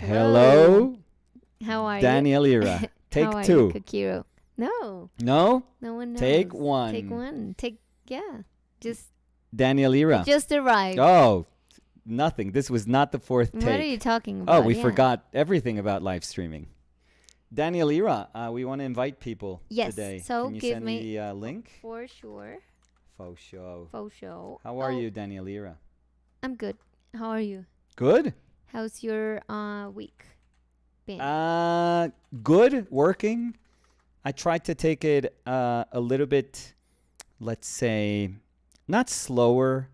Hello, How are Danielira. you? Take How are two. you, Kakiro? No, No? no one knows. Take one. Take one. Yeah. Just Danielira. just arrived. Oh, nothing. This was not the fourth What take. are you talking about? Oh, we Yeah. forgot everything about live streaming. Danielira, we want to invite people Yes, today. so Can you give send me- the link? For sure. Faux show. Faux show. How are Oh, you, Danielira? I'm good. How are you? Good? How's your week been? Good. Working. I tried to take it a little bit, let's say, not slower,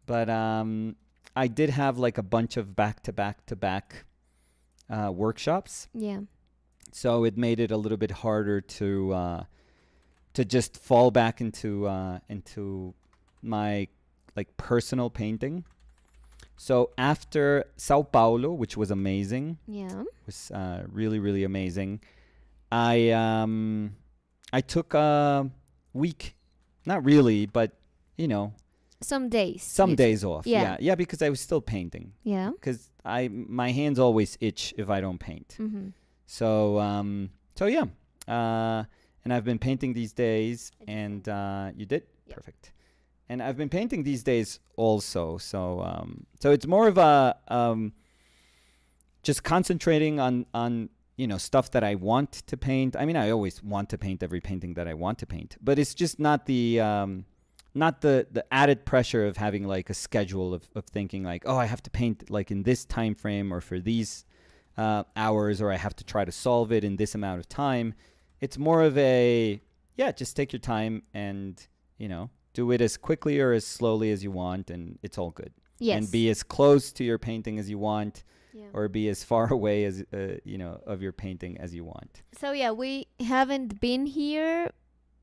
but I did have like a bunch of back-to-back workshops. Yeah. So it made it a little bit harder to just fall back into my like personal painting. So after Sao Paulo, which was amazing, Yeah. was really, really amazing. I took a week, not really, but Some days. some days off. Yeah. Yeah, because I was still painting. Yeah. Because my hands always itch if I don't paint. Mm-hmm. So yeah. And I've been painting these days, and you did? Yep. Perfect. And I've been painting these days also. So it's more of a just concentrating on stuff that I want to paint. I mean, I always want to paint every painting that I want to paint, but it's just not the added pressure of having like a schedule of thinking like, oh, I have to paint like in this time frame or for these hours, or I have to try to solve it in this amount of time. It's more of a, just take your time and, do it as quickly or as slowly as you want, and it's all good. Yes. And be as close to your painting as you want, Yeah. or be as far away as, of your painting as you want. So yeah, we haven't been here,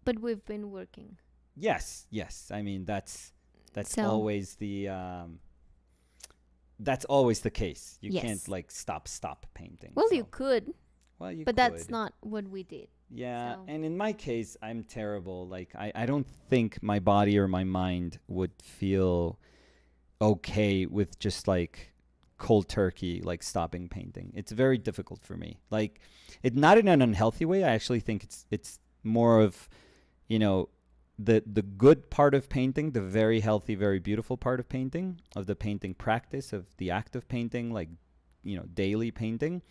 but we've been working. Yes. I mean, that's So- always that's always the case. You Yes. can't like stop painting. Well, so- you could, well, you but could. that's not what we did. Yeah, so- and in my case, I'm terrible. Like, I don't think my body or my mind would feel okay with just like cold turkey, like stopping painting. It's very difficult for me. Like, not in an unhealthy way. I actually think it's more of, the good part of painting, the very healthy, very beautiful part of painting, of the painting practice, of the act of painting, like, daily painting.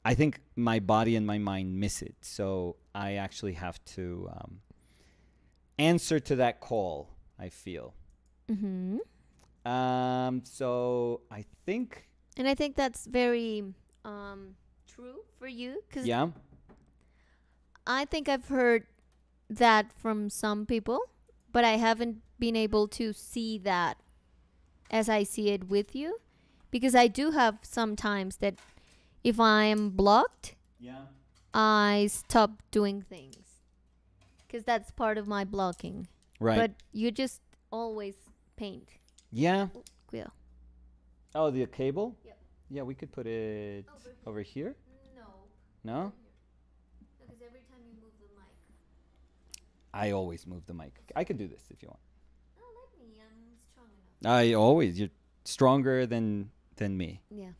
I think my body and my mind miss it. So I actually have to answer to that call, I feel. Mm-hmm. So I think, And I think that's very true for you, because yeah. I think I've heard that from some people, but I haven't been able to see that as I see it with you, because I do have some times that if I am blocked, Yeah. I stop doing things, because that's part of my blocking. Right. But you just always paint. yeah. Yeah. Oh, the cable? Yep. Yeah, we could put it over here. No. No? Because every time you move the mic. I always move the mic. I can do this if you want. Oh, let me. I'm strong enough. You're stronger than me. Yeah.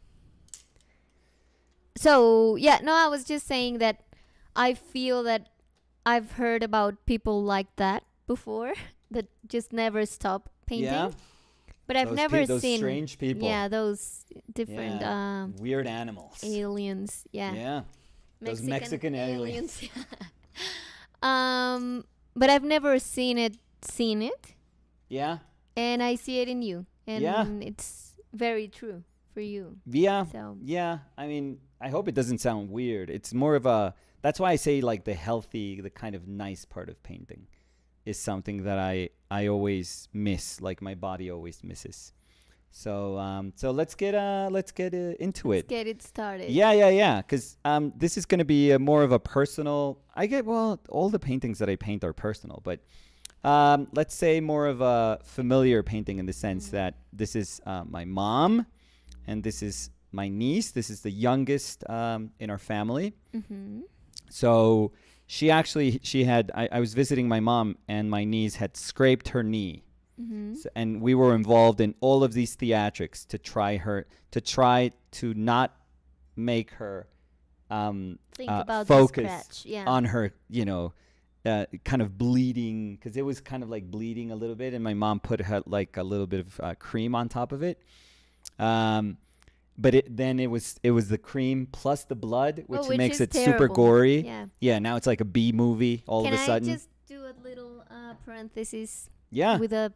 So, yeah, no, I was just saying that I feel that I've heard about people like that before that just never stop painting. Yeah. But I've never those seen strange people. Yeah, those different Yeah. Weird animals. aliens. Yeah. Yeah. Those Mexican aliens. But I've never seen it. Yeah. And I see it in you. And Yeah. it's very true for you. Yeah. So, Yeah. I mean, I hope it doesn't sound weird. It's more of that's why I say like the healthy, the kind of nice part of painting is something that I always miss, like my body always misses. So let's get into it. let's get it started. Yeah. Because this is going to be more of a personal. All the paintings that I paint are personal, but let's say more of a familiar painting in the sense that this is my mom, and this is my niece. This is the youngest in our family. Mm-hmm. So I was visiting my mom, and my niece had scraped her knee. Mm-hmm. So, and we were involved in all of these theatrics to try to not make her Think about the focus scratch. Yeah. on her, kind of bleeding, because it was kind of like bleeding a little bit, and my mom put her like a little bit of cream on top of it. But it was the cream plus the blood, which which makes is it super terrible. gory. Yeah. Yeah, now it's like a B movie all Can of a sudden. I just do a little parenthesis Yeah. with a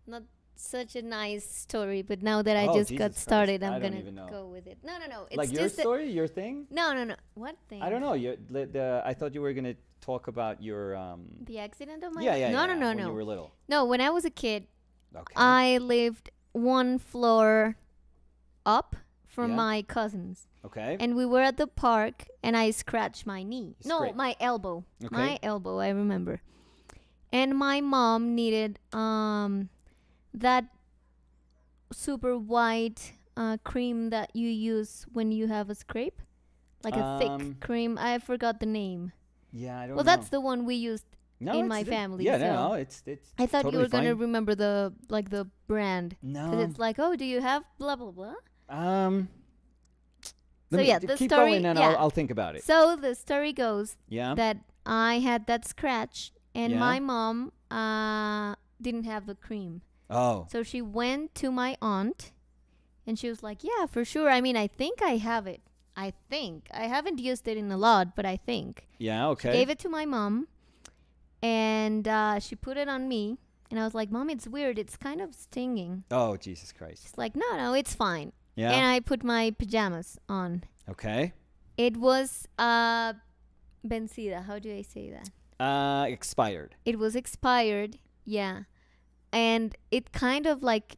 not such a nice story, but now that I Oh, just Jesus got Christ. started, I I'm don't gonna even know. go with it. No, it's Like your just story, your thing? no. What thing? I don't know. I thought you were gonna talk about your The accident of my yeah. no when you were little. no. When I was a kid, Okay. I lived one floor up from Yeah. my cousins. Okay. And we were at the park, and I scratched my knee. You No, scraped. my elbow. Okay. My elbow, I remember. And my mom needed that super white cream that you use when you have a scrape, like a thick cream. I forgot the name. Yeah, I don't know. Well, that's the one we used No, in it's my the- family. Yeah, so no, it's I thought totally you were gonna fine. remember the brand, No. because it's like, oh, do you have blah blah blah? Let So me yeah, the keep story- going, and yeah. I'll think about it. So the story goes Yeah. that I had that scratch, and Yeah. my mom didn't have the cream. Oh. So she went to my aunt, and she was like, yeah, for sure. I mean, I think I have it. I haven't used it in a lot, but I think. Yeah. Okay. She gave it to my mom, and she put it on me. And I was like, Mom, it's weird. It's kind of stinging. Oh, Jesus Christ. She's like, no, it's fine. Yeah. And I put my pajamas on. Okay. It was vencida. How do I say that? Expired. It was expired. Yeah. And it kind of like,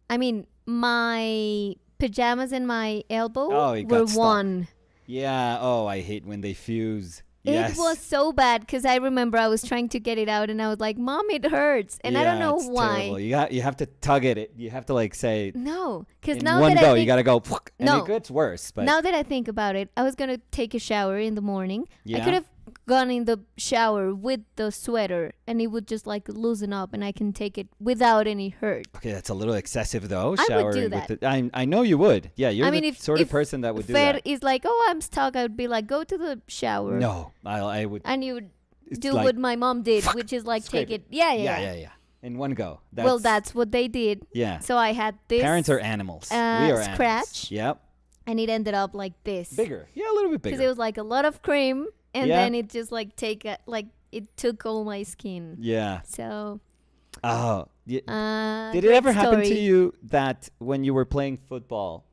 I mean, my pajamas and my elbow Oh, it were got stuck. one. Yeah. Oh, I hate when they fuse. Yes. It was so bad, because I remember I was trying to get it out, and I was like, Mom, it hurts. And I don't know it's why. Terrible. You have to tug at it. You have to like say No, because in now one that go. I think, You gotta go. And No. it gets worse. But now that I think about it, I was gonna take a shower in the morning. Yeah. I could have gone in the shower with the sweater, and it would just like loosen up, and I can take it without any hurt. okay, that's a little excessive though. I would do Showering that. with I know you would. Yeah, you're I mean, the if- sort of if person that would do Fer that. is like, oh, I'm stuck. I would be like, go to the shower. No, I would. And you would It's do like, what my mom did, which is like scrape take it. Yeah. yeah. In one go. Well, that's what they did. yeah. So I had this, Parents are animals. We are animals. scratch. Yep. and it ended up like this. Bigger. Yeah, a little bit Because bigger. it was like a lot of cream, and Yeah. then it just like it took all my skin. Yeah. So. Oh. Did it great ever happen to story. you that when you were playing football,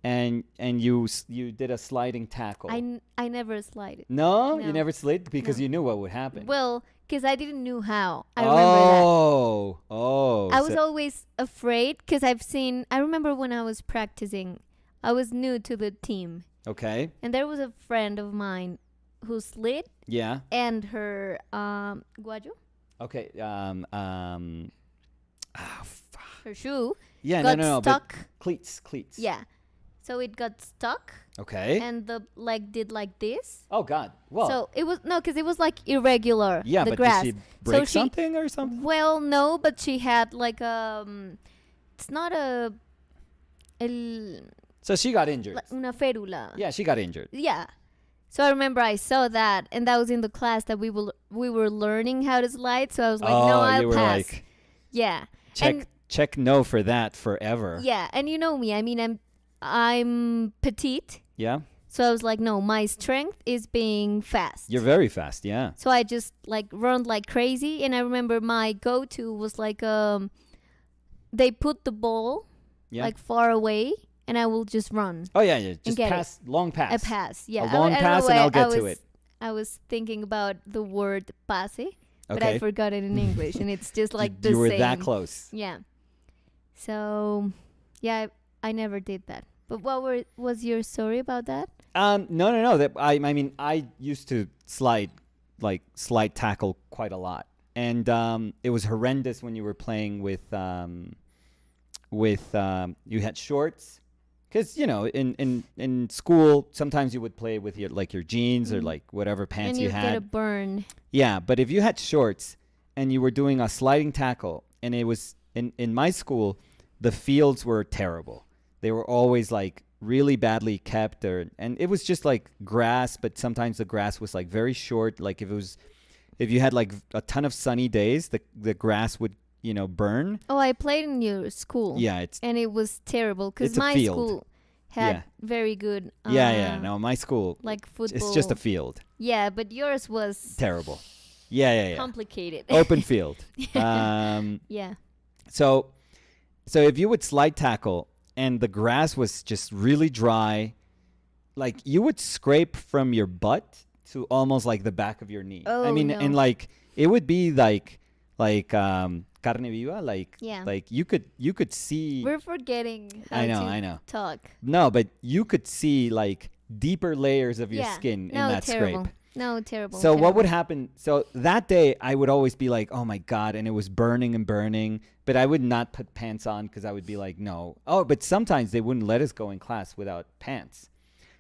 and you did a sliding tackle? I never slid. No, No. you never slid because No. you knew what would happen. Well, because I didn't know how. I remember that. Oh. I was always afraid because I remember when I was practicing, I was new to the team. Okay. And there was a friend of mine who slid, Yeah. and her guayo, Okay. her shoe, Yeah. got No. stuck. But cleats. Yeah. So it got stuck, Okay. and the leg did like this. Oh God. Well. So it was because it was like irregular. yeah, the but grass. did she break she- something or something? Well, no, but she had like it's not So she got injured. like una férula. Yeah, she got injured. Yeah. So I remember I saw that, and that was in the class that we were learning how to slide. So I was like, no, I'll you were pass. like, Yeah. check no for that forever. Yeah, and you know me. I mean, I'm petite, Yeah? so I was like, no, my strength is being fast. You're very fast, yeah. So I just like run like crazy, and I remember my go-to was like they put the ball Yeah. like far away, and I will just run. Oh yeah, just get it. pass, long pass. A pass, yeah. A long I don't know pass, and why I'll get to was- it. I was thinking about the word pase, but Okay. I forgot it in English, and it's just like the you were same. that close. Yeah. So, yeah, I never did that. But what was your story about that? No. That I mean, I used to slide tackle quite a lot, and it was horrendous when you were playing with you had shorts, because in school sometimes you would play with your jeans or like whatever pants and you you had. get a burn. Yeah, but if you had shorts and you were doing a sliding tackle, and it was in my school, the fields were terrible. They were always like really badly kept, and it was just like grass, but sometimes the grass was like very short. Like if you had like a ton of sunny days, the grass would, burn. Oh, I played in your school. Yeah, and it was terrible because it's a my field. school had Yeah. very good. No, my school, Like football. it's just a field. Yeah, but yours was Terrible. Yeah. complicated. Open field. Yeah. So if you would slide tackle and the grass was just really dry, like you would scrape from your butt to almost like the back of your knee. Oh, I mean, no. and like it would be like carne viva, like you could see. We're forgetting how I to know. talk. No, but you could see like deeper layers of your skin in No, that terrible. scrape. No, terrible. So what terrible. would happen? So that day I would always be like, oh my God. And it was burning and burning, but I would not put pants on because I would be like, no. Oh, but sometimes they wouldn't let us go in class without pants.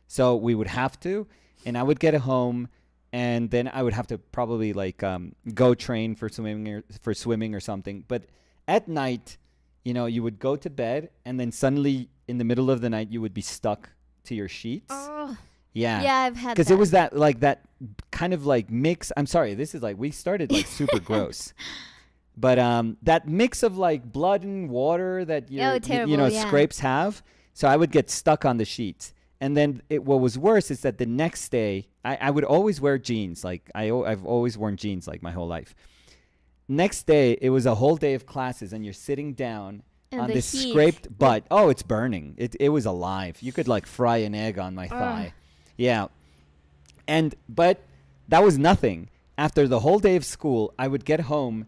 So we would have to, and I would get home and then I would have to probably like go train for swimming or something. But at night, you would go to bed and then suddenly in the middle of the night, you would be stuck to your sheets. Oh. Yeah. Yeah, I've had Because that. it was that kind of like mix. I'm sorry, this is like we started like super gross, but that mix of like blood and water that terrible, yeah. scrapes have. So I would get stuck on the sheets, and then what was worse is that the next day I would always wear jeans. Like I've always worn jeans like my whole life. Next day it was a whole day of classes, and you're sitting down And on the this heat. scraped butt. Oh, it's burning. It was alive. You could like fry an egg on my thigh. Yeah. But that was nothing. After the whole day of school, I would get home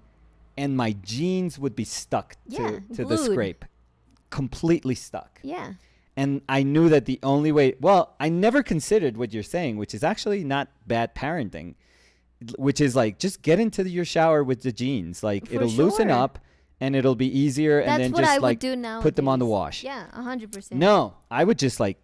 and my jeans would be stuck to the glued. scrape. Completely stuck. Yeah. And I knew that the only way, I never considered what you're saying, which is actually not bad parenting, which is like just get into your shower with the jeans. Like For it'll loosen sure. up and it'll be easier. That's and then what just I would like do now. put them on the wash. Yeah, 100%. No, I would just like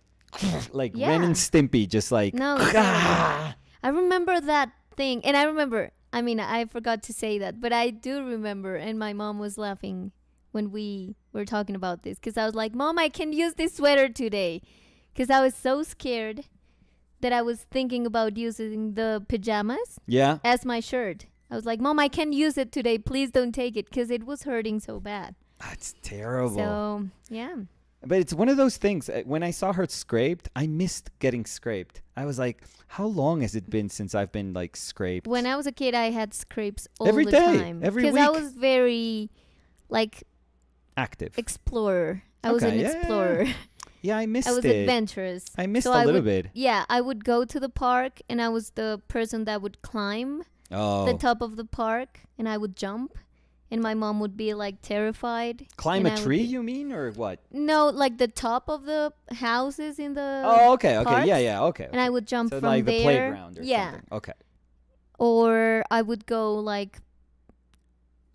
Ren Yeah. and Stimpy, just like No, I remember that thing. And I forgot to say that, but I do remember. And my mom was laughing when we were talking about this because I was like, Mom, I can use this sweater today. Because I was so scared that I was thinking about using the pajamas Yeah. as my shirt. I was like, Mom, I can use it today. Please don't take it because it was hurting so bad. That's terrible. So, yeah. But it's one of those things. When I saw her scraped, I missed getting scraped. I was like, how long has it been since I've been like scraped? When I was a kid, I had scrapes all Every the day, time. every Because I week. was very, like, Active. explorer. I was an Okay, yeah, yeah, explorer. Yeah, I missed I was it. adventurous. I missed So a I little would- bit. Yeah, I would go to the park, and I was the person that would climb Oh. the top of the park, and I would jump, and my mom would be like terrified. Climb and a I would tree, be- you mean, or what? No, like the top of the houses in the. Oh, okay. parks, Yeah, okay. And I would jump So from like there. the playground or yeah. something. Okay. Or I would go like.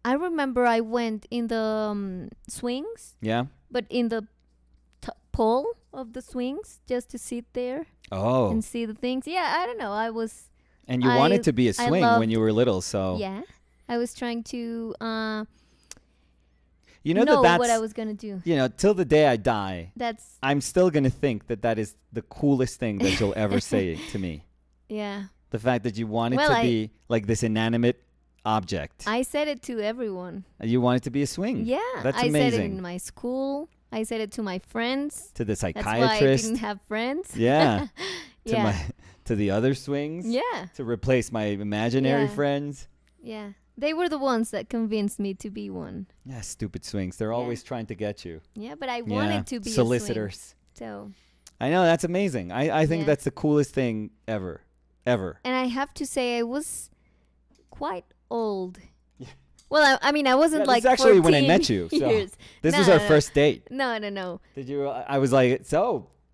I remember I went in the swings, Yeah. but in the pole of the swings just to sit there Oh. and see the things. Yeah, I don't know. I was. And you I- wanted to be a I swing when loved- you were little, so Yeah, I was trying to you know know that's what I was gonna do. till the day I die, That's I'm still gonna think that is the coolest thing that you'll ever say to me. yeah. The fact that you wanted Well, to be like this inanimate object. I said it to everyone. You wanted to be a swing. Yeah, That's I said it amazing. in my school. I said it to my friends. To the That's why I psychiatrist. didn't have friends. Yeah. yeah, To the other swings. yeah, To replace my imaginary Yeah. friends. yeah. They were the ones that convinced me to be one. Yeah, stupid swings. They're Yeah. always trying to get you. Yeah, but I Yeah. wanted to be solicitors. a swing. So, I know, that's amazing. I think Yeah. that's the coolest thing ever. Ever. and I have to say, I was quite old. Yeah. Well, I mean, I wasn't Yeah, like this is actually when I 14 met you, so years. This No, was our no, no. first date. No. Did you? I was like,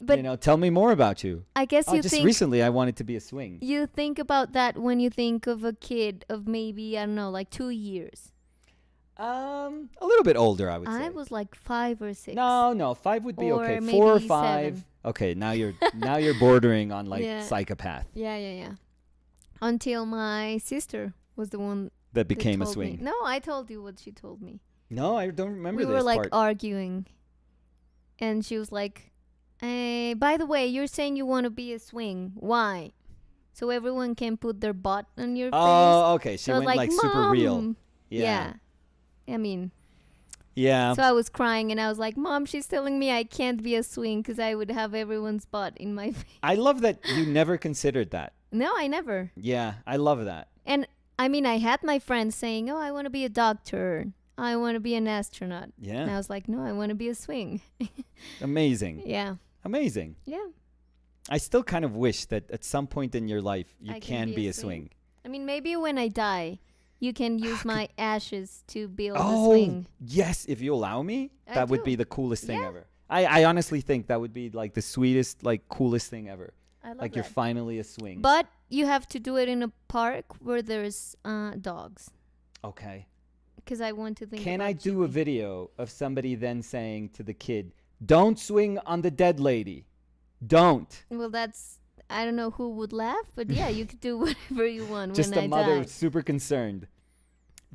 But tell me more about you. I guess you Just think recently I wanted to be a swing. you think about that when you think of a kid of maybe, I don't know, like 2 years. A little bit older, I would say. I was like 5 or 6. No, 5 would be Or okay. maybe 4 or 5. 7. Okay, now you're bordering on like Yeah. psychopath Yeah. Until my sister was the one that that became a told me. swing. No, I told you what she told me. No, I don't remember We this were like part. arguing, and she was like, By the way, you're saying you want to be a swing. Why? So everyone can put their butt on your face? Oh, okay. She So I was went like super real. "Mom." Yeah. I mean, Yeah. so I was crying and I was like, Mom, she's telling me I can't be a swing because I would have everyone's butt in my face. I love that you never considered that. No, I never. Yeah, I love that. And I mean, I had my friends saying, oh, I want to be a doctor. I want to be an astronaut. And I Yeah. was like, no, I want to be a swing. Amazing. Yeah. Amazing. Yeah. I still kind of wish that at some point in your life you I can be a swing. I mean, maybe when I die, you can use my ashes to build a Oh, swing. yes, if you allow me, I that would do. be the coolest thing Yeah. ever. I honestly think that would be like the sweetest, like coolest thing ever. I love Like that. you're finally a swing. But you have to do it in a park where there's dogs. Okay. Because I want to think Can about I do a Jimmy. video of somebody then saying to the kid, "Don't swing on the dead lady. Don't." Well, that's... I don't know who would laugh, but yeah, you could do whatever you want Just when a I mother die. super concerned.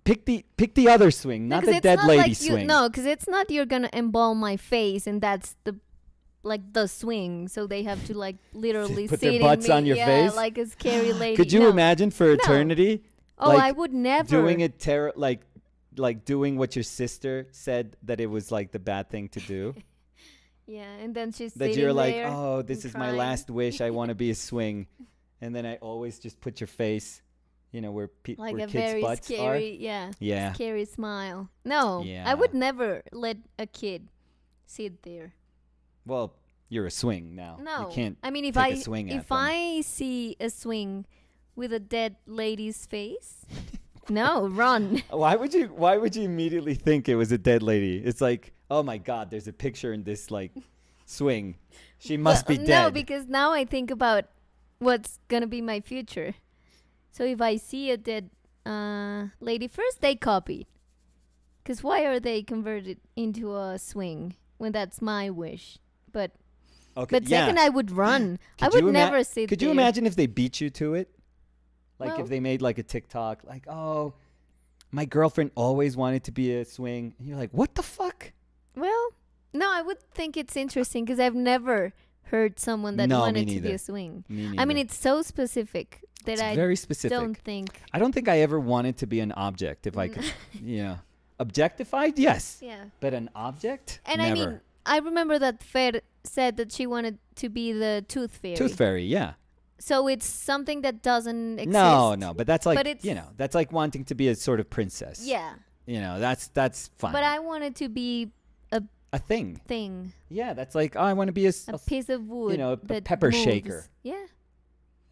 Pick the other swing, No, not 'cause the it's dead not lady like swing. No, because it's not you're gonna embalm my face and that's the swing. So they have to like literally Put sit their in butts me, on your yeah, face? like a scary lady. Could you No. imagine for eternity? Oh, like, I would never. doing it like doing what your sister said that it was like the bad thing to do. Yeah, and then she's That sitting you're like, there oh, this and is my crying. last wish. I want to be a swing, and then I always just put your face, where Like where a kids' very butts scary, are. Yeah. scary smile. No, Yeah. I would never let a kid sit there. Well, you're a swing now. No, You can't. I mean, if take a swing at if them. I see a swing with a dead lady's face, no, run. Why would you immediately think it was a dead lady? It's like, oh my God, there's a picture in this like swing. She must be No, dead. because now I think about what's gonna be my future. So if I see a dead lady, first they copied. Because why are they converted into a swing when that's my wish? But Okay. second, I would run. I Could you would never sit Could there. you imagine if they beat you to it? Like Well- if they made like a TikTok, like, oh, my girlfriend always wanted to be a swing, and you're like, what the fuck? Well, no, I would think it's interesting because I've never heard someone that No, me wanted to be neither. a swing. Me I mean, neither. it's so specific that It's I very specific. don't think. I don't think I ever wanted to be an object. If I could, objectified, yes, Yeah. but an object, And never. I mean, I remember that Fer said that she wanted to be the tooth fairy. Tooth fairy, yeah. So it's something that doesn't exist. No, but that's like But it's- that's like wanting to be a sort of princess. Yeah. That's fine. But I wanted to be a thing. thing, Yeah, that's like, oh, I want to be a piece of wood. a that pepper moves. shaker. Yeah.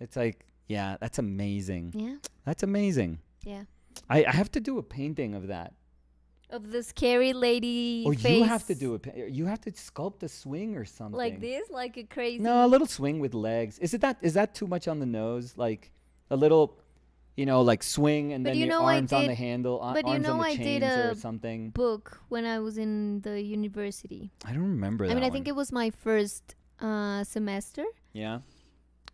It's like, yeah, that's amazing. Yeah. That's amazing. Yeah. I have to do a painting of that. Of the scary lady Or face. you have to do you have to sculpt a swing or something. like this, like a crazy. No, a little swing with legs. Is that too much on the nose? Like a little, like swing and But then you your know, I arms on the did- handle, but you arms know, on the I chains did or a something. book when I was in the university. I don't remember that. I mean, I think it was my first semester. Yeah.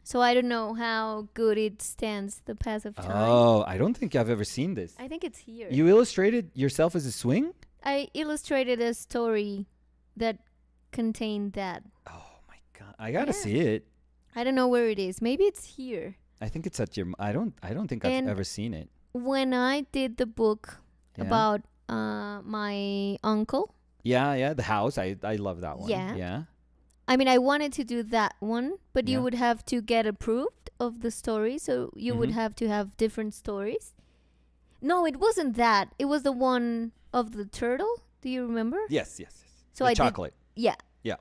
So I don't know how good it stands the pass of time. Oh, I don't think I've ever seen this. I think it's here. You illustrated yourself as a swing? I illustrated a story that contained that. Oh my God, I gotta Yeah. see it. I don't know where it is. Maybe it's here. I think it's at your. I don't think I've And ever seen it. When I did the book Yeah? about my uncle, Yeah, the house. I love that one. Yeah. Yeah. I mean, I wanted to do that one, but Yeah. you would have to get approved of the story, so you would Mhm. have to have different stories. No, it wasn't that. It was the one of the turtle. Do you remember? Yes. So the I chocolate. did. Yeah. Yeah.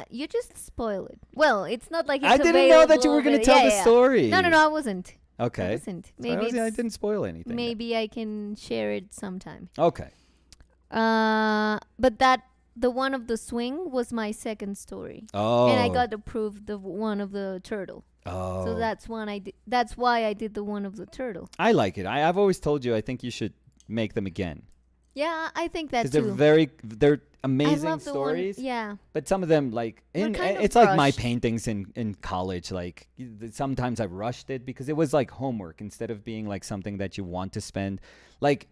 You just spoil it. Well, it's not like it's I didn't know that you available were gonna there. tell Yeah, the yeah. story. No, I wasn't. I Okay. wasn't. So Maybe I it's, didn't spoil anything. then. maybe I can share it sometime. Okay. But the one of the swing was my second story, Oh. and I got approved the one of the turtle. Oh. So that's one I did. That's why I did the one of the turtle. I like it. I've always told you I think you should make them again Yeah, I think that because too. they're I amazing love the stories. one. Yeah, But some of them, like, They're kind of it's like my rushed. paintings in college. Like, sometimes I rushed it because it was like homework instead of being like something that you want to spend. Like,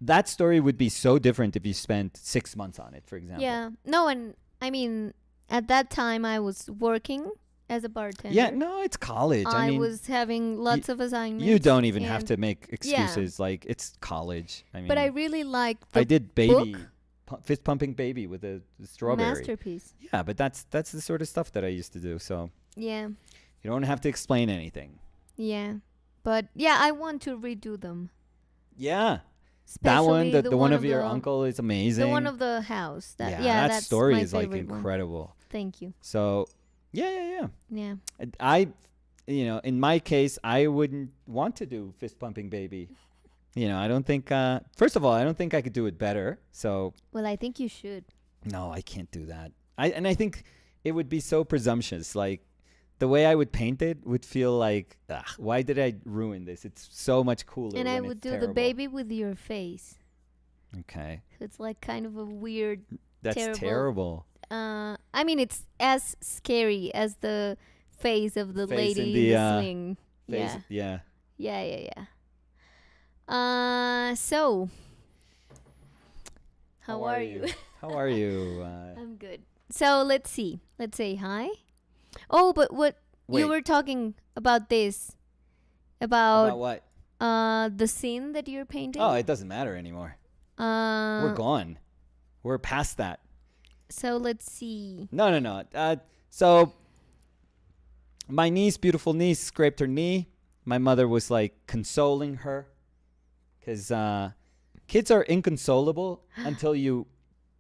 that story would be so different if you spent 6 months on it, for example. yeah. No, and I mean, at that time I was working as a bartender. Yeah, no, it's college. I I mean, was having lots of assignments. you don't even have and- to make excuses. Like, it's college. I mean, But I really liked the I did baby, book. fist pumping baby with a strawberry. masterpiece. Yeah, but that's the sort of stuff that I used to do. So Yeah, you don't have to explain anything. yeah. But yeah, I want to redo them. Yeah, that one, Especially the one of your the- uncle is amazing. The one of the house. yeah, that that's story my is like favorite one. incredible. Thank you. So yeah. Yeah. I, in my case, I wouldn't want to do fist pumping baby. I don't think. First of all, I don't think I could do it better. So Well, I think you should. no, I can't do that. I think it would be so presumptuous. Like the way I would paint it would feel like, ugh, why did I ruin this? It's so much cooler. And I when would it's do the terrible. baby with your face. Okay, So it's like kind of a weird. that's Terrible. terrible. I mean, it's as scary as the face of the Face lady in in the, the sling. Face- Yeah. yeah. So, how are you? How are you? I'm good. So let's see. Let's say hi. Oh, but what Wait. you were talking about this About what? the scene that you're painting. Oh, it doesn't matter anymore. We're gone. We're past that. So let's see. No. So my niece, beautiful niece, scraped her knee. My mother was like consoling her because kids are inconsolable until you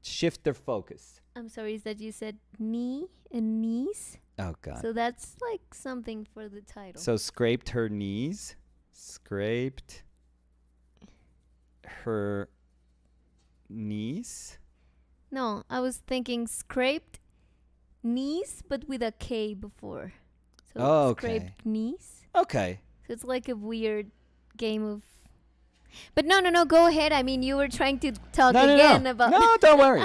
shift their focus. I'm sorry, is that you said knee and knees? Oh, God. So that's like something for the title. So scraped her knees. Scraped her knees. No, I was thinking scraped knees, but with a K before. So Oh, okay. scraped knees. Okay. So it's like a weird game of. But no. Go ahead. I mean, you were trying to talk again about. No, don't worry.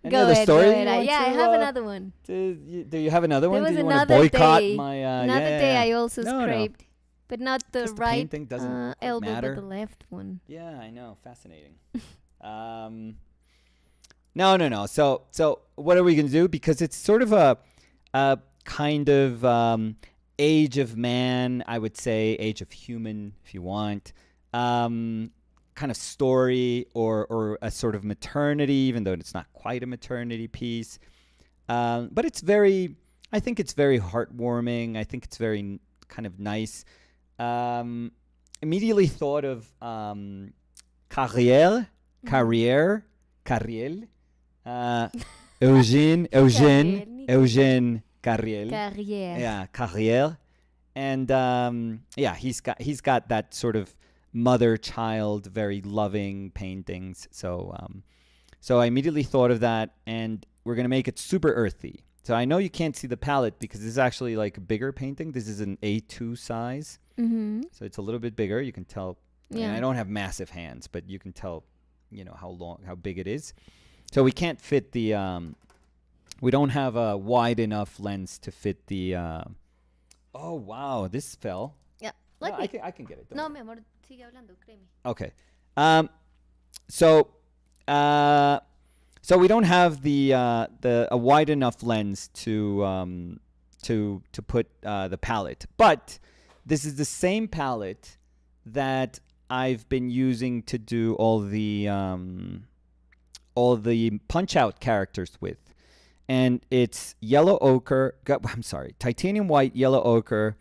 Any Go other ahead. story Go you ahead. want Yeah, I to, have another one. Do you have another There one? was Do you want to another boycott day. my? Another day I also No. scraped, but not the 'Cause the right painting doesn't quite elbow, matter. but the left one. Yeah, I know. Fascinating. No. So what are we gonna do? Because it's sort of a kind of age of man, I would say, age of human, if you want. Kind of story or a sort of maternity, even though it's not quite a maternity piece. But it's I think it's very heartwarming. I think it's very kind of nice. Immediately thought of Carrière, Carrière, Eugène, Carrière. Carrière. Yeah, Carrière. And he's got that sort of mother-child, very loving paintings. So I immediately thought of that, and we're gonna make it super earthy. So I know you can't see the palette because this is actually like a bigger painting. This is an A2 size, Mm-hmm. so it's a little bit bigger. You can tell. Yeah. And I don't have massive hands, but you can tell, how big it is. So we can't fit the. We don't have a wide enough lens to fit the. Oh wow, this fell. Yeah. No, Let me. I can get it. don't No, worry. mi amor, sigue hablando, créeme. Okay. So we don't have a wide enough lens to put the palette, but this is the same palette that I've been using to do all the punch out characters with, and it's yellow ochre. I'm sorry, titanium white, yellow ochre,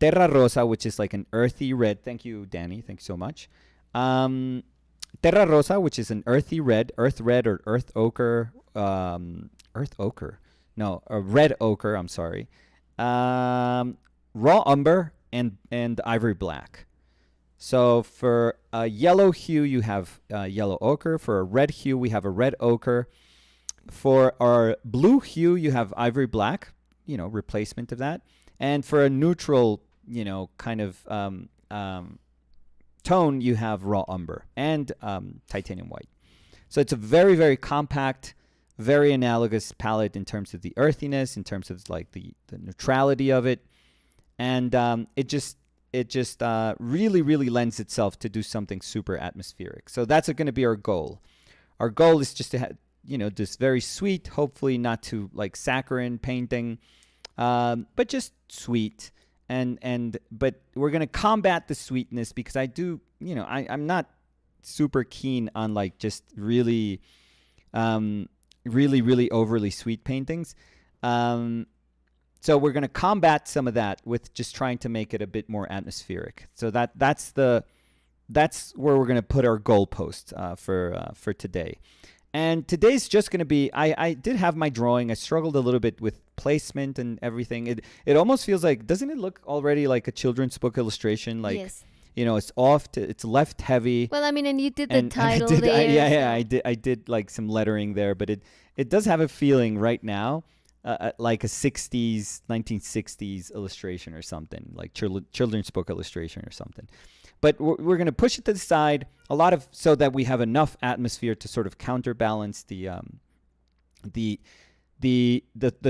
terra rosa, which is like an earthy red. Thank you, Danny. Thanks so much. Terra rosa, which is an earthy red, earth red or earth ochre, No, a red ochre. I'm sorry. Raw umber and ivory black. So for a yellow hue, you have yellow ochre. For a red hue, we have a red ochre. For our blue hue, you have ivory black, replacement of that. And for a neutral, kind of tone, you have raw umber and titanium white. So it's a very, very compact, very analogous palette in terms of the earthiness, in terms of like the neutrality of it. And it just really, really lends itself to do something super atmospheric. So that's going to be our goal. Our goal is just to this very sweet, hopefully not too like saccharine painting, but just sweet. But we're gonna combat the sweetness because I do, I'm not super keen on like just really, really overly sweet paintings. So we're gonna combat some of that with just trying to make it a bit more atmospheric. So that's where we're gonna put our goalpost for today. And today's just going to be, I did have my drawing. I struggled a little bit with placement and everything. It almost feels like, doesn't it look already like a children's book illustration? Like, yes. It's it's left heavy. Well, I mean, and you did the title there. I did like some lettering there, but it does have a feeling right now like a 1960s illustration or something, like children's book illustration or something. But we're going to push it to the side so that we have enough atmosphere to sort of counterbalance the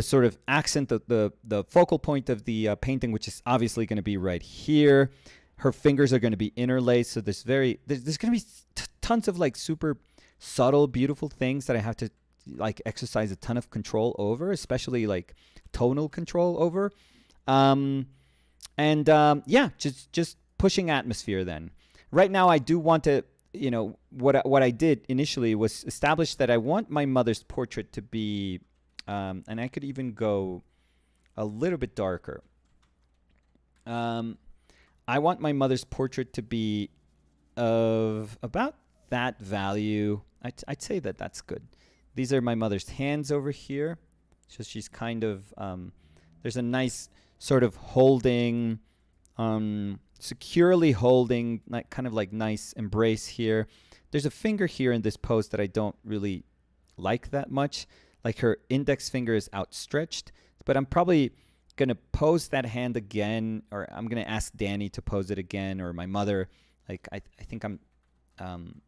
sort of accent, the focal point of the painting, which is obviously going to be right here. Her fingers are going to be interlaced, so there's going to be tons of like super subtle, beautiful things that I have to like exercise a ton of control over, especially like tonal control over. Just pushing atmosphere then. Right now, I do want to, what I did initially was establish that I want my mother's portrait to be, and I could even go a little bit darker. I want my mother's portrait to be of about that value. I'd say that's good. These are my mother's hands over here. So she's kind of, there's a nice sort of holding, securely holding, like kind of like nice embrace here. There's a finger here in this pose that I don't really like that much. Like her index finger is outstretched, but I'm probably going to pose that hand again, or I'm going to ask Danny to pose it again, or my mother. Like I think I'm going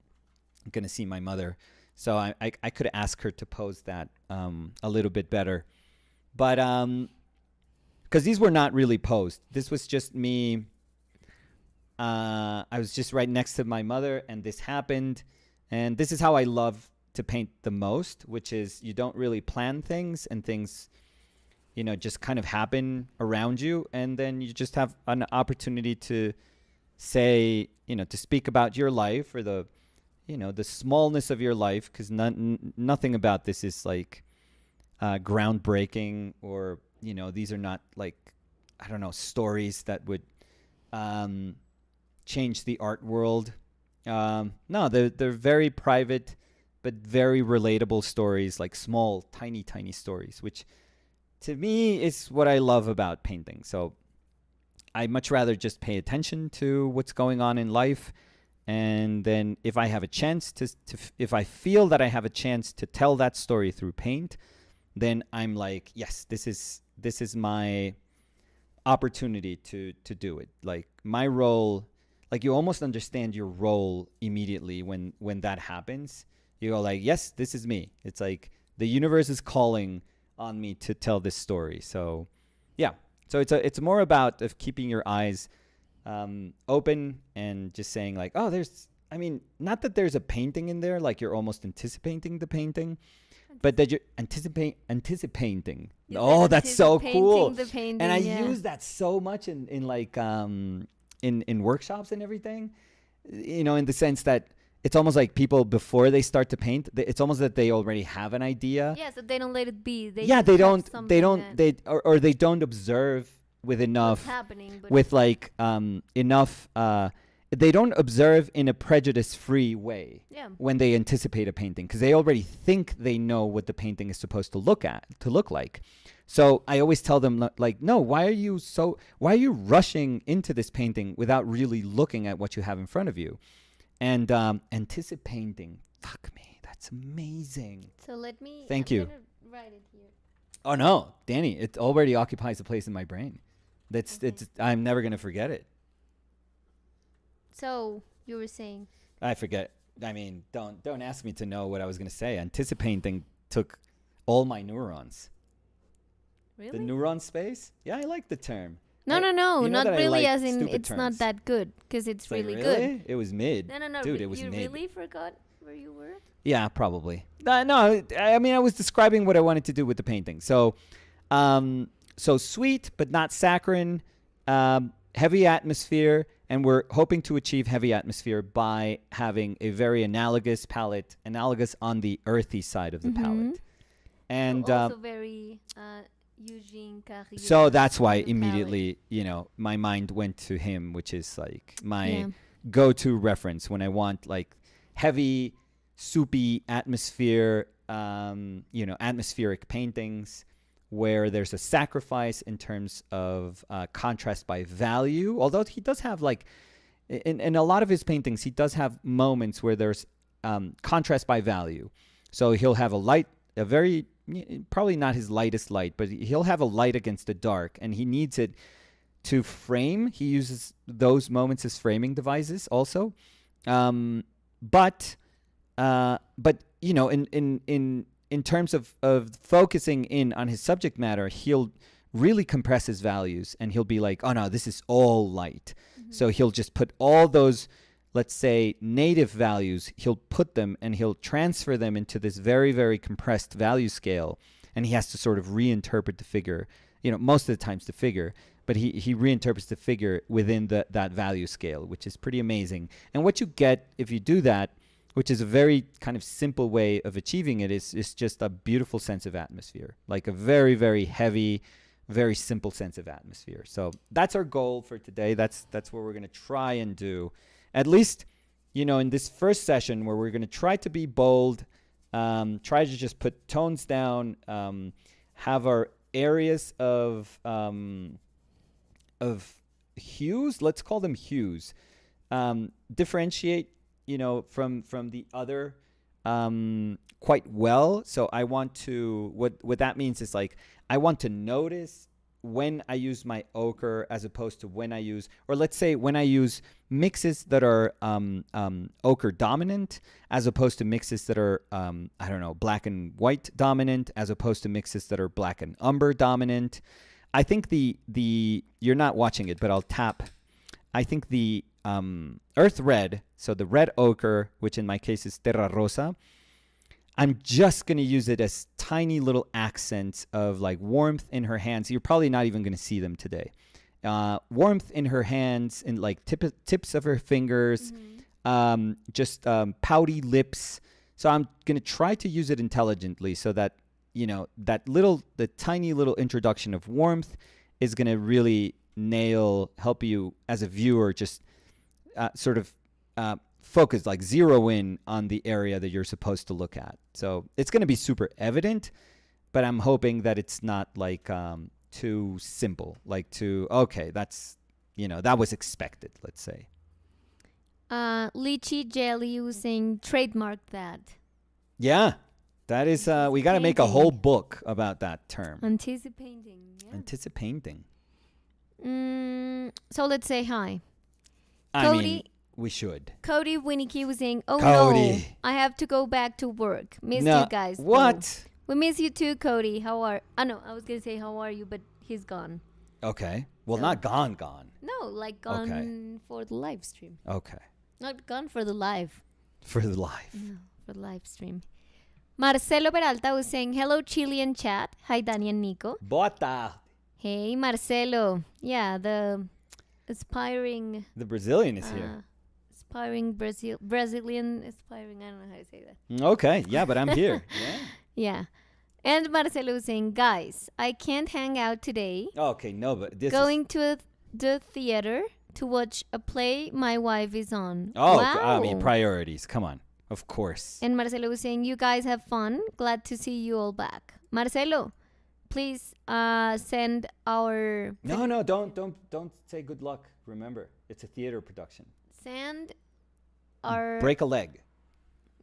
to see my mother. So I could ask her to pose that a little bit better. But because these were not really posed. This was just me. I was just right next to my mother, and this happened. And this is how I love to paint the most, which is you don't really plan things, and things, just kind of happen around you. And then you just have an opportunity to say, to speak about your life or the smallness of your life, because nothing about this is like groundbreaking, or, these are not like, I don't know, stories that would change the art world. No, they're very private, but very relatable stories, like small, tiny stories, which to me is what I love about painting. So I much rather just pay attention to what's going on in life. And then if I have a chance if I feel that I have a chance to tell that story through paint, then I'm like, yes, this is my opportunity to do it. Like my role, like you almost understand your role immediately when that happens. You go like, yes, this is me. It's like the universe is calling on me to tell this story. So yeah, so it's more about of keeping your eyes open and just saying like, oh, not that there's a painting in there, like you're almost anticipating the painting, but that you're anticipating. Oh, that's so cool. The painting, and I use that so much in like in workshops and everything, in the sense that it's almost like people before they start to paint, it's almost that they already have an idea. Yeah, so they don't let it be. They don't observe with enough, what's happening, with like enough. They don't observe in a prejudice-free way when they anticipate a painting, because they already think they know what the painting is supposed to look like. So I always tell them like, no, why are you rushing into this painting without really looking at what you have in front of you? And anticipating, fuck me, that's amazing. So let me. Thank I'm you. gonna write it here. Oh no, Danny, it already occupies a place in my brain. I'm never gonna forget it. So you were saying? I forget. I mean, don't ask me to know what I was gonna say. Anticipating took all my neurons. Really? The neuron space? Yeah, I like the term. No, not really. As in, it's terms. not that good, because it's really like, good. It was mid. No, Dude, it was you mid. really forgot whatever you were? Yeah, probably. No, I mean, I was describing what I wanted to do with the painting. So, so sweet but not saccharine, heavy atmosphere, and we're hoping to achieve heavy atmosphere by having a very analogous palette, analogous on the earthy side of the palette. And so also very Eugène Carrière. so that's why kind of immediately, my mind went to him, which is like my Yeah. go-to reference when I want like heavy, soupy atmosphere, atmospheric paintings where there's a sacrifice in terms of contrast by value. Although he does have like, in a lot of his paintings, he does have moments where there's contrast by value. So he'll have a very, probably not his lightest light, but he'll have a light against a dark, and he needs it to frame. He uses those moments as framing devices also. But in terms of focusing in on his subject matter, he'll really compress his values, and he'll be like, oh no, this is all light. So he'll just put all those, let's say, native values, he'll put them and he'll transfer them into this very, very compressed value scale. And he has to sort of reinterpret the figure, most of the times the figure, but he reinterprets the figure within that value scale, which is pretty amazing. And what you get if you do that, which is a very kind of simple way of achieving it, is just a beautiful sense of atmosphere, like a very, very heavy, very simple sense of atmosphere. So that's our goal for today. That's what we're going to try and do. At least, in this first session where we're going to try to be bold, try to just put tones down, have our areas of hues, let's call them hues, differentiate, from the other quite well. So I want to, what that means is like, I want to notice when I use my ochre as opposed to when I use, or let's say when I use mixes that are ochre dominant as opposed to mixes that are, black and white dominant as opposed to mixes that are black and umber dominant. I think you're not watching it, but I'll tap. I think the earth red, so the red ochre, which in my case is terra rosa, I'm just going to use it as tiny little accents of like warmth in her hands. You're probably not even going to see them today. Warmth in her hands and like tips of her fingers, just pouty lips. So I'm going to try to use it intelligently so that, the tiny little introduction of warmth is going to really help you as a viewer just focus, like zero in on the area that you're supposed to look at. So it's going to be super evident, but I'm hoping that it's not like too simple, like that's, that was expected, let's say. Lychee Jelly was saying trademark that. Yeah, that is, we got to make a whole book about that term. Anticipating. Yeah. Anticipating. So let's say hi. I Cody. mean, we should. Cody Winnicky was saying, oh Cody. no, I have to go back to work. Miss you guys. What? No. We miss you too, Cody. How are... no, I was going to say how are you, but he's gone. Okay. Well, So- not gone. No, like gone for the live stream. Okay. Not gone for the live. For the live. No, for the live stream. Marcelo Peralta was saying, hello, Chilean chat. Hi, Dani and Nico. Boa tarde. Hey, Marcelo. Yeah, the aspiring... The Brazilian is here. Aspiring Brazilian aspiring, I don't know how to say that. Okay, yeah, but I'm here. Yeah. Yeah. And Marcelo was saying, guys, I can't hang out today. Okay, no, but this Going to the theater to watch a play my wife is on. Oh, wow. I mean, priorities. Come on. Of course. And Marcelo was saying, you guys have fun. Glad to see you all back. Marcelo, please send our... No, don't say good luck. Remember, it's a theater production. Send our... Break a leg.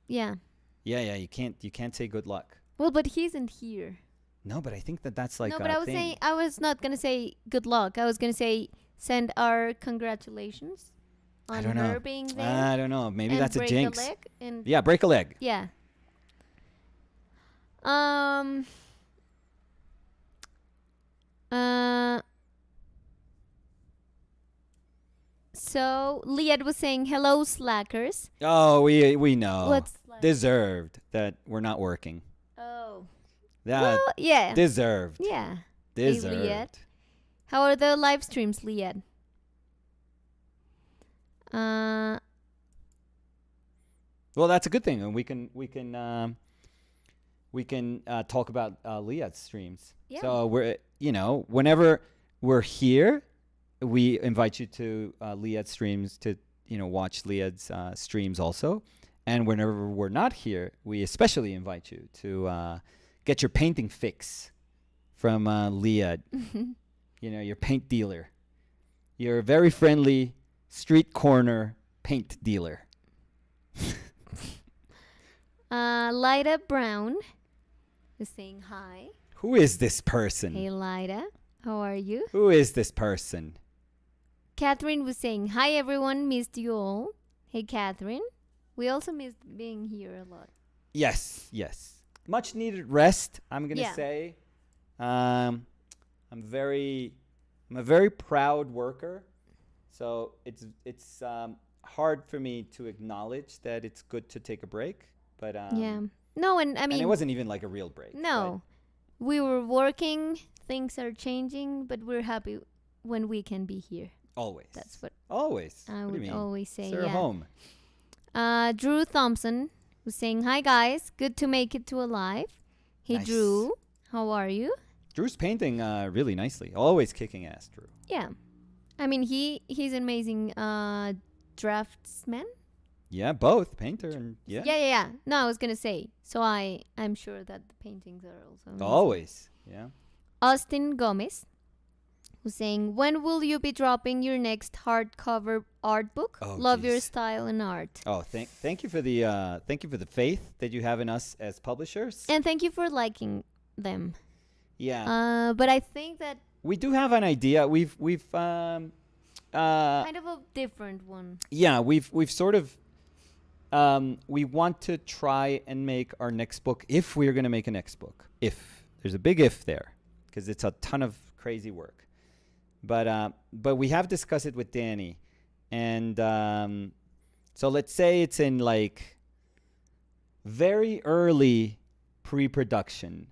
Yeah. Yeah, you can't say good luck. Well, but he isn't here. No, but I think that's like no, but I was not going to say good luck. I was going to say send our congratulations on I don't her know. being there. I don't know. Maybe and that's a break jinx. leg and Yeah, break a leg. yeah. So Liad was saying, hello, slackers. Oh, we know. What's slackers? Deserved that we're not working. Oh. That Well, yeah. deserved. Yeah. Deserved. Liad. How are the live streams, Liad? Well, that's a good thing, and we can talk about Liat's streams. Yeah. So whenever we're here, we invite you to Liat's streams to watch Liat's streams also, and whenever we're not here, we especially invite you to get your painting fix from Liat. Your paint dealer, your very friendly street corner paint dealer. Lyda Brown is saying hi. Who is this person? Hey, Lyda. How are you? Who is this person? Catherine was saying, hi, everyone. Missed you all. Hey, Catherine. We also missed being here a lot. Yes. Much needed rest, I'm going to Yeah. say. I'm a very proud worker. So it's hard for me to acknowledge that it's good to take a break. But Yeah. No, and I and mean, it wasn't even like a real break. no. We were working. Things are changing, but we're happy when we can be here. but always. That's what Always. I What do would you mean? always say. It's our Yeah. home. Drew Thompson was saying, hi, guys. Good to make it to a live. Hey, Nice. Drew. How are you? Drew's painting really nicely. Always kicking ass, Drew. Yeah. I mean, he's an amazing draftsman. Yeah, both painter and Yeah. No, I was going to say. So I'm sure that the paintings are also amazing. always. Yeah. Austin Gomez was saying, when will you be dropping your next hardcover art book? Oh, Love your geez. style and art. Oh, thank you for the faith that you have in us as publishers. And thank you for liking them. Yeah. But I think that We do have an idea. We've kind of a different one. we've sort of we want to try and make our next book, if we're going to make a next book. If there's a big if there, because it's a ton of crazy work. But we have discussed it with Danny, and so let's say it's in like very early pre-production,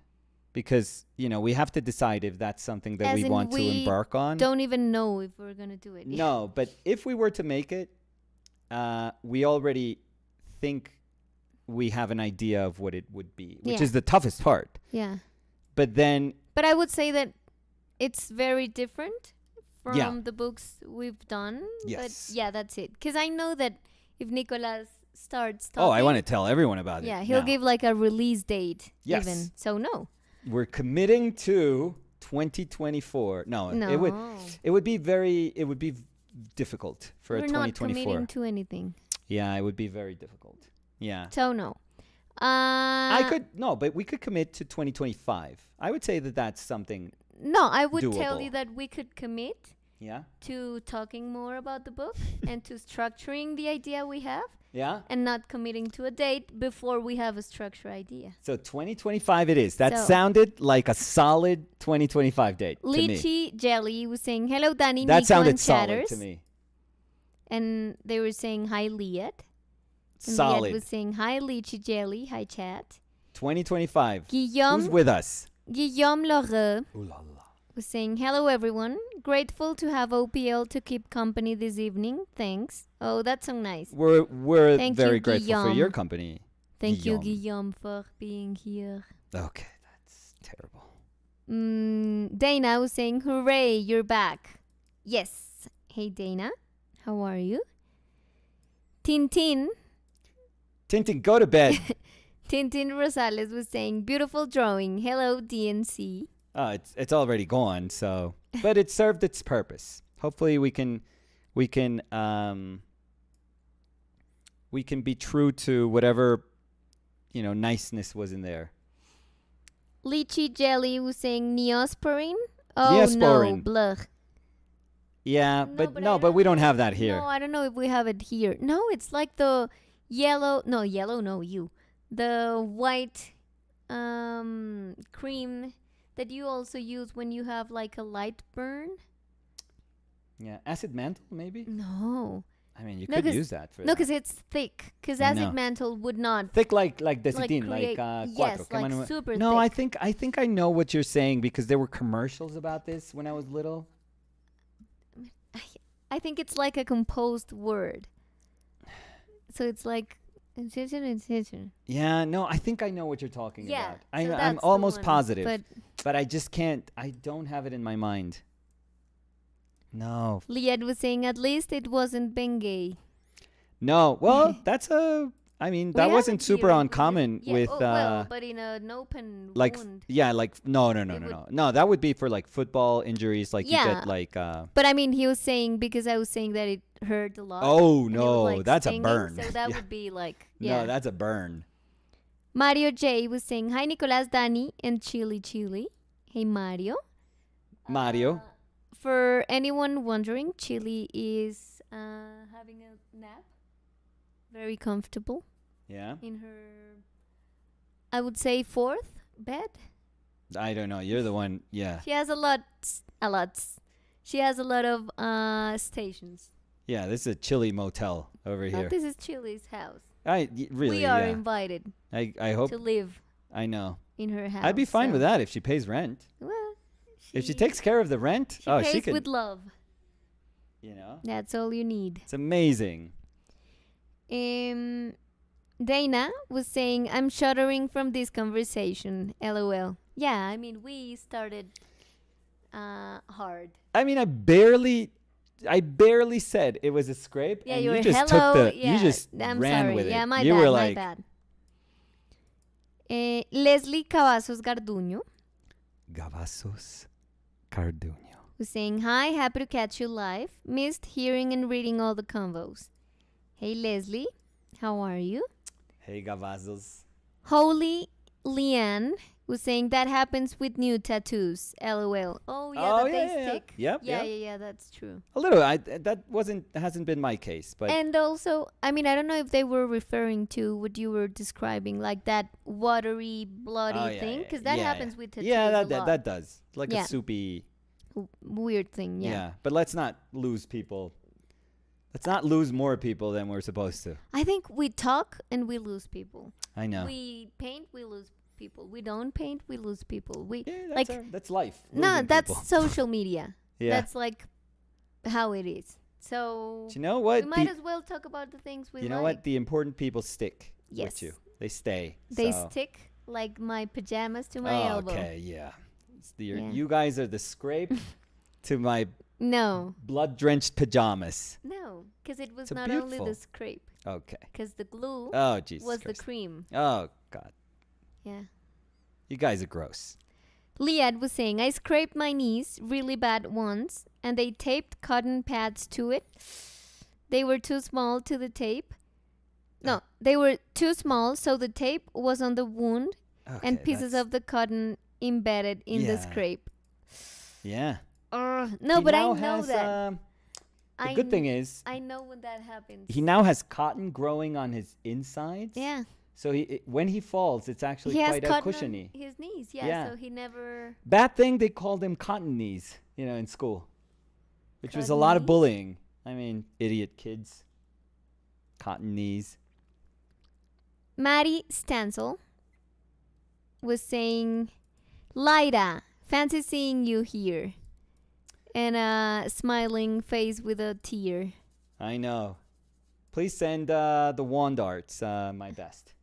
because we have to decide if that's something that As we in want to we embark on. Don't even know if we're going to do it. No, but if we were to make it, we already think we have an idea of what it would be, which Yeah. is the toughest part. Yeah. But then, But I would say that it's very different from Yeah. the books we've done. Yes. But yeah, that's it. Because I know that if Nicolas starts talking, oh, I want to tell everyone about it. yeah, he'll now. give like a release date. Yes. Even. So no. We're committing to 2024. No, No. it would be difficult for We're a not 2024. committing to anything. Yeah, it would be very difficult. Yeah. So no. But we could commit to 2025. I would say that that's something. No, I would tell Doable. you that we could commit Yeah. to talking more about the book and to structuring the idea we have Yeah. and not committing to a date before we have a structured idea. So 2025 it is. That So- sounded like a solid 2025 date to me. Lychee Jelly was saying, hello, Danny, That Nico, sounded and solid Chatters. to me. And they were saying, hi, Liat. And Liat Solid. was saying, hi, Lychee Jelly. Hi, chat. 2025. Who's Guillaume with us? Lheureux Ooh la la. was saying, hello, everyone. Grateful to have OPL to keep company this evening. Thanks. Oh, that's so nice. We're Thank very you, grateful for Guillaume. your company. Thank you, Guillaume. Guillaume, for being here. Okay, that's terrible. Dana was saying, hooray, you're back. Yes. Hey, Dana. How are you? Tintin Go to bed. Tintin Rosales was saying, beautiful drawing. Hello, DNC. It's already gone, so but it served its purpose. Hopefully we can be true to whatever niceness was in there. Lychee Jelly was saying Neosporin. Oh, Neosporin. no. Blech. Yeah, No, but but no, I but don't we don't know. have that here. No, I don't know if we have it here. No, it's like the yellow. No, yellow, no, you. The white cream that you also use when you have like a light burn. Yeah, acid mantle maybe. No. I mean, you No, could 'cause- use that for No, that. because it's thick. Because I acid know. mantle would not Thick like desitin, create- like yes, cuatro. like Come on, super no, thick. I think I know what you're saying because there were commercials about this when I was little. I think it's like a composed word. So it's like Yeah, no, I think I know what you're talking yeah. about. So I'm that's the almost one, positive, But but I just can't. I don't have it in my mind. No, Liad was saying at least it wasn't Bengay. no. Well, that's a. I mean, that We wasn't have it super here. uncommon Yeah, with well, but in an open like wound. yeah, like no, It would- no. That would be for like football injuries, like you Yeah. get like. But I mean, he was saying because I was saying that it hurt a lot. Oh and it was, no, like, that's stinging, a burn. So that Yeah. would be like yeah. No, that's a burn. Mario J was saying hi Nicolas, Dani, and Chili. Hey Mario. Mario. For anyone wondering, Chili is having a nap. Very comfortable Yeah. in her, I would say, fourth bed. I don't know. You're the one. Yeah. She has a lot. She has a lot of stations. Yeah. This is a chilly motel over But here. this is Chili's house. Really. We are Yeah. invited I hope. to live I know. in her house. I'd be fine so- with that if she pays rent. Well, If she takes care of the rent, she oh, pays she could. with love. You know. That's all you need. It's amazing. Dana was saying, I'm shuddering from this conversation. LOL. Yeah, I mean, we started hard. I mean, I barely said it was a scrape, Yeah, and you you were just hello. took the. Yeah, You just I'm ran sorry. with it. Yeah, my you bad. were My like, bad. Leslie Cavazos Garduño Gavassos Carduño. was saying, hi, happy to catch you live. Missed hearing and reading all the convos. Hey, Leslie, how are you? Hey, Gavassos. Holy Leanne was saying that happens with new tattoos. LOL. Oh yeah, Oh, that yeah, they yeah, yeah. stick. Yep, Yeah, yep. yeah, that's true. A little. That hasn't been my case, but And also, I mean, I don't know if they were referring to what you were describing, like that watery, bloody Oh, yeah, thing, yeah, because that yeah, happens yeah. with tattoos. yeah, a lot. that does like Yeah. a soupy. Weird thing. Yeah. But let's not lose people. Let's not lose more people than we're supposed to. I think we talk and we lose people. I know. We paint, we lose people. We don't paint, we lose people. We Yeah, like that's life. no, losing that's people. social media. Yeah. That's like how it is. So Do you know what? we might as well talk about the things we you know like. what? The important people stick Yes. with you. They stay. They so. stick like my pajamas to my elbow. Okay, yeah. Yeah. You guys are the scrape to my No, blood-drenched pajamas. no, because it was So not only beautiful. the scrape, Okay. because the glue Oh, Jesus was the Christ. cream. Oh, God. Yeah. You guys are gross. Liad was saying, I scraped my knees really bad once, and they taped cotton pads to it. They were too small to the tape. No, they were too small, so the tape was on the wound, Okay, and pieces that's- of the cotton embedded in the Yeah. scrape. Yeah. No, He but I now know has, that. The good thing is, I know when that happens. he now has cotton growing on his insides. Yeah. So when he falls, it's actually He has quite cotton cushiony. on his knees, yeah, Yeah. so he never... Bad thing they called him cotton knees, in school, which was a Cotton lot of knees? bullying. I mean, idiot kids. Cotton knees. Maddie Stansel was saying, Lyda, fancy seeing you here. And a smiling face with a tear. I know. Please send the wand arts my best.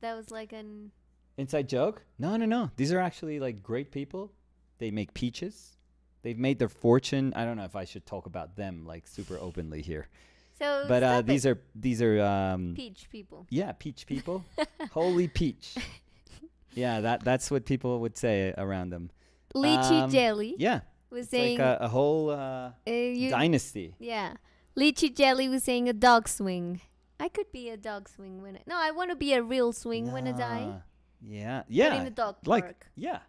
That was like an... Inside joke? No. These are actually like great people. They make peaches. They've made their fortune. I don't know if I should talk about them like super openly here. So But stop these it. are Peach people. yeah, peach people. Holy peach. Yeah, that's what people would say around them. Lychee Jelly Yeah. was It's saying... like a whole you- dynasty. yeah. Lychee Jelly was saying a dog swing. I could be a dog swing when I want to be a real swing when I die. Nah. Yeah. But Yeah. in a dog like park. yeah.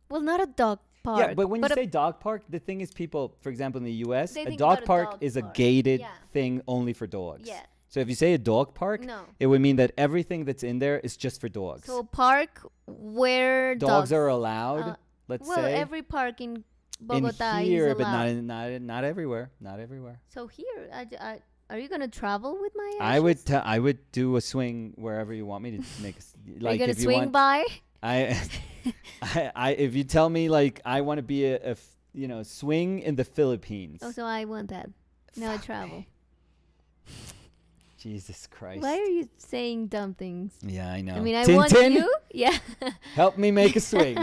Well, not a dog park. Yeah, but when you a- say dog park, the thing is people, for example, in the US, They a think dog about a park dog is a park. gated Yeah. thing only for dogs. Yeah. So if you say a dog park, No. it would mean that everything that's in there is just for dogs. So park where dogs are allowed, let's well, say. every park in Bogota in here, is but allowed. not everywhere. Not everywhere. So here, are you gonna travel with my I ashes? I would do a swing wherever you want me to make. Are you Like gonna if you swing want, by? I, if you tell me like I want to be swing in the Philippines. Oh, so I want that. Now I Fuck travel. me. Jesus Christ. Why are you saying dumb things? Yeah, I know. I mean, I Tintin, want you. Yeah. help me make a swing.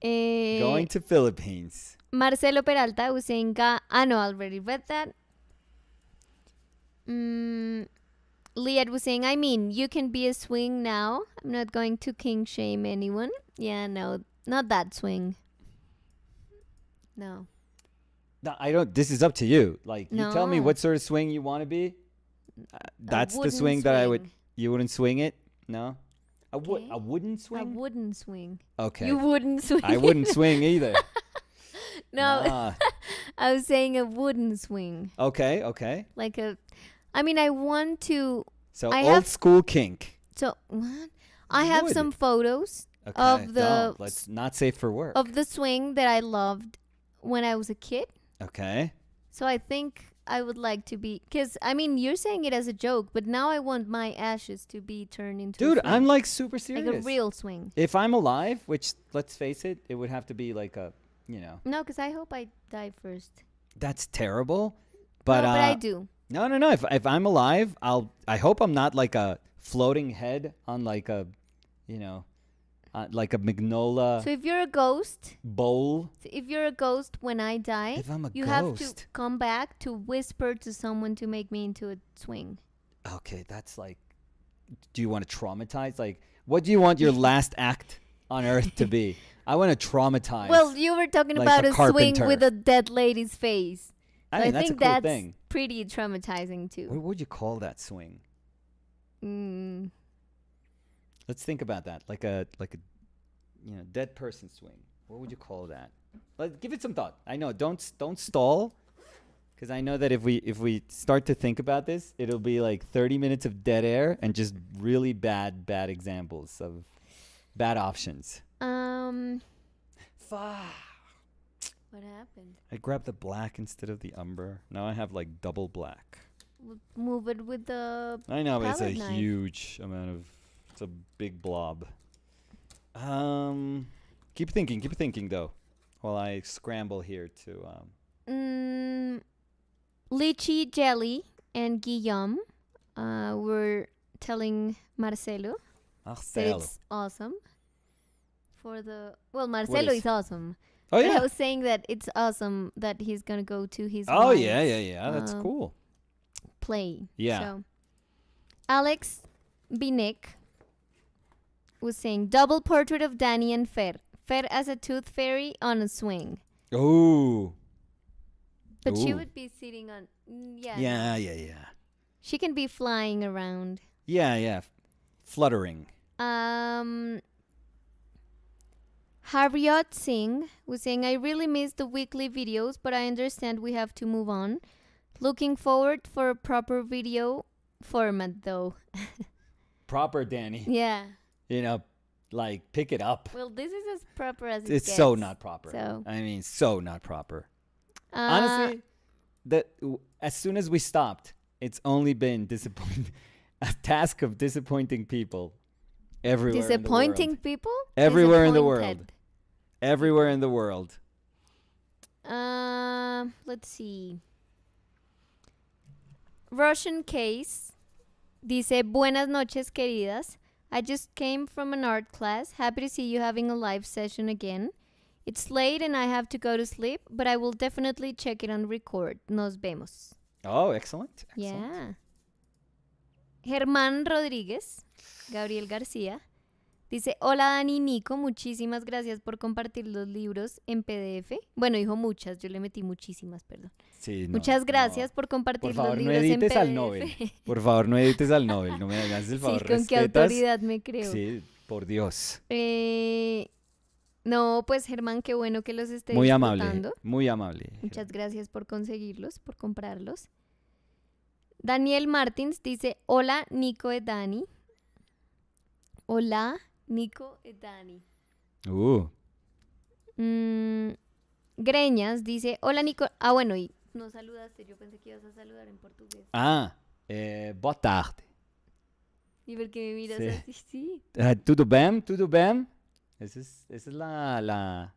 Eh, Going to Philippines. Marcelo Peralta was saying, no, I already read that. Liad was saying, I mean, you can be a swing now. I'm not going to king shame anyone. Yeah, no, not that swing. No. No, I don't. This is up to you. Like, you tell me No. what sort of swing you want to be. That's the wooden swing that I would. swing. You wouldn't swing it? No. A Okay. wooden A swing? wooden swing. Okay. You wouldn't swing. I wouldn't swing either. No, Nah. I was saying a wooden swing. Okay. Okay. Like I mean, I want to. So I old have- school kink. So what? I have Wood. some photos Okay. of the Don't. Let's not safe for work. of the swing that I loved when I was a kid. Okay. So I think I would like to be, because I mean, you're saying it as a joke, but now I want my ashes to be turned into Dude, a swing. I'm like super serious. Like a real swing. If I'm alive, which let's face it, it would have to be like a, No, because I hope I die first. that's terrible. But no, but I do. No. If I'm alive, I hope I'm not like a floating head on like a, like a magnolia So if you're a ghost, bowl. when I die, If I'm a you ghost. have to come back to whisper to someone to make me into a swing. Okay, that's like, do you want to traumatize? Like, what do you want your last act on Earth to be? I want to traumatize. Well, you were talking like about a a swing carpenter. with a dead lady's face. I So mean, that's a think cool that's thing. pretty traumatizing too. What would you call that swing? Mm. Let's think about that. Like a dead person swing. What would you call that? Give it some thought. I know. Don't stall, because I know that if we start to think about this, it'll be like 30 minutes of dead air and just really bad examples of bad options. What happened? I grabbed the black instead of the umber. Now I have like double black. We'll move it with the. I know, but it's a palette knife. huge amount of. It's a big blob. Keep thinking though, while I scramble here to. Lychee jelly and Guillaume were telling Marcelo that it's awesome. Marcelo is- is awesome. Oh But I yeah. was saying that it's awesome that he's gonna go to his. Oh wife's, yeah. That's cool. Play. Yeah. So, Alex Binek was saying double portrait of Danny and Fer. Fer as a tooth fairy on a swing. Ooh. But she Ooh. would be sitting on. Yeah. Yeah. She can be flying around. Yeah. Fluttering. Harriet Singh was saying, I really miss the weekly videos, but I understand we have to move on. Looking forward for a proper video format, though. Proper, Danny. Yeah. Like pick it up. Well, this is as proper as it It's gets. so not proper. So. I mean, so not proper. Honestly, as soon as we stopped, it's only been a task of disappointing people everywhere. Disappointing in the world. people? Everywhere in the world. Disappointed. Everywhere in the world. Let's see. Russian Case dice, buenas noches, queridas. I just came from an art class. Happy to see you having a live session again. It's late and I have to go to sleep, but I will definitely check it on record. Nos vemos. Oh, excellent. Yeah. Germán Rodríguez, Gabriel García, dice, hola Dani y Nico, muchísimas gracias por compartir los libros en PDF. Bueno, dijo muchas, yo le metí muchísimas, perdón. Sí, no, Muchas gracias no. por compartir Por favor, los no libros en edites PDF. al Nobel. Por favor, no edites al Nobel. No me hagas el favor. Sí, con qué respetas. autoridad me creo. Sí, por Dios. No, pues Germán, qué bueno que los esté Muy disfrutando. amable. Muy amable. Muchas gracias por conseguirlos, por comprarlos. Daniel Martins dice, hola Nico e Dani. Hola Nico e Dani. Greñas dice, hola Nico. Ah, bueno, y no saludaste. Yo pensé que ibas a saludar en portugués. Boa tarde. ¿Y por qué me miras Sí. así? Sí. Tudo bem? Tudo bem? Esa es la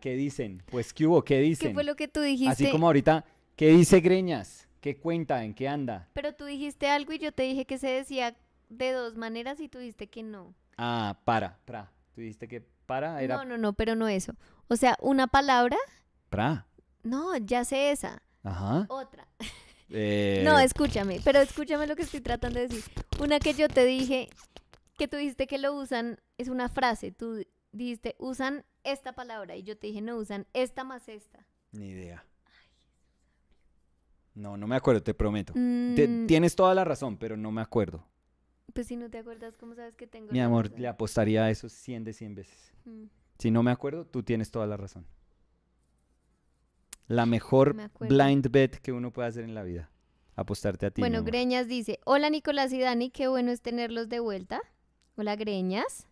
que dicen. Pues, ¿qué hubo? ¿Qué ¿Qué dicen? fue lo que tú dijiste? Así como ahorita, ¿qué dice Greñas? ¿Qué cuenta? ¿En qué anda? Pero tú dijiste algo y yo te dije que se decía de dos maneras y tú dijiste que no. Pra. Tú dijiste que para era No, pero no eso. O sea, una palabra, pra. no, ya sé esa. Ajá. Otra. Eh, No, escúchame, pero escúchame lo que estoy tratando de decir. Una que yo te dije, que tú dijiste que lo usan, es una frase. Tú dijiste, usan esta palabra. Y yo te dije, no, usan esta más esta. Ni idea. No me acuerdo, te prometo. Mm, Tienes toda la razón, pero no me acuerdo. pues si no te acuerdas, ¿cómo sabes que tengo Mi la amor, razón? le apostaría a eso 100 de 100 veces. Mm, Si no me acuerdo, tú tienes toda la razón. La mejor me acuerdo. blind bet que uno puede hacer en la vida. Apostarte a ti, mi Bueno, amor. Greñas dice, hola Nicolás y Dani, qué bueno es tenerlos de vuelta. Hola Greñas,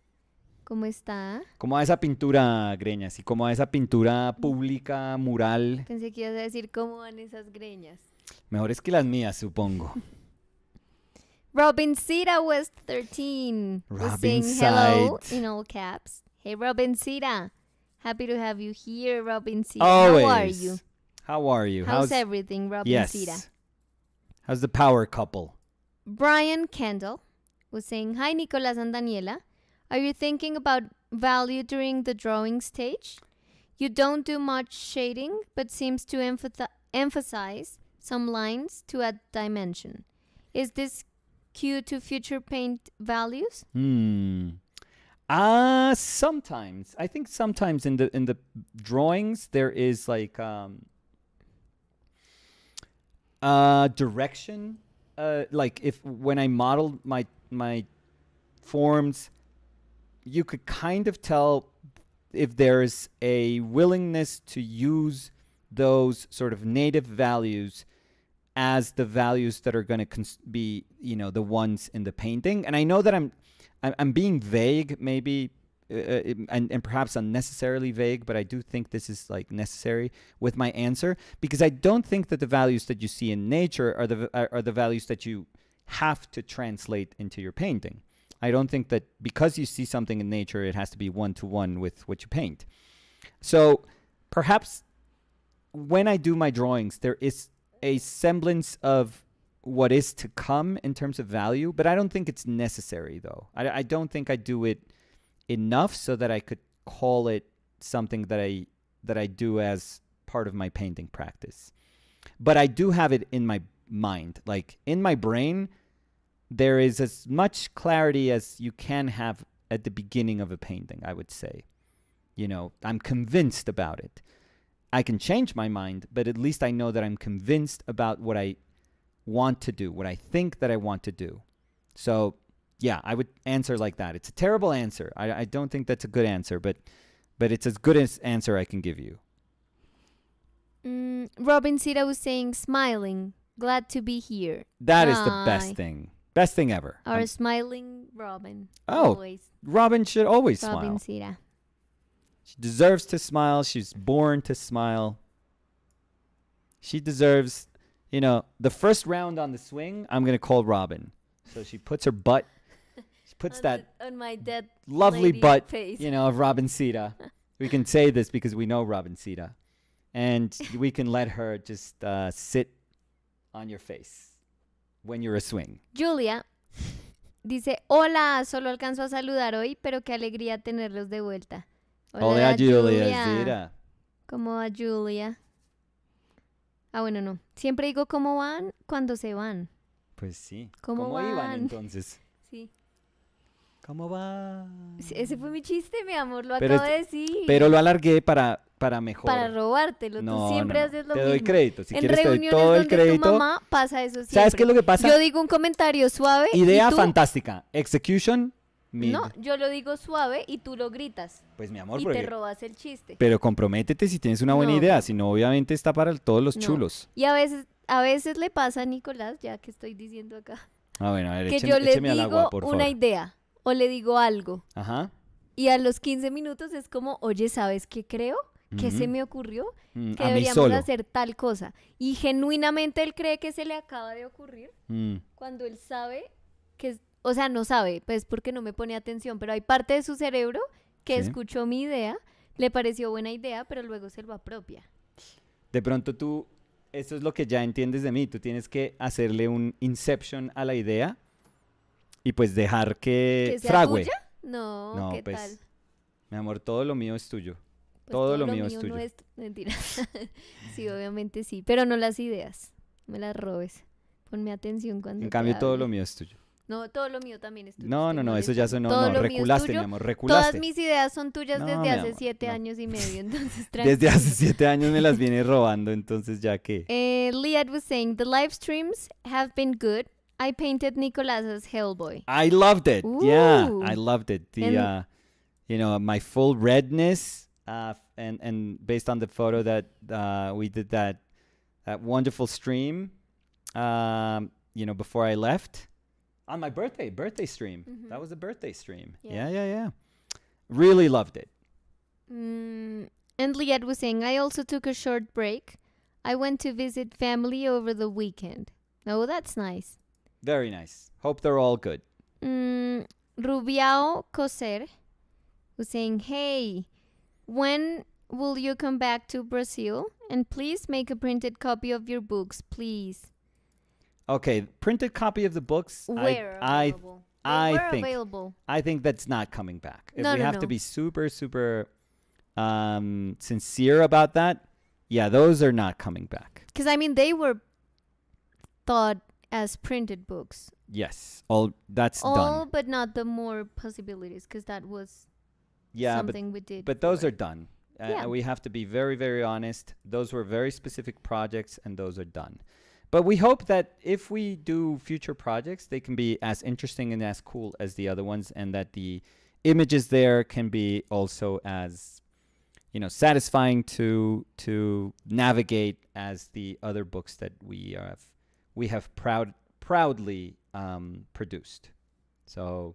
¿cómo está? ¿Cómo va esa pintura, Greñas? Y cómo va esa pintura pública, mural. Pensé que ibas a decir cómo van esas greñas. Mejores que las mías, supongo. Robin Sita was 13. Was Robin saying hello Sita. in all caps. Hey Robin Sita, happy to have you here, Robin Sita. How are you? How are you? How's everything, Robin Sita? Yes. How's the power couple? Brian Kendall was saying, hi Nicolas and Daniela. Are you thinking about value during the drawing stage? You don't do much shading, but seems to emphasize some lines to add dimension. Is this cue to future paint values? Sometimes. I think sometimes in the drawings there is like direction. Like if when I modeled my forms, you could kind of tell if there's a willingness to use those sort of native values as the values that are going to be, the ones in the painting. And I know that I'm being vague, maybe, and perhaps unnecessarily vague, but I do think this is like necessary with my answer, because I don't think that the values that you see in nature are the values that you have to translate into your painting. I don't think that because you see something in nature, it has to be one-to-one with what you paint. So perhaps when I do my drawings, there is a semblance of what is to come in terms of value, but I don't think it's necessary, though. I don't think I do it enough so that I could call it something that I do as part of my painting practice. But I do have it in my mind. Like, in my brain, there is as much clarity as you can have at the beginning of a painting, I would say. I'm convinced about it. I can change my mind, but at least I know that I'm convinced about what I want to do, what I think that I want to do. So, yeah, I would answer like that. It's a terrible answer. I don't think that's a good answer, but it's as good as answer I can give you. Robin Sita was saying, smiling, glad to be here. That is the best thing. Best thing ever. Our smiling Robin. Oh, always. Robin should always Robin smile. Sita. She deserves to smile. She's born to smile. She deserves, the first round on the swing, I'm going to call Robin. So she puts her butt, she puts on my dead lovely lady butt, face. of Robin Sita. We can say this because we know Robin Sita. And we can let her just sit on your face when you're a swing. Julia dice, hola, solo alcanzo a saludar hoy, pero qué alegría tenerlos de vuelta. Hola, Julia. Zira. ¿Cómo va Julia? Ah, bueno, no. Siempre digo cómo van cuando se van. Pues sí. ¿Cómo iban van? entonces? Sí. ¿Cómo van? Ese fue mi chiste, mi amor, lo Pero acabo de decir. Pero lo alargué para mejor. Para robártelo. No, Tú siempre no. haces lo Te mismo. doy crédito. Si En quieres te doy reuniones todo el donde crédito. tu mamá pasa eso siempre. ¿Sabes qué es lo que pasa? Yo digo un comentario suave Idea y tú... fantástica. Execution, mid. No, yo lo digo suave y tú lo gritas. Pues mi amor, Y porque... te robas el chiste. Pero comprométete si tienes una buena No. idea. Si no, obviamente está para todos los No. chulos. Y a veces le pasa a Nicolás, ya que estoy diciendo acá, Ah, bueno, a ver, que yo le écheme al digo agua, por una favor. idea o le digo algo. Ajá. Y a los 15 minutos es como, oye, ¿sabes qué creo? ¿qué se Mhm. me ocurrió? Que A mí deberíamos solo. hacer tal cosa. Y genuinamente él cree que se le acaba de ocurrir Mm. cuando él sabe que, o sea, no sabe, pues porque no me pone atención, pero hay parte de su cerebro que Sí. escuchó mi idea, le pareció buena idea, pero luego se lo apropia. De pronto tú, eso es lo que ya entiendes de mí. Tú tienes que hacerle un inception a la idea y pues dejar que ¿Que sea fragüe. tuya? No, No, ¿qué tal? pues, mi amor, todo lo mío es tuyo. Pues Todo todo lo lo mío es mío no tuyo. es mentira. Sí, obviamente sí, pero no las ideas. No me las robes. Ponme atención cuando En te cambio, todo lo hable. mío es tuyo. No, todo lo mío también es tuyo. No, Estoy no, no, eso ya molestando. sonó. Todo No, lo mío es reculaste, mi tuyo. amor, Todas reculaste. mis ideas son tuyas No, desde mi hace amor, 7 no. años y medio, entonces Desde hace tranquilo. 7 años me las viene robando, entonces ya que. Liad was saying the live streams have been good. I painted Nicolas's Hellboy. I loved it. Yeah, I Ooh. loved it. The And my full redness, and based on the photo that we did that wonderful stream, before I left on my birthday stream. That Mhm. was a birthday stream. Yeah. Yeah. Really loved it. And Liad was saying, I also took a short break. I went to visit family over the weekend. Oh, that's nice. Very nice. Hope they're all good. Rubiao Coser was saying, hey, when will you come back to Brazil? And please make a printed copy of your books, please. Okay, printed copy of the books. Where available? I Where think available? I think that's not coming back. If No, we no, have no. to be super, super sincere about that, yeah, those are not coming back. Because, I mean, they were thought as printed books. Yes, all that's All done. but not the more possibilities, because that was Yeah, something we did. but those for- are done. Yeah. We have to be very, very honest. Those were very specific projects, and those are done. But we hope that if we do future projects, they can be as interesting and as cool as the other ones, and that the images there can be also as satisfying to navigate as the other books that we have proudly produced. So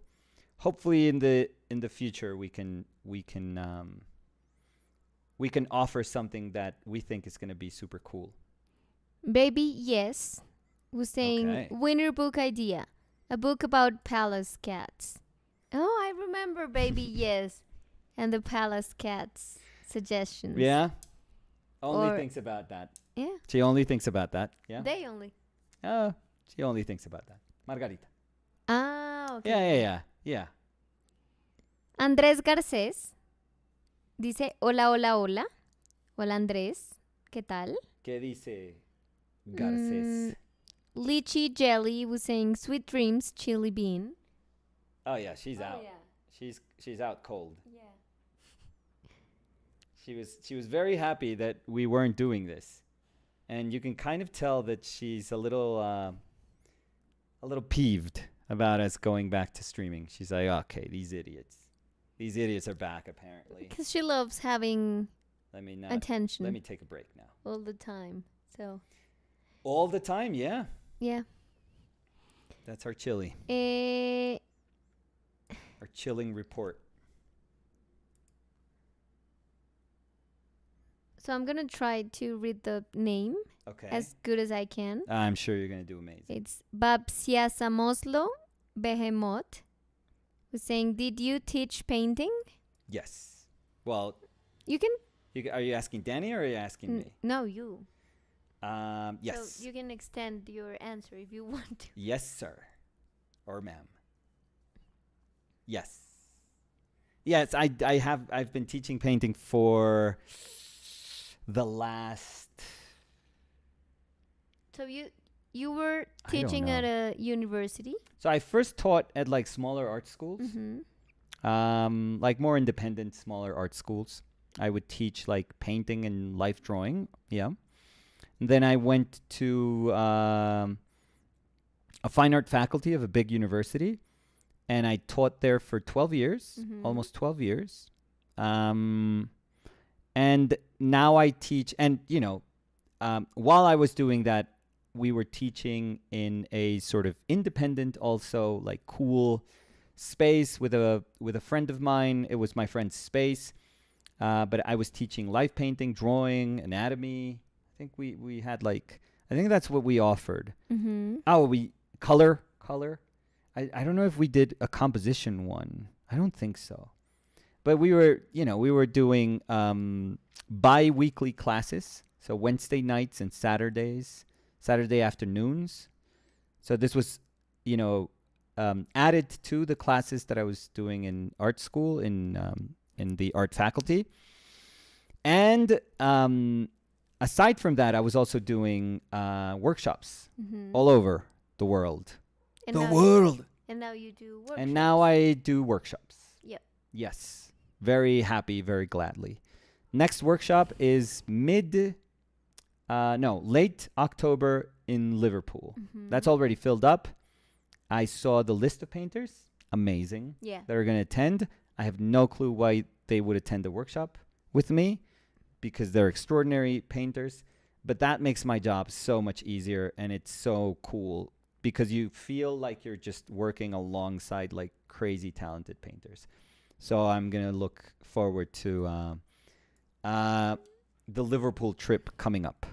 hopefully in the future we can offer something that we think is going to be super cool. Baby Yes was saying, Okay. winner book idea, a book about palace cats. Oh, I remember Baby Yes and the palace cats suggestions. Yeah. Only Or- thinks about that. Yeah, She only thinks about that. Yeah. they only. She only thinks about that. Margarita. Ah, okay. Yeah. Andrés Garcés dice, hola, hola, hola. Hola, Andrés. ¿Qué tal? ¿Qué dice Garces? Lychee Jelly was saying, sweet dreams, chili bean. Oh yeah, she's out. Yeah. She's out cold. Yeah. She was very happy that we weren't doing this, and you can kind of tell that she's a little peeved about us going back to streaming. She's like, okay, these idiots are back apparently. Because she loves having Let me attention take a break now. all the time. So, All the time, yeah. yeah. That's our chili. Our chilling report. So I'm going to try to read the name Okay. as good as I can. I'm sure you're gonna do amazing. It's Babsiasamoslo Behemoth was saying, did you teach painting? Yes. Well, You can... are you asking Danny or are you asking me? No, you. Yes. So you can extend your answer if you want to. Yes, sir. Or ma'am. Yes. Yes, I've been teaching painting for the last. So you were I don't teaching at know. a university? So I first taught at like smaller art schools, like more independent, smaller art schools. I would teach like painting and life drawing. Yeah. And then I went to a fine art faculty of a big university, and I taught there for 12 years, almost 12 years. And now I teach, and while I was doing that, we were teaching in a sort of independent, also like cool space with a friend of mine. It was my friend's space. But I was teaching life painting, drawing, anatomy. I think we had like, I think that's what we offered. Mm-hmm. Oh, we color. I don't know if we did a composition one. I don't think so. But we were doing bi-weekly classes. So Wednesday nights and Saturday afternoons. So this was, added to the classes that I was doing in art school in the art faculty. And aside from that, I was also doing workshops all over the world. And the now world. And now you do workshops. And now I do workshops. Yep. Yes. Very happy, very gladly. Next workshop is late October in Liverpool. Mm-hmm. That's already filled up. I saw the list of painters. Amazing. Yeah. That are going to attend. I have no clue why they would attend a workshop with me because they're extraordinary painters. But that makes my job so much easier, and it's so cool because you feel like you're just working alongside like crazy talented painters. So I'm going to look forward to the Liverpool trip coming up.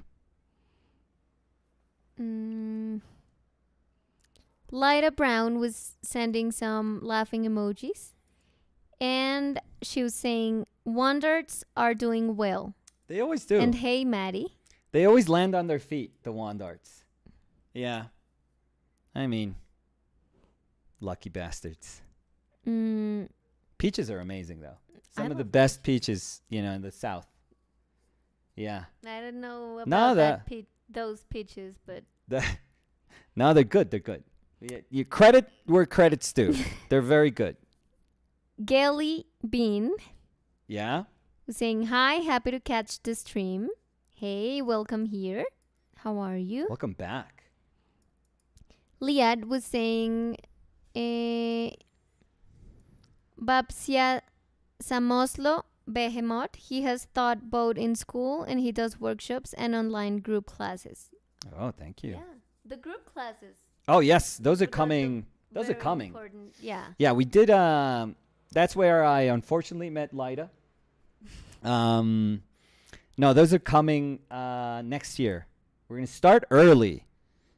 Lyda Brown was sending some laughing emojis. And she was saying, Wandarts are doing well. They always do. And hey, Maddie. They always land on their feet, the Wandarts. Yeah. I mean, lucky bastards. Peaches are amazing, though. Some of the best peaches, in the South. Yeah. I don't know about those peaches, but... No, they're good. They're good. You credit where credit's due. They're very good. Gelly Bean. Yeah? Was saying, hi, happy to catch the stream. Hey, welcome here. How are you? Welcome back. Liad was saying, Babsia Samoslo Behemoth. He has taught both in school and he does workshops and online group classes. Oh, thank you. Yeah, the group classes. Oh, yes. Those are coming. Those are coming. Important. Yeah. Yeah, we did. That's where I unfortunately met Lyda. No, those are coming next year. We're going to start early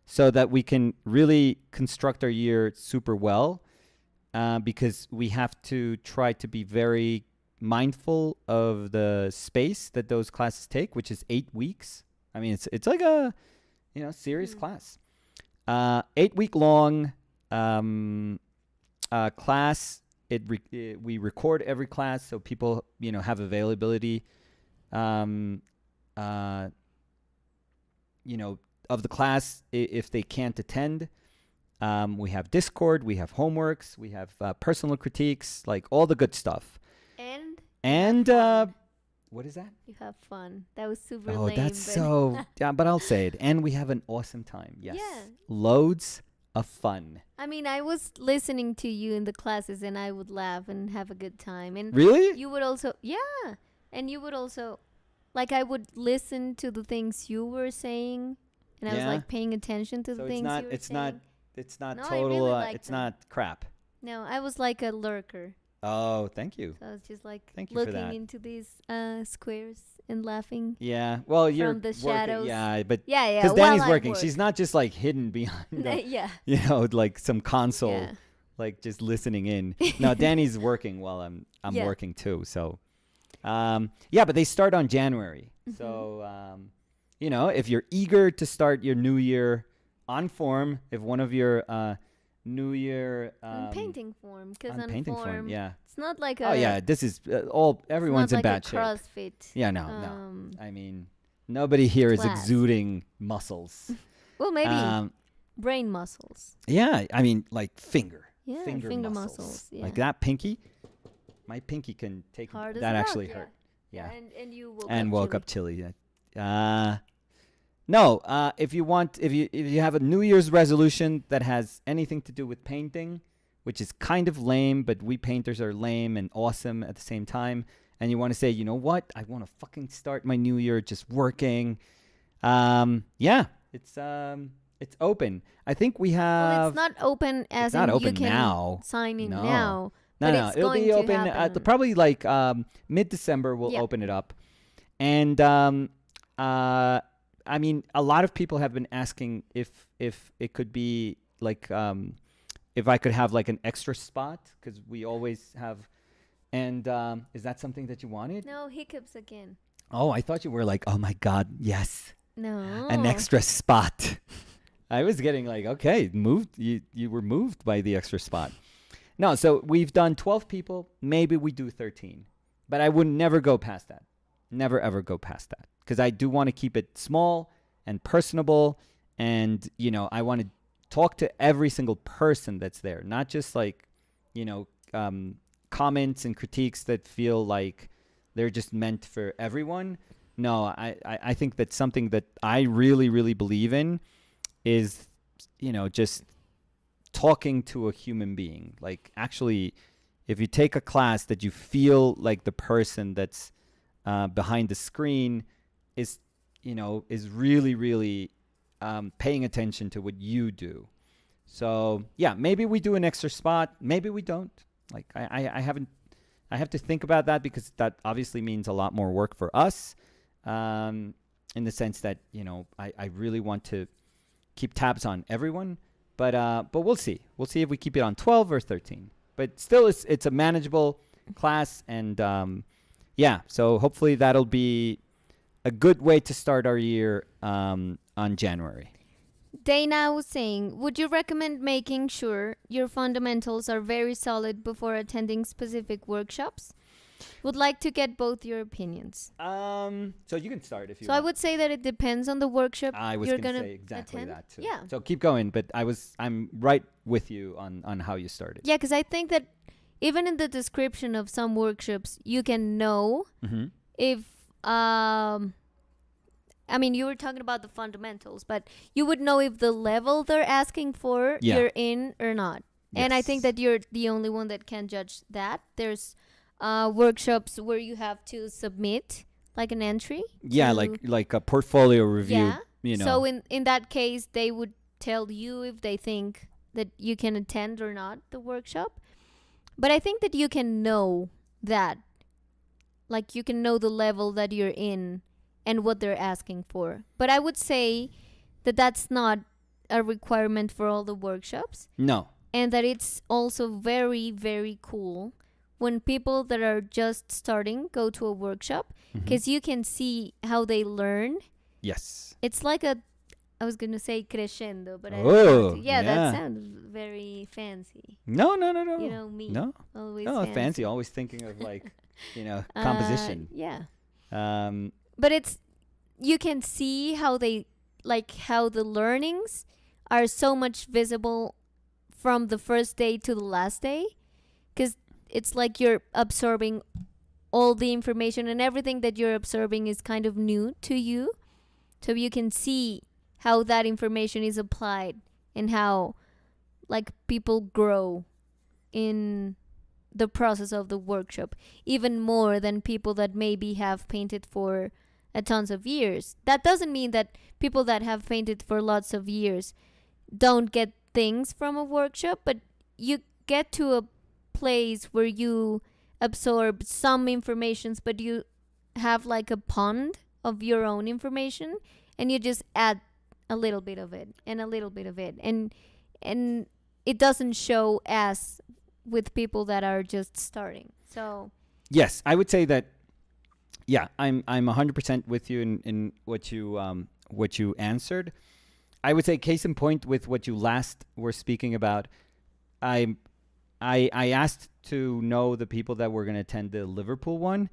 so that we can really construct our year super well because we have to try to be very mindful of the space that those classes take, which is 8 weeks. I mean, it's like a serious class. 8-week long class. We record every class so people have availability of the class if they can't attend. We have Discord, we have homeworks, we have personal critiques, like all the good stuff. And what is that? You have fun. That was super lame. Oh, that's so... Yeah, but I'll say it. And we have an awesome time. Yes. Yeah. Loads of fun. I mean, I was listening to you in the classes and I would laugh and have a good time. And really? You would also... Yeah. And you would also... Like, I would listen to the things you were saying. And I was, like, paying attention to the things you were saying. It's not No, total... really it's not crap. No, I was like a lurker. Oh, thank you. So I was just like looking into these squares and laughing. Yeah, well, you're from the working, shadows. yeah, but Yeah, because Danny's working, she's not just like hidden behind, yeah, like some console, yeah. like just listening in. No, Danny's working while I'm working too. So, yeah, but they start on January. Mm-hmm. So, if you're eager to start your new year on form, if one of your New Year on painting form, because on painting form, yeah, it's not like a. Oh yeah, this is everyone's in bad shape. CrossFit. Yeah, no. I mean, nobody here is exuding muscles. Well, maybe brain muscles. Yeah, I mean, like finger muscles. Yeah. Like that pinky. My pinky can take hard that. Actually hurt. Yeah. And you woke up chilly. No, if you have a New Year's resolution that has anything to do with painting, which is kind of lame, but we painters are lame and awesome at the same time, and you want to say, you know what, I want to fucking start my new year just working. Yeah, it's open. I think we have. Well, it's not open as in you can now. sign in now. No, But no, it's it'll going be to open happen. probably like mid-December. We'll Yeah. open it up, and I mean, a lot of people have been asking if it could be like if I could have like an extra spot because we always have. And is that something that you wanted? No hiccups again. Oh, I thought you were like, oh my God, yes, No. an extra spot. I was getting like, okay, moved. You were moved by the extra spot. No, so we've done 12 people. Maybe we do 13, but I would never go past that. Never ever go past that because I do want to keep it small and personable, and I want to talk to every single person that's there, not just like, comments and critiques that feel like they're just meant for everyone. No, I think that something that I really, really believe in is, just talking to a human being. Like actually, if you take a class that you feel like the person that's behind the screen is really, really paying attention to what you do. So yeah, maybe we do an extra spot. Maybe we don't. Like I have to think about that because that obviously means a lot more work for us, in the sense that I really want to keep tabs on everyone, but we'll see. We'll see if we keep it on 12 or 13. But still, it's a manageable class, and yeah. So hopefully that'll be a good way to start our year on January. Dana was saying, would you recommend making sure your fundamentals are very solid before attending specific workshops? Would like to get both your opinions. So you can start if you So want. I would say that it depends on the workshop I was you're going to gonna say exactly attend. that too. Yeah. So keep going, but I'm right with you on how you started. Yeah, because I think that even in the description of some workshops, you can know Mm-hmm. if I mean, you were talking about the fundamentals, but you would know if the level they're asking for Yeah. you're in or not. And I think Yes. that you're the only one that can judge that. There's workshops where you have to submit like an entry. Yeah, to- like a portfolio review. Yeah. So in that case, they would tell you if they think that you can attend or not the workshop. But I think that you can know that. Like you can know the level that you're in and what they're asking for. But I would say that that's not a requirement for all the workshops, No. and that it's also very, very cool when people that are just starting go to a workshop Mhm. because you can see how they learn. Yes. It's like I was going to say crescendo, but I don't Oh, want to. Yeah, yeah. that sounds very fancy. No. You know me. No. Always No, fancy. fancy. Always thinking of like, composition. Yeah. Um, But you can see how how the learnings are so much visible from the first day to the last day, because it's like you're absorbing all the information, and everything that you're absorbing is kind of new to you, so you can see how that information is applied and how like people grow in the process of the workshop even more than people that maybe have painted for a tons of years. That doesn't mean that people that have painted for lots of years don't get things from a workshop, but you get to a place where you absorb some informations, but you have like a pond of your own information, and you just add a little bit of it and a little bit of it, and it doesn't show as with people that are just starting. So yes, I would say that. Yeah, I'm 100% with you in what you answered. I would say case in point with what you last were speaking about. I asked to know the people that were going to attend the Liverpool one,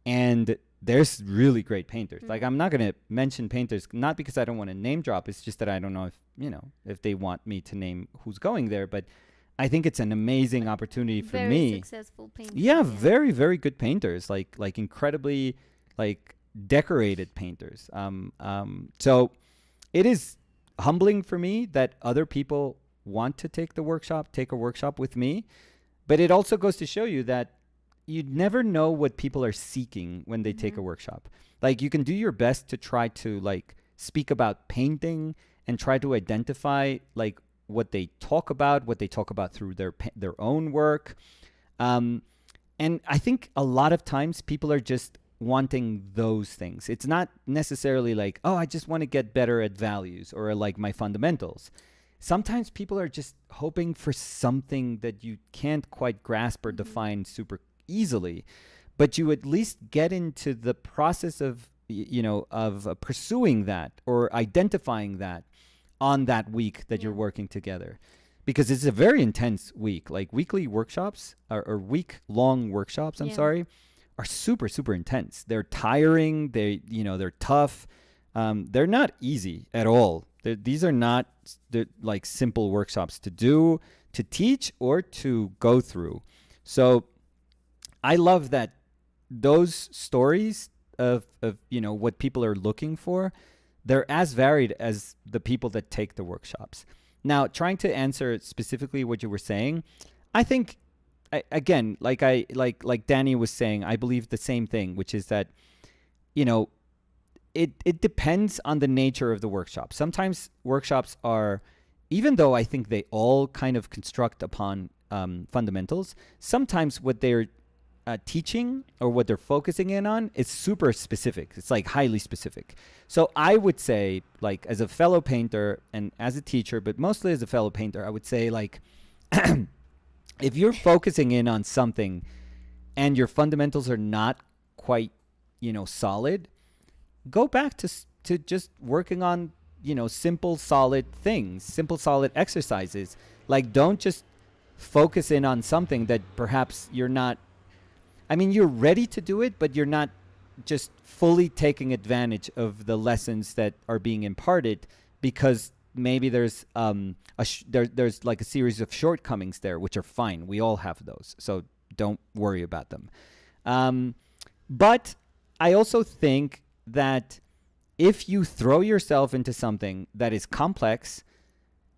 and there's really great painters. Like I'm not going to mention painters, not because I don't want to name drop. It's just that I don't know if they want me to name who's going there, but I think it's an amazing opportunity for very me. successful painters. Yeah, very, very good painters, like incredibly like decorated painters. So it is humbling for me that other people want to take a workshop with me, but it also goes to show you that you never know what people are seeking when they take a workshop. Like you can do your best to try to like speak about painting and try to identify like what they talk about through their own work. And I think a lot of times people are just wanting those things. It's not necessarily like, oh, I just want to get better at values or like my fundamentals. Sometimes people are just hoping for something that you can't quite grasp or define super easily, but you at least get into the process of, pursuing that or identifying that on that week that you're working together. Because it's a very intense week. Like weekly workshops or week-long workshops, are super, super intense. They're tiring. They're tough. They're not easy at all. These are not like simple workshops to do, to teach, or to go through. So I love that those stories of what people are looking for, they're as varied as the people that take the workshops. Now, trying to answer specifically what you were saying, I think, again, like Danny was saying, I believe the same thing, which is that, it depends on the nature of the workshop. Sometimes workshops are, even though I think they all kind of construct upon fundamentals, sometimes what they're teaching or what they're focusing in on is super specific. It's like highly specific. So I would say, like, as a fellow painter and as a teacher, but mostly as a fellow painter, I would say, like, if you're focusing in on something and your fundamentals are not quite, solid, go back to just working on, simple, solid things, simple, solid exercises. Like, don't just focus in on something that perhaps you're not, you're ready to do it, but you're not just fully taking advantage of the lessons that are being imparted because maybe there's there's like a series of shortcomings there, which are fine. We all have those, so don't worry about them. But I also think that if you throw yourself into something that is complex,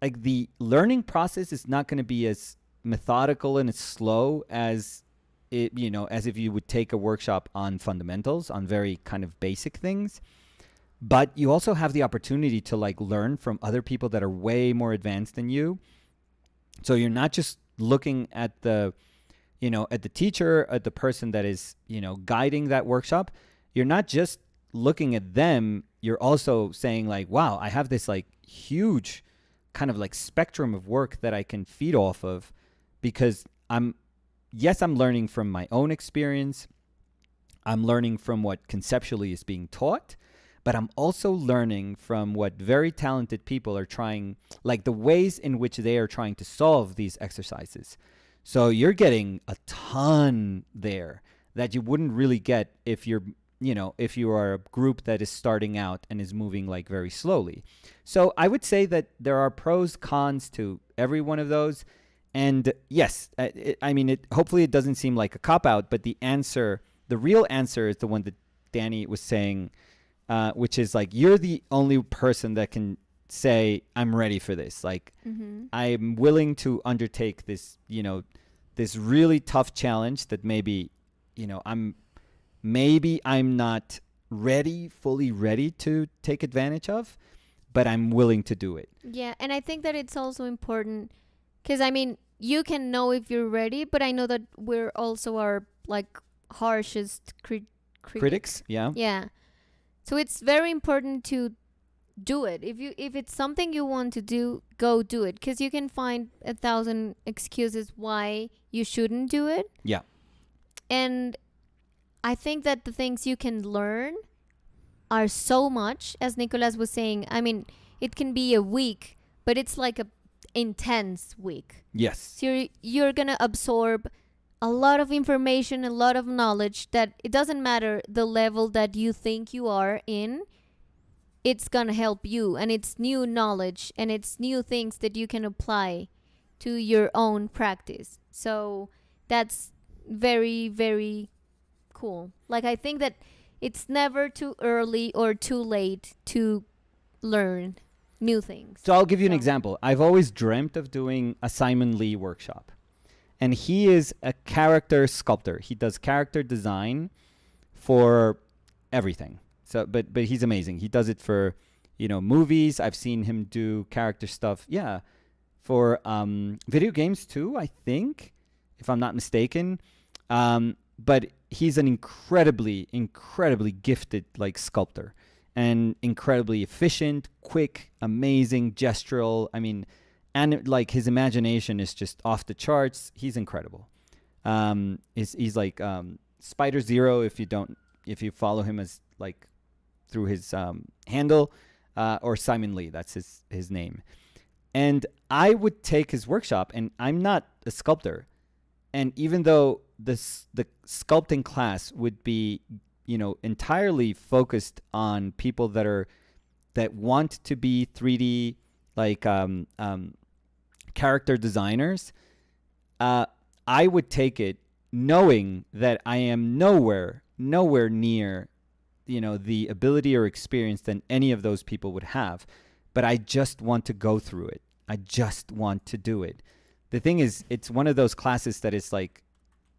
like the learning process is not going to be as methodical and as slow as it, as if you would take a workshop on fundamentals, on very kind of basic things. But you also have the opportunity to like learn from other people that are way more advanced than you. So you're not just looking at the, at the teacher, at the person that is, guiding that workshop. You're not just looking at them. You're also saying like, wow, I have this like huge kind of like spectrum of work that I can feed off of because I'm learning from my own experience. I'm learning from what conceptually is being taught, but I'm also learning from what very talented people are trying, like the ways in which they are trying to solve these exercises. So you're getting a ton there that you wouldn't really get if you're, if you are a group that is starting out and is moving like very slowly. So I would say that there are pros, cons to every one of those. And yes, hopefully it doesn't seem like a cop-out, but the real answer is the one that Danny was saying, which is like, you're the only person that can say, I'm ready for this. Like, I'm willing to undertake this, this really tough challenge that maybe, I'm not fully ready to take advantage of, but I'm willing to do it. Yeah, and I think that it's also important because, you can know if you're ready, but I know that we're also our, like, harshest critics. Yeah. Yeah. So it's very important to do it. If it's something you want to do, go do it. Because you can find 1,000 excuses why you shouldn't do it. Yeah. And I think that the things you can learn are so much, as Nicolas was saying. It can be a week, but it's like a intense week. Yes. So you're gonna absorb a lot of information, a lot of knowledge that it doesn't matter the level that you think you are in. It's gonna help you, and it's new knowledge and it's new things that you can apply to your own practice. So that's very, very cool. Like, I think that it's never too early or too late to learn new things. So I'll give you an example. I've always dreamt of doing a Simon Lee workshop. And he is a character sculptor. He does character design for everything. So but he's amazing. He does it for, movies. I've seen him do character stuff. Yeah. For video games too, I think. if I'm not mistaken. But he's an incredibly, incredibly gifted like sculptor, and incredibly efficient, quick, amazing, gestural. I mean, and like his imagination is just off the charts. He's incredible. He's like Spider Zero if you follow him as like through his handle, or Simon Lee, that's his name. And I would take his workshop, and I'm not a sculptor. And even though the sculpting class would be, entirely focused on people that want to be 3D like character designers, I would take it knowing that I am nowhere near, the ability or experience than any of those people would have. But I just want to go through it. I just want to do it. The thing is, it's one of those classes that is like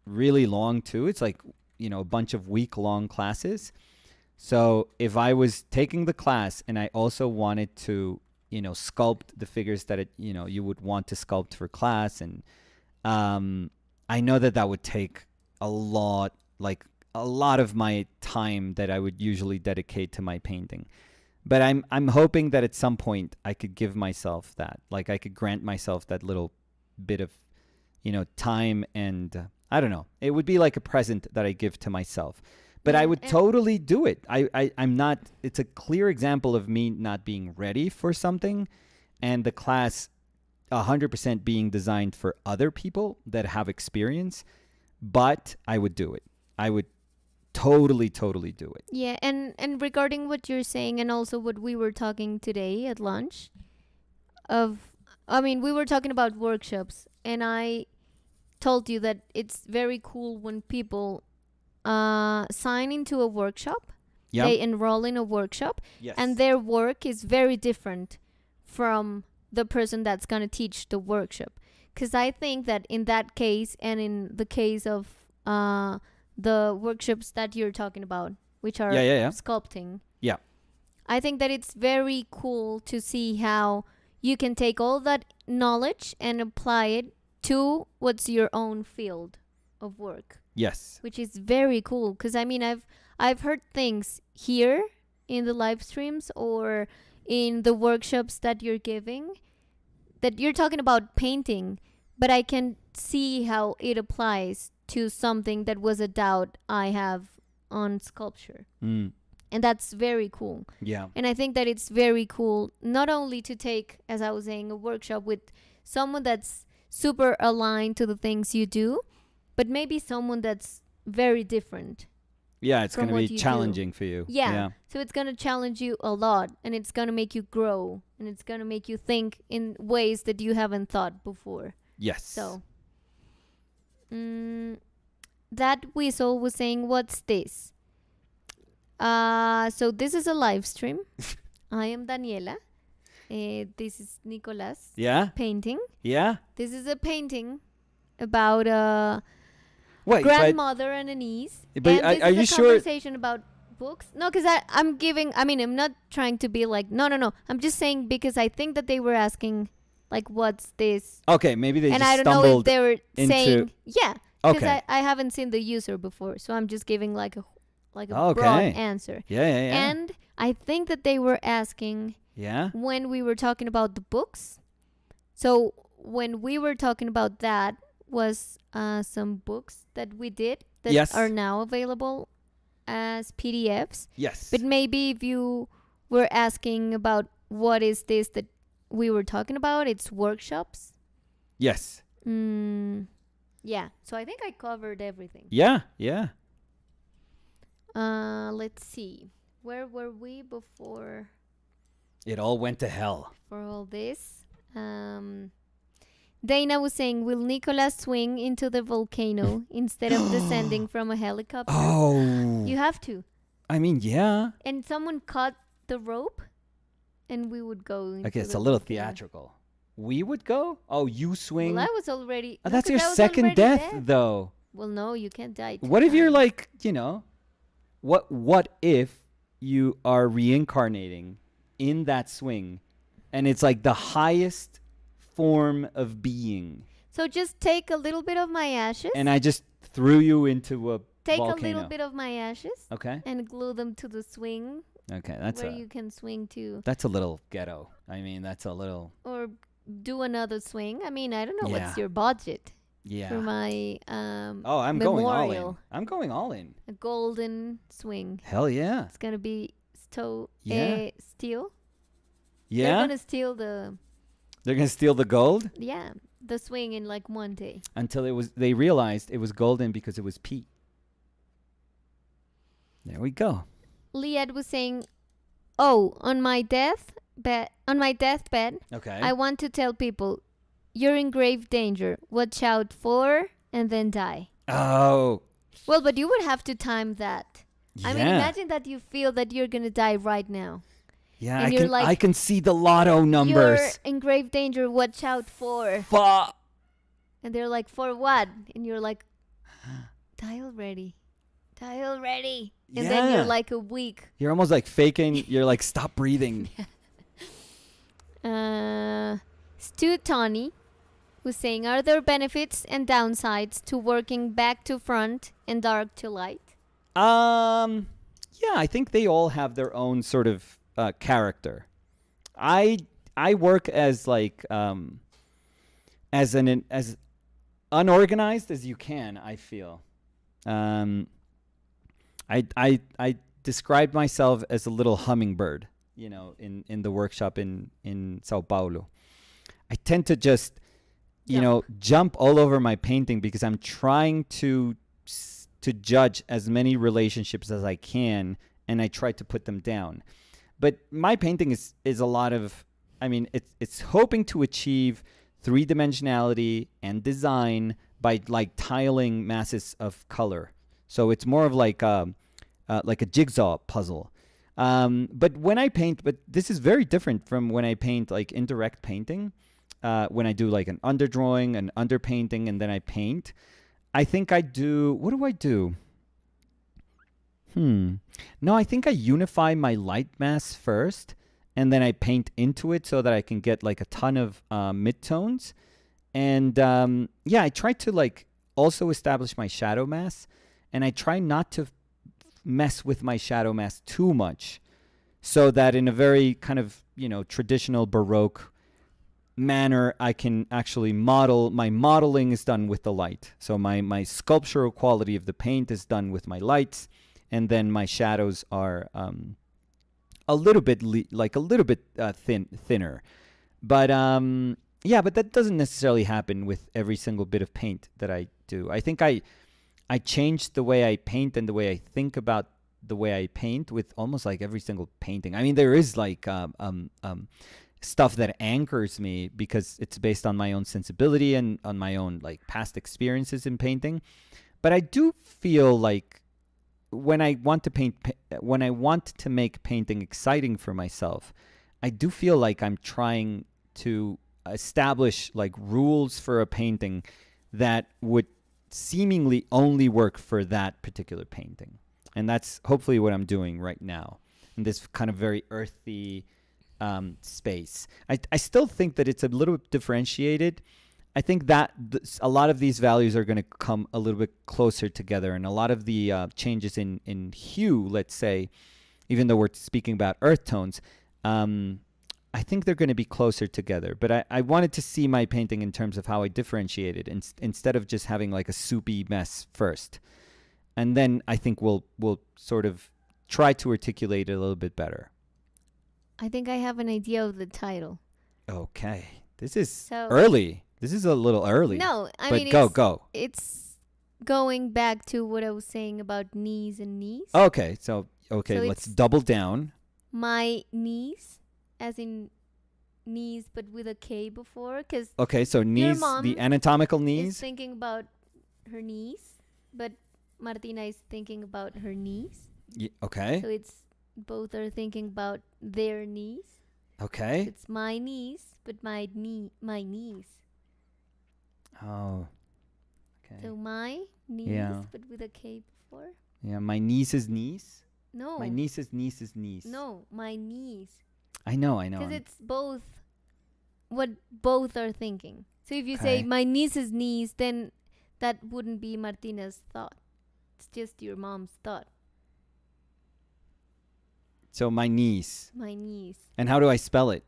really long too. It's like, a bunch of week-long classes. So if I was taking the class and I also wanted to, sculpt the figures that you would want to sculpt for class, and I know that would take a lot of my time that I would usually dedicate to my painting. But I'm hoping that at some point I could give myself that, like I could grant myself that little bit of, time, and I don't know. It would be like a present that I give to myself. But I would totally do it. I'm not, it's a clear example of me not being ready for something, and the class 100% being designed for other people that have experience, but I would do it. I would totally do it. Yeah, and regarding what you're saying, and also what we were talking today at lunch, we were talking about workshops, and I told you that it's very cool when people sign into a workshop. Yep. They enroll in a workshop. Yes. And their work is very different from the person that's going to teach the workshop. Because I think that in that case, and in the case of the workshops that you're talking about, which are sculpting, I think that it's very cool to see how you can take all that knowledge and apply it to what's your own field of work. Yes. Which is very cool, because I've heard things here in the live streams or in the workshops that you're giving, that you're talking about painting, but I can see how it applies to something that was a doubt I have on sculpture. And that's very cool. Yeah. And I think that it's very cool not only to take, as I was saying, a workshop with someone that's super aligned to the things you do, but maybe someone that's very different. Yeah, it's going to be challenging for you. Yeah. So it's going to challenge you a lot, and it's going to make you grow, and it's going to make you think in ways that you haven't thought before. Yes. So that Weasel was saying, what's this? So this is a live stream. I am Daniela. This is Nicolas. Yeah. Painting. Yeah. This is a painting about a grandmother and a niece. But and are you sure? Conversation about books. No, because I'm not trying to be like, no. I'm just saying because I think that they were asking, like, what's this? Okay, maybe they and just stumbled. And I don't know if they were saying, yeah. Because okay. I haven't seen the user before, so I'm just giving like a broad answer. Yeah. And I think that they were asking when we were talking about the books. So when we were talking about that was some books that we did that are now available as PDFs. Yes. But maybe if you were asking about what is this that we were talking about, it's workshops. Yes. Yeah. So I think I covered everything. Yeah. Let's see. Where were we before? It all went to hell. For all this. Dana was saying, will Nicolas swing into the volcano instead of descending from a helicopter? Oh. You have to. I mean, yeah. And someone cut the rope and we would go into okay, it's a little theatrical. We would go? Oh, you swing? Well, I was already... Oh, that's your second death, though. Well, no, you can't die. What if you're like, what if you are reincarnating in that swing and it's like the highest form of being So just take a little bit of my ashes. And I just threw you into a Take volcano. a little bit of my ashes. Okay. And glue them to the swing. Okay, where you can swing to. That's a little ghetto. I mean, that's a little. Or do another swing. I mean, I don't know Yeah. what's your budget. Yeah. For my I'm memorial. going all in. I'm going all in. A golden swing. Hell yeah. It's gonna be steel. Yeah. They're Yeah. gonna steal the. They're gonna steal the gold Yeah, the swing in like one day. until they realized it was golden because it was pea. There we go. Liad was saying, "Oh, on my deathbed, Okay. I want to tell people, you're in grave danger. Watch out for, and then die." Oh. Well, but you would have to time that. Yeah. I mean, imagine that you feel that you're gonna die right now. Yeah, and you're like, I can see the lotto numbers. You're in grave danger. Watch out for. Fuck. And they're like, "For what?" And you're like, "Die already. Die already." And then you're like a week. You're almost like faking. You're like, stop breathing. Stu Tawny was saying, are there benefits and downsides to working back to front and dark to light? Yeah, I think they all have their own sort of character. I work as like as unorganized as you can. I feel. I described myself as a little hummingbird, you know, in the workshop in Sao Paulo. I tend to just, you know, jump all over my painting because I'm trying to judge as many relationships as I can, and I try to put them down. But my painting is a lot of, I mean, it's hoping to achieve three-dimensionality and design by like tiling masses of color. So it's more of like a jigsaw puzzle. But when I paint, but this is very different from when I paint like indirect painting. When I do like an underdrawing, an underpainting, and then I paint. I think I do, what do I do? No, I think I unify my light mass first, and then I paint into it so that I can get like a ton of midtones. And I try to like also establish my shadow mass, and I try not to mess with my shadow mass too much, so that in a very kind of, you know, traditional Baroque manner, I can actually model. My modeling is done with the light. So my sculptural quality of the paint is done with my lights, and then my shadows are a little bit thinner. But but that doesn't necessarily happen with every single bit of paint that I do. I think I changed the way I paint and the way I think about the way I paint with almost like every single painting. I mean, there is like stuff that anchors me because it's based on my own sensibility and on my own like past experiences in painting. But I do feel like when I want to make painting exciting for myself, I do feel like I'm trying to establish like rules for a painting that would seemingly only work for that particular painting. And that's hopefully what I'm doing right now in this kind of very earthy space. I still think that it's a little bit differentiated. I think that a lot of these values are going to come a little bit closer together, and a lot of the changes in hue, let's say, even though we're speaking about earth tones, I think they're going to be closer together. But I wanted to see my painting in terms of how I differentiate it instead of just having like a soupy mess first. And then I think we'll sort of try to articulate it a little bit better. I think I have an idea of the title. Okay. This is early. This is a little early. No, I mean, go. It's going back to what I was saying about knees and knees. Okay, so let's double down. My knees, as in knees, but with a K before, because okay, so knees, the anatomical knees. Is thinking about her knees, but Martina is thinking about her knees. Okay. So it's both are thinking about their knees. Okay. It's my knees, but my knees. Oh. Okay. So my knees, but with a K before. Yeah, my niece's niece. No. My niece's niece's niece. No, my knees. I know. Because it's both. What both are thinking. So if you Okay. say my niece's niece, then that wouldn't be Martina's thought. It's just your mom's thought. So my niece. My niece. And how do I spell it?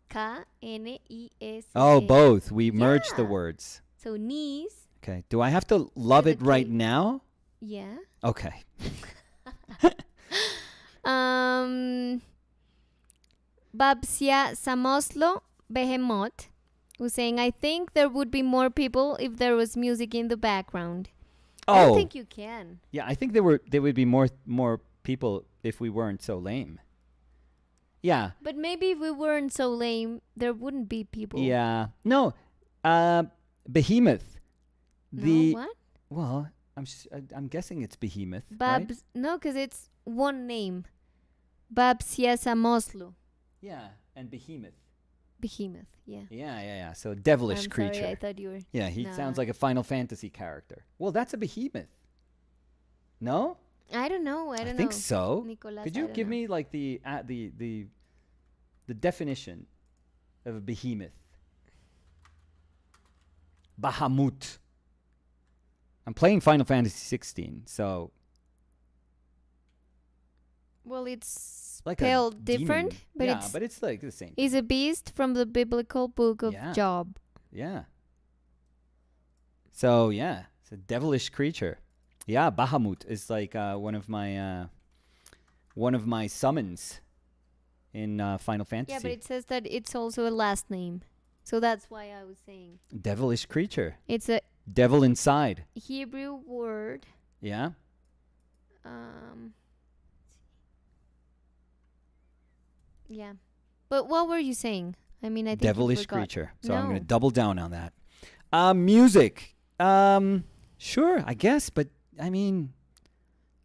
K-N-E-S. Oh, both. We merged the Yeah. words. So niece. Okay. Do I have to love With it a right K. now? Yeah. Okay. Babsia Samoslo Behemoth was saying, I think there would be more people if there was music in the background. I don't Oh, think you can. yeah. I think there would be more people if we weren't so lame. Yeah. But maybe if we weren't so lame, there wouldn't be people. Yeah. No. Behemoth. No, what? Well, I'm guessing it's Behemoth, right? Babs. No, because it's one name. Babsia Samoslo Yeah, and Behemoth. Behemoth. Yeah. Yeah. So devilish I'm creature. sorry, I thought you were. Yeah, he No. sounds like a Final Fantasy character. Well, that's a behemoth. No? I don't know. I don't know. think so. Nicolas, Could I you don't give know. me like the definition of a behemoth? Bahamut. I'm playing Final Fantasy 16, so Well, it's like spelled a demon. demon. But yeah, it's but it's like the same. is a beast from the biblical book of Yeah. Job. Yeah. So yeah, it's a devilish creature. Yeah, Bahamut is like one of my summons in Final Fantasy. Yeah, but it says that it's also a last name. So that's why I was saying. Devilish creature. It's a Devil inside. Hebrew word. Yeah. Yeah. But what were you saying? I mean, I think you Devilish forgot. creature. So I'm going to No. double down on that. Music. Sure, I guess, but I mean,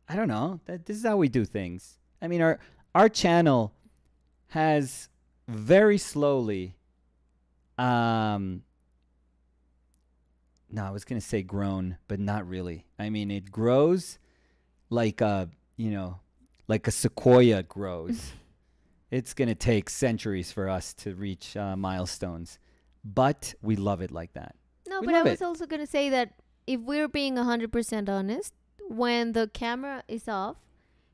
I don't know. This is how we do things. I mean, our channel has very slowly no, I was going to say grown, but not really. I mean, it grows like like a sequoia grows. It's going to take centuries for us to reach milestones, but we love it like that. No, We but I love was it. also going to say that if we're being 100% honest, when the camera is off,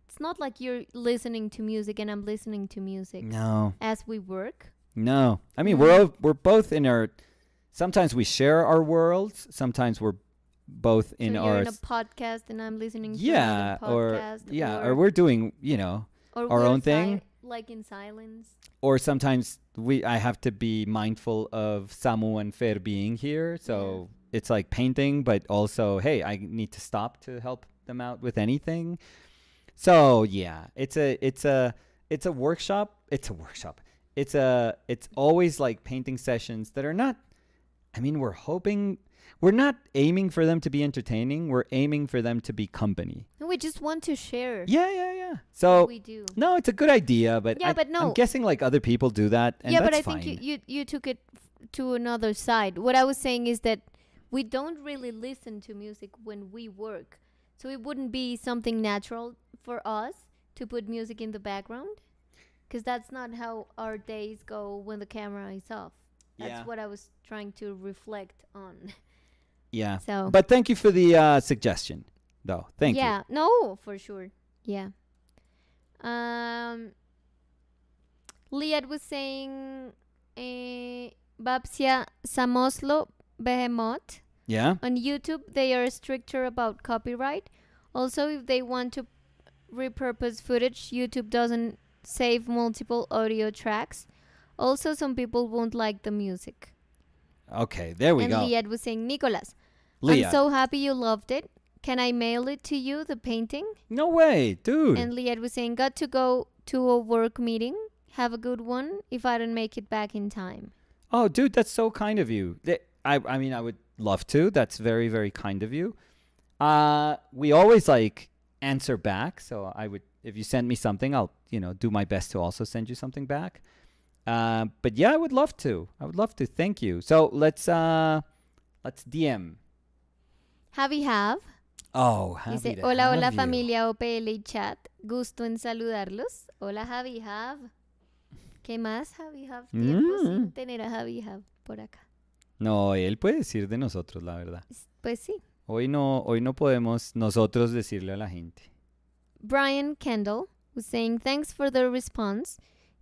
it's not like you're listening to music and I'm listening to music No. as we work. No. I mean, Mm. we're both in our sometimes we share our worlds, sometimes we're both in so our you're in a podcast and I'm listening to yeah, another podcast. or we're doing, or our we're own thing. like in silence. or sometimes I have to be mindful of Samu and Fer being here, so it's like painting, but also, hey, I need to stop to help them out with anything. So yeah, it's a workshop. It's a workshop. It's always like painting sessions that are not. I mean, we're not aiming for them to be entertaining. We're aiming for them to be company. No, we just want to share Yeah. what So we do. no, it's a good idea, but Yeah, but no. I'm guessing like other people do that, and Yeah, that's but I fine. think you took it to another side. What I was saying is that we don't really listen to music when we work. So it wouldn't be something natural for us to put music in the background, because that's not how our days go when the camera is off. That's Yeah. what I was trying to reflect on. Yeah. So But thank you for the suggestion, though. Thank you. yeah, no, for sure. Yeah. Liad was saying Babsia Samoslo Behemoth. Yeah. On YouTube, they are stricter about copyright. Also, if they want to repurpose footage, YouTube doesn't save multiple audio tracks. Also, some people won't like the music. Okay. There we and go. Liad was saying, Nicolas, Leah. I'm so happy you loved it. Can I mail it to you, the painting? No way, dude. And Liad was saying, got to go to a work meeting. Have a good one if I don't make it back in time. Oh, dude, that's so kind of you. I mean, I would love to. That's very, very kind of you. We always like answer back. So I would, if you send me something, I'll, do my best to also send you something back. But yeah, I would love to. Thank you. So let's DM. Javi Have Oh, happy dice, to hola, hola have you. familia OPL y chat. Gusto en saludarlos. Hola Javi Have. ¿Qué más Javi Have? Tiempo sin tener a Javi Have por acá. No, él puede decir de nosotros, la verdad. Pues sí. Hoy no podemos nosotros decirle a la gente. Brian Kendall was saying, thanks for the response.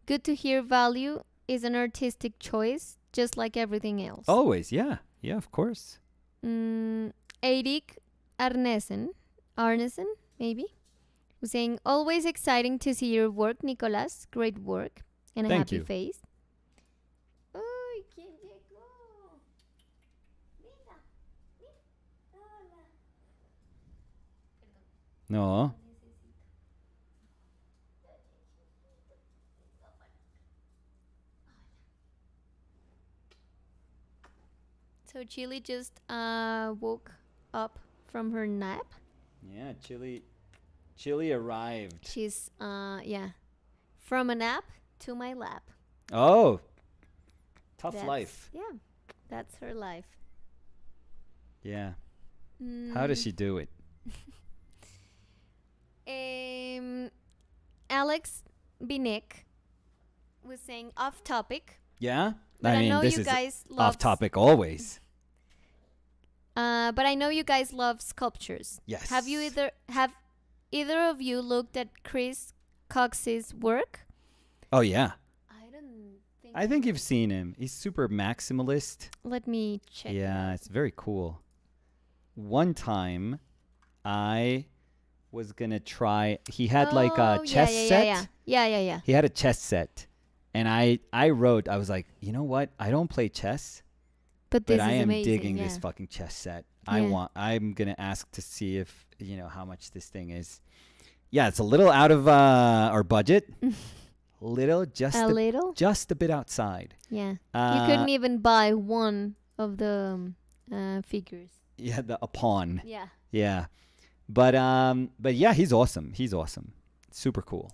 Good to hear value is an artistic choice, just like everything else. Always, yeah. Yeah, of course. Eirik Arnesen, maybe, was saying, always exciting to see your work, Nicolas. Great work. And a Thank happy you. face. Uy, ¿quién llegó? Mira, hola. No. So Chili just woke up from her nap. Yeah, Chili arrived. She's from a nap to my lap. Oh. Tough That's- life. Yeah, that's her life. Yeah. How does she do it? Alex Binek was saying off topic. Yeah? But I know this you is guys love off topic always. But I know you guys love sculptures. Yes. Have either of you looked at Chris Cox's work? Oh, yeah. I don't think. I think you've seen him. He's super maximalist. Let me check. Yeah, it's very cool. One time, I was going to try. He had like a chess set. Yeah. He had a chess set. And I was like, you know what? I don't play chess. But this But I is am amazing. digging yeah. this fucking chess set. Yeah. I'm going to ask to see if, how much this thing is. Yeah, it's a little out of our budget. Little, just A little? just a bit outside. Yeah. You couldn't even buy one of the figures. Yeah, a pawn. Yeah. Yeah. But yeah, he's awesome. He's awesome. Super cool.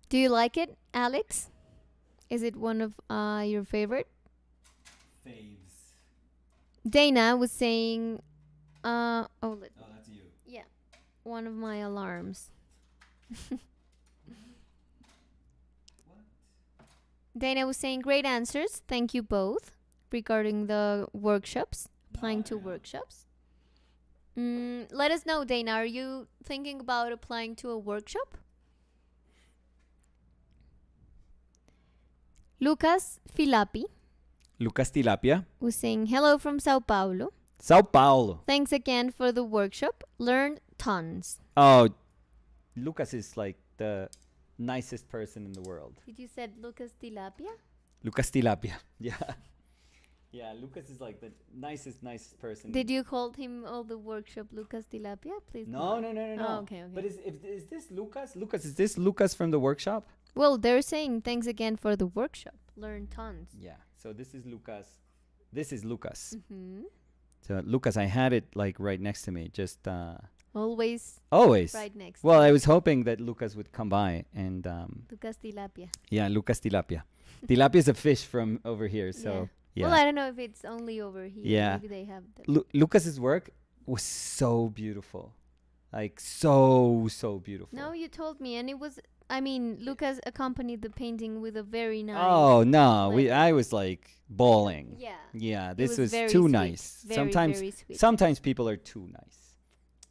Do you like it, Alex? Is it one of your favorite? Faves. Dana was saying, Oh, that's you. yeah, one of my alarms. Dana was saying, great answers. Thank you both regarding the workshops, applying to workshops. Let us know, Dana. Are you thinking about applying to a workshop? Lucas Filapi Lucas Tilapia. was saying, hello from Sao Paulo. Sao Paulo. Thanks again for the workshop. Learned tons. Oh, Lucas is like the nicest person in the world. Did you said Lucas Tilapia? Lucas Tilapia. Yeah. Yeah, Lucas is like the nicest person. Did you call him all the workshop Lucas Tilapia? Please. No. Oh, okay. But is this Lucas? Lucas, is this Lucas from the workshop? Well, they're saying thanks again for the workshop. Learn tons. Yeah. So this is Lucas. This is Lucas. Mm-hmm. So Lucas, I had it like right next to me. Just Always always. right next. Well, I was hoping that Lucas would come by and Lucas Tilapia. yeah, Lucas Tilapia. Tilapia is a fish from over here, so yeah. Well, I don't know if it's only over here. Yeah. Maybe they have the Lucas's work was so beautiful. Like so beautiful. No, you told me, and it was. I mean, Lucas accompanied the painting with a very nice. Oh no, like- I was like bawling. Yeah. Yeah, It this was very too sweet. nice. Very, sometimes very sweet. sometimes people are too nice.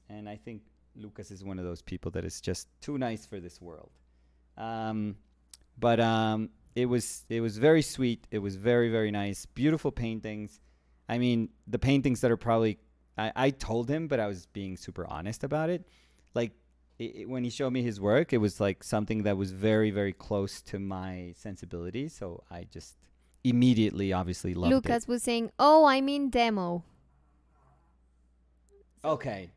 And I think Lucas is one of those people that is just too nice for this world. But it was very sweet. It was very, very nice. Beautiful paintings. I mean, the paintings that are probably I told him, but I was being super honest about it. Like when he showed me his work, it was like something that was very, very close to my sensibilities. So I just immediately, obviously, loved Lucas was saying, "Oh, I mean demo." it. Okay.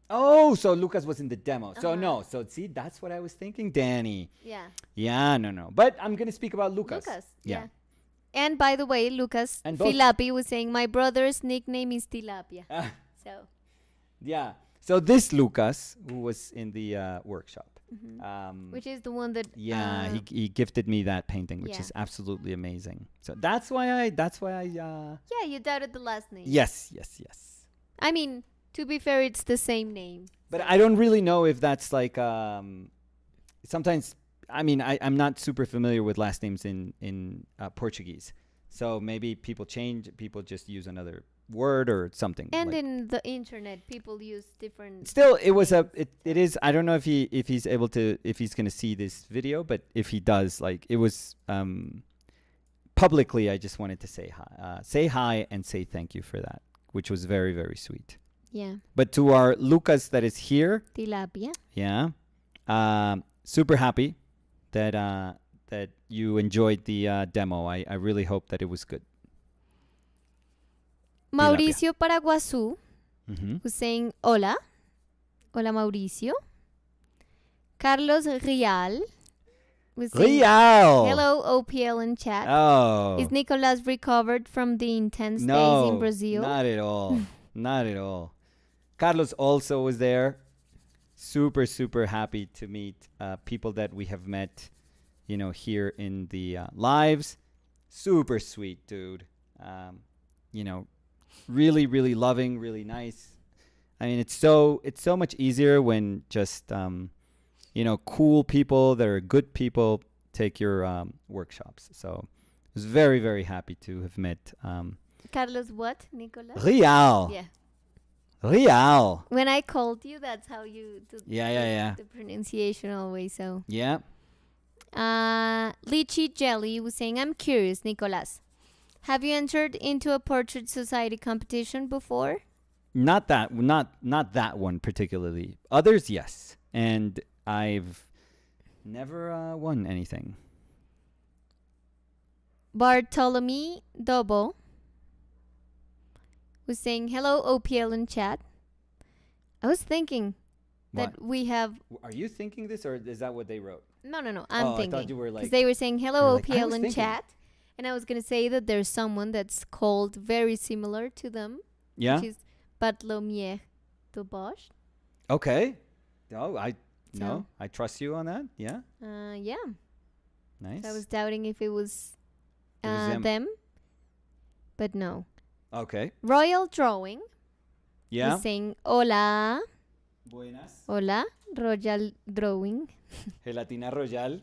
Oh, so Lucas was in the demo. So Uh-huh. no. So see, that's what I was thinking, Danny. Yeah. Yeah, no. But I'm gonna speak about Lucas. Yeah. And by the way, Lucas And both- Filapi was saying my brother's nickname is Tilapia. So. Yeah. So this Lucas, who was in the workshop, Which is the one that. yeah, he gifted me that painting, which yeah. is absolutely amazing. So that's why I. Yeah, you doubted the last name. Yes. I mean, to be fair, it's the same name. But I don't really know if that's like sometimes. I mean, I'm not super familiar with last names in Portuguese, So maybe people change, people just use another word or something. And like- in the internet, people use different. Still, it was it is, I don't know if he's able to, if he's going to see this video, but if he does, like, it was, publicly, I just wanted to say hi and say thank you for that, which was very, very sweet. Yeah. But to our Lucas that is here, Tilapia. yeah, super happy that that you enjoyed the demo. I really hope that it was good. Mauricio Paraguazú, Mm-hmm. who's saying hola. Hola, Mauricio. Carlos Rial. Was saying Real. hello, OPL in chat. Oh. Is Nicolas recovered from the intense days No, in Brazil? not at all. Not at all. Carlos also was there. Super, super happy to meet people that we have met, you know, here in the lives. Super sweet dude. You know, really, really loving, really nice. I mean, it's so much easier when just you know, cool people that are good people take your workshops. So I was very, very happy to have met Carlos what, Nicolas? Real. Yeah. Real. When I called you, that's how you do Yeah. the pronunciation always. So, Yeah. Lychee Jelly was saying, I'm curious, Nicolas. Have you entered into a portrait society competition before? Not that one particularly. Others, yes. And I've never won anything. Bartolome Dobo was saying, hello, OPL in chat. I was thinking that we have... Are you thinking this, or is that what they wrote? No, I'm I thinking. thought you were Because like... they were saying, hello, like, I OPL was in thinking. chat. And I was going to say that there's someone that's called very similar to them. Yeah? Which is Bartolome Dobo. Okay. So- I trust you on that. Yeah? Yeah. Nice. So I was doubting if it was, It was them. But no. Okay. Royal Drawing Yeah? was saying, hola. Buenas. Hola, Royal Drawing. Gelatina Royal.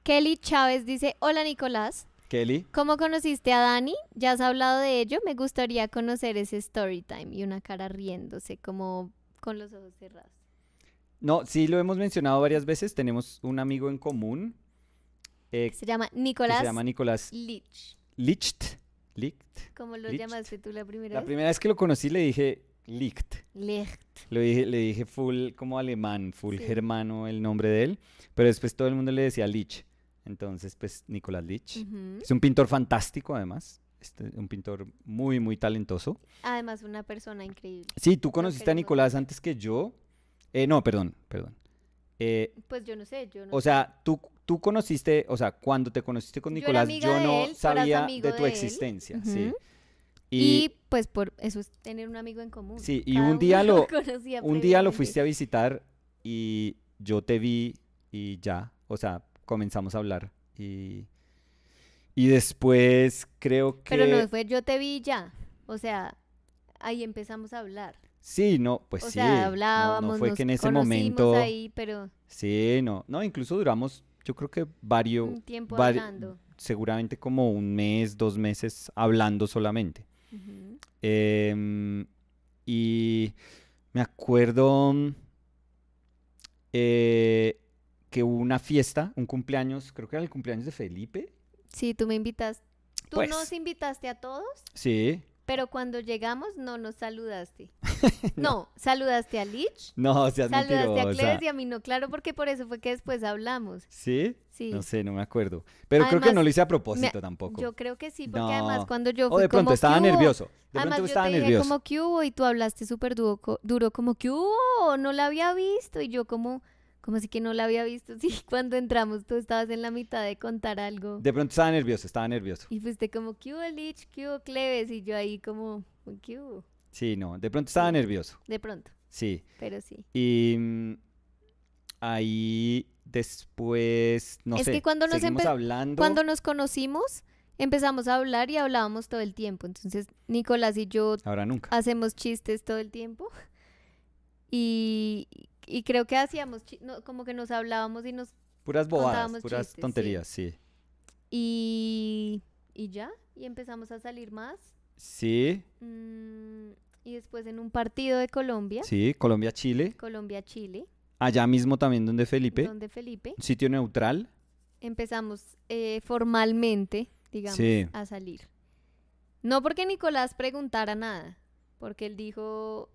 Kelly Chávez dice, hola Nicolás, Kelly. ¿cómo conociste a Dani? ¿Ya has hablado de ello? Me gustaría conocer ese story time. Y una cara riéndose, como con los ojos cerrados. No, sí lo hemos mencionado varias veces. Tenemos un amigo en común Se llama que Nicolás se llama Nicolás Lich. Licht. ¿Cómo lo Licht. llamaste tú la primera La vez? primera vez que lo conocí le dije Licht. Licht. Le dije full como alemán, full Sí. germano el nombre de él. Pero después todo el mundo le decía Lich. Entonces, pues, Nicolás Lich. Ujú. Es un pintor fantástico, además. Un pintor muy, muy talentoso. Además, una persona increíble. Sí, tú conociste a queremos Nicolás mucho. antes que yo. No, perdón. Pues yo no sé, O sea, tú conociste, o sea, cuando te conociste con Yo era Nicolás, amiga yo de no él, tú eras sabía amigo de tu de él. existencia, Ujú. sí. Y pues por eso es tener un amigo en común. Sí, y Cada un día uno lo conocía un día lo previamente. fuiste a visitar y yo te vi y ya, o sea, comenzamos a hablar y después creo que Pero no fue yo te vi ya. O sea, ahí empezamos a hablar. sí, no, pues O sí, sea, no hablábamos, fue nos que en ese conocimos momento, ahí, pero sí, no, incluso duramos, yo creo que un tiempo hablando. seguramente como un mes, 2 meses hablando solamente. Ujú. Y me acuerdo que hubo una fiesta, un cumpleaños, creo que era el cumpleaños de Felipe. Sí, tú me invitaste. Tú Pues. nos invitaste a todos, Sí. pero cuando llegamos no nos saludaste. No, saludaste a Lich, No, seas saludaste a mentirosa. Cles y a mí no, claro, porque por eso fue que después hablamos. ¿Sí? Sí. No sé, no me acuerdo. Pero creo que Además, no lo hice a propósito tampoco. Yo creo que sí, porque No. además cuando yo O fui de pronto como, estaba "¿Qué hubo?". nervioso. De Además pronto yo estaba te dije nervioso. como que hubo y tú hablaste súper duro como que hubo, no la había visto y yo como así que no la había visto. Sí, cuando entramos tú estabas en la mitad de contar algo De pronto estaba nervioso. y fuiste como que hubo Lich, que hubo Cleves y yo ahí como que hubo, Sí, no, de pronto estaba Sí. nervioso. de pronto, Sí. pero sí. Y ahí después, no Es sé, que cuando nos seguimos hablando. Cuando nos conocimos empezamos a hablar y hablábamos todo el tiempo, entonces Nicolás y yo Ahora nunca. hacemos chistes todo el tiempo y creo que hacíamos como que nos hablábamos y nos Puras bobadas, Contábamos puras chistes, tonterías, sí. Y ya, y empezamos a salir más. Sí, Y después en un partido de Colombia, sí, Colombia-Chile. Colombia-Chile, Allá mismo también donde Felipe. donde Felipe, Un sitio neutral. empezamos formalmente, digamos, Sí. a salir. No porque Nicolás preguntara nada, porque él dijo,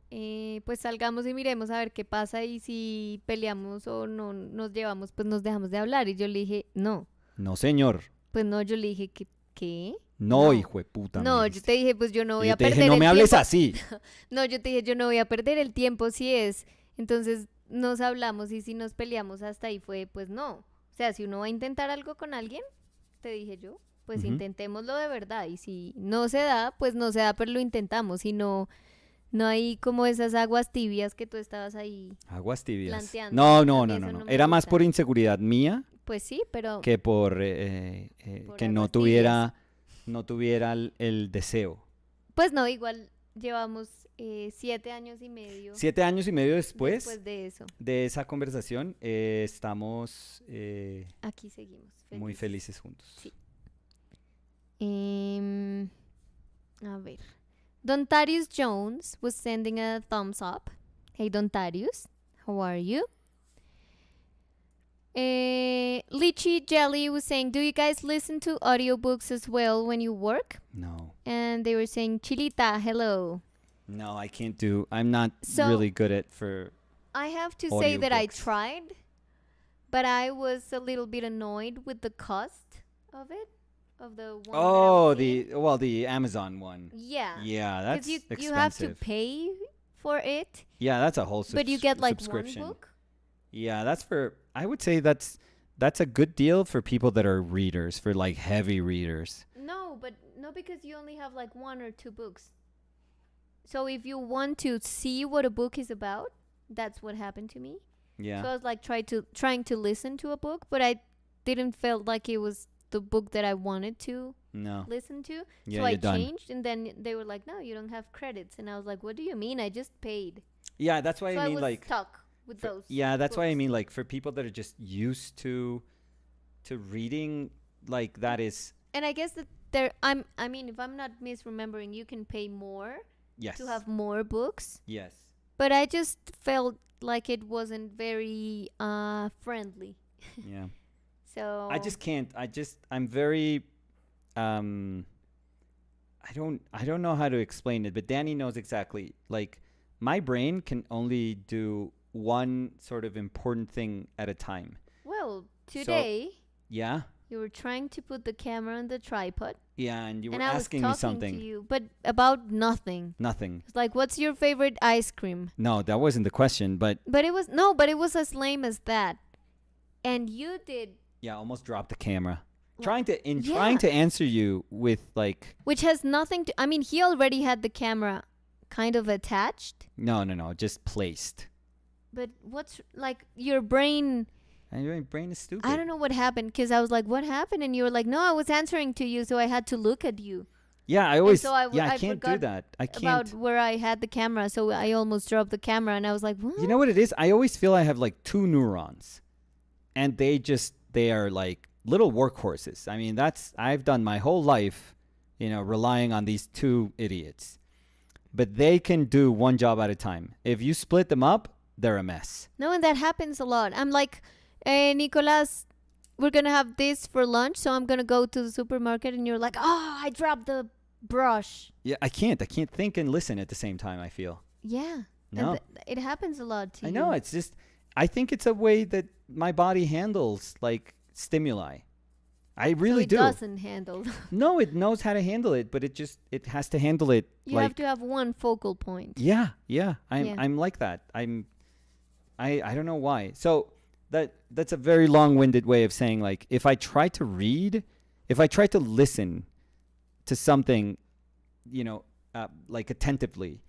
pues salgamos y miremos a ver qué pasa y si peleamos o no nos llevamos, pues nos dejamos de hablar. Y yo le dije, no, No, señor. pues no, yo le dije, ¿qué? No, No. hijo de puta. No, me yo dijiste. te dije, pues yo no Y voy yo a te dije, perder no el me hables tiempo. así. No, yo te dije, yo no voy a perder el tiempo si es. Entonces nos hablamos y si nos peleamos hasta ahí fue, pues no. O sea, si uno va a intentar algo con alguien, te dije yo, pues Ujú. intentémoslo de verdad. Y si no se da, pues no se da, pero lo intentamos. Y no, no hay como esas aguas tibias que tú estabas ahí. Aguas tibias. Planteando. No, A no, mí no, eso no, no no. me Era más gusta. por inseguridad mía Pues sí, pero que por Por que no aguas tuviera el deseo. pues no, igual llevamos 7 años y medio 7 años y medio después de eso. de esa conversación, estamos Aquí seguimos. muy felices juntos. Sí. A ver. Dontarius Jones was sending a thumbs up. Hey Dontarius, how are you? Lychee Jelly was saying, do you guys listen to audiobooks as well when you work? No. And they were saying, Chilita, hello. No, I can't do. I'm not So- really good at for. I have to say that I Audiobooks. tried, but I was a little bit annoyed with the cost of it, of the one that I Oh, was seeing. the Amazon one. Yeah. Yeah, that's you expensive. have to pay for it, Yeah, that's a whole but you get like one subscription. book. Yeah, that's for. I would say that's a good deal for people that are readers, for like heavy readers. No, but no, because you only have like 1 or 2 books. So if you want to see what a book is about, that's what happened to me. Yeah. So I was like trying to listen to a book, but I didn't feel like it was the book that I wanted to No. listen to. Yeah, so I you're done. changed, and then they were like, "No, you don't have credits." And I was like, "What do you mean? I just paid." Yeah, that's why So I I mean was like. stuck with those. Yeah, that's why I books. mean like for people that are just used to reading, like that is And I guess that I mean, if I'm not misremembering, you can pay more yes. to have more books. Yes. But I just felt like it wasn't very friendly. Yeah. So I just can't. I'm very I don't know how to explain it, but Danny knows exactly. Like my brain can only do one sort of important thing at a time. well, today Yeah? you were trying to put the camera on the tripod, Yeah, and you were and I was asking talking me something. to you, but about nothing. Nothing. It's like, what's your favorite ice cream? No, that wasn't the question, but But it was as lame as that. And you did, yeah, almost dropped the camera. Well, Trying yeah. to answer you with like which has nothing to. I mean, he already had the camera kind of attached, no, just placed. but what's like your brain? And your brain is stupid. I don't know what happened because I was like, "What happened?" And you were like, "No, I was answering to you, so I had to look at you." Yeah, I always so I I can't do forgot that. I can't. About where I had the camera, so I almost dropped the camera, and I was like, "What?" You know what it is? I always feel I have like 2 neurons. And they are like little workhorses. I mean, I've done my whole life, relying on these 2 idiots. But they can do one job at a time. If you split them up, they're a mess. No, and that happens a lot. I'm like, "Hey, Nicolas, we're gonna have this for lunch, so I'm gonna go to the supermarket," and you're like, "Oh, I dropped the brush." Yeah, I can't think and listen at the same time, I feel. Yeah, No. and it happens a lot to I you. know, it's just I think it's a way that my body handles like stimuli. I really so it do. doesn't handle. No, it knows how to handle it, but it has to handle it You like have to have one focal point. yeah. Yeah. I'm like that. I don't know why. So that's a very long-winded way of saying like if I try to listen to something, like attentively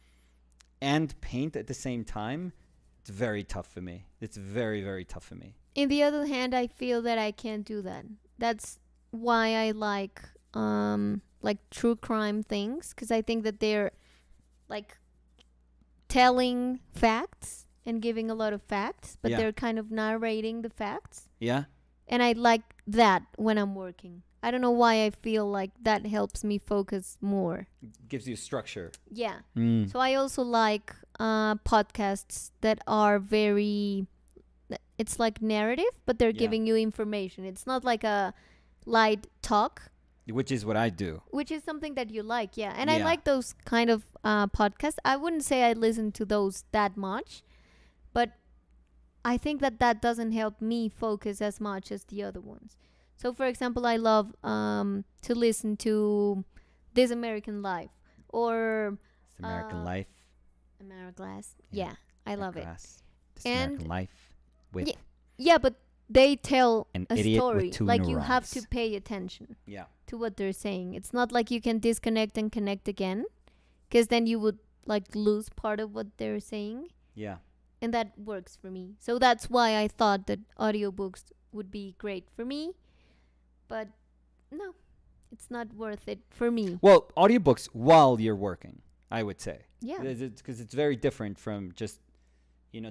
and paint at the same time, it's very tough for me. It's very, very tough for me. In the other hand, I feel that I can't do that. That's why I like true crime things, because I think that they're like telling facts and giving a lot of facts, but Yeah. they're kind of narrating the facts. Yeah? And I like that when I'm working. I don't know why I feel like that helps me focus more. Gives you structure. Yeah. Mm. So I also like podcasts that are very, it's like narrative, but they're Yeah. giving you information. It's not like a light talk, Which is what I do. which is something that you like. Yeah. And I Yeah. like those kind of podcasts. I wouldn't say I listen to those that much, but I think that that doesn't help me focus as much as the other ones. So, for example, I love to listen to This American Life or It's American Uh, Life. Ameriglass. Yeah. Yeah, I love it. Grass. This And American Life with Ye- Yeah, but they tell an a idiot story. with two Like you have to neurons. pay attention Yeah. to what they're saying. It's not like you can disconnect and connect again, because then you would like lose part of what they're saying. Yeah. And that works for me. So that's why I thought that audiobooks would be great for me. But no, it's not worth it for me. Well, audiobooks while you're working, I would say. Yeah. Because it's very different from just,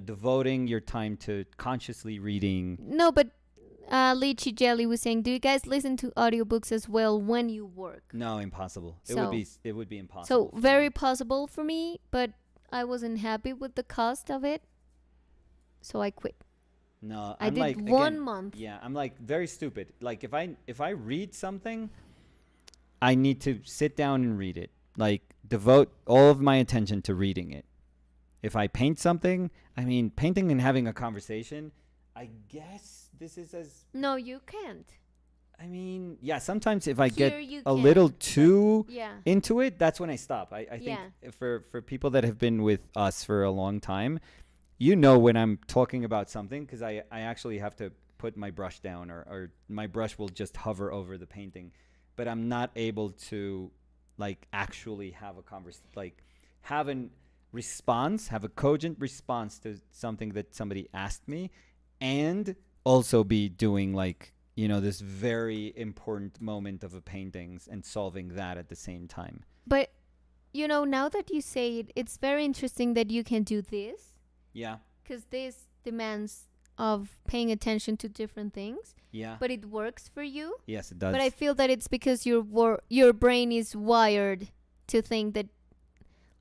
devoting your time to consciously reading. No, but Lychee Jelly was saying, do you guys listen to audiobooks as well when you work? No, impossible. So- It would be impossible. So for very me. possible for me, but I wasn't happy with the cost of it. So I quit. No, I I'm did like, one again, month. Yeah, I'm like very stupid. Like if I read something, I need to sit down and read it. Like devote all of my attention to reading it. If I paint something, I mean, painting and having a conversation, I guess this is as No, you can't. I mean, yeah, sometimes if I Here get you a can, little but- too Yeah. into it, that's when I stop. I think Yeah. for people that have been with us for a long time, when I'm talking about something, because I actually have to put my brush down or my brush will just hover over the painting, but I'm not able to like actually have a have a cogent response to something that somebody asked me, and also be doing like this very important moment of a paintings and solving that at the same time. But, now that you say it, it's very interesting that you can do this, Yeah. because this demands of paying attention to different things, Yeah. but it works for you. Yes, it does. But I feel that it's because your brain is wired to think that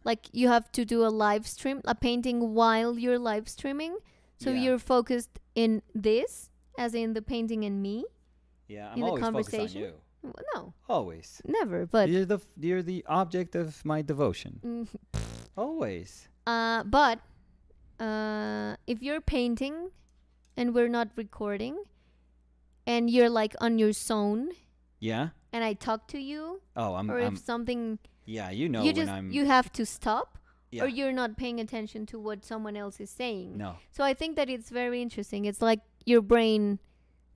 like you have to do a painting while you're live streaming. So Yeah. you're focused in this, as in the painting and me. Yeah, I'm in the always focused on conversation. you. No, Always. never. But You're the object of my devotion. mm, Always. but if you're painting and we're not recording, and you're like on your zone, Yeah. and I talk to you, Oh, or if something yeah, you when just I'm you have to stop, yeah. or you're not paying attention to what someone else is saying. No. So I think that it's very interesting. It's like your brain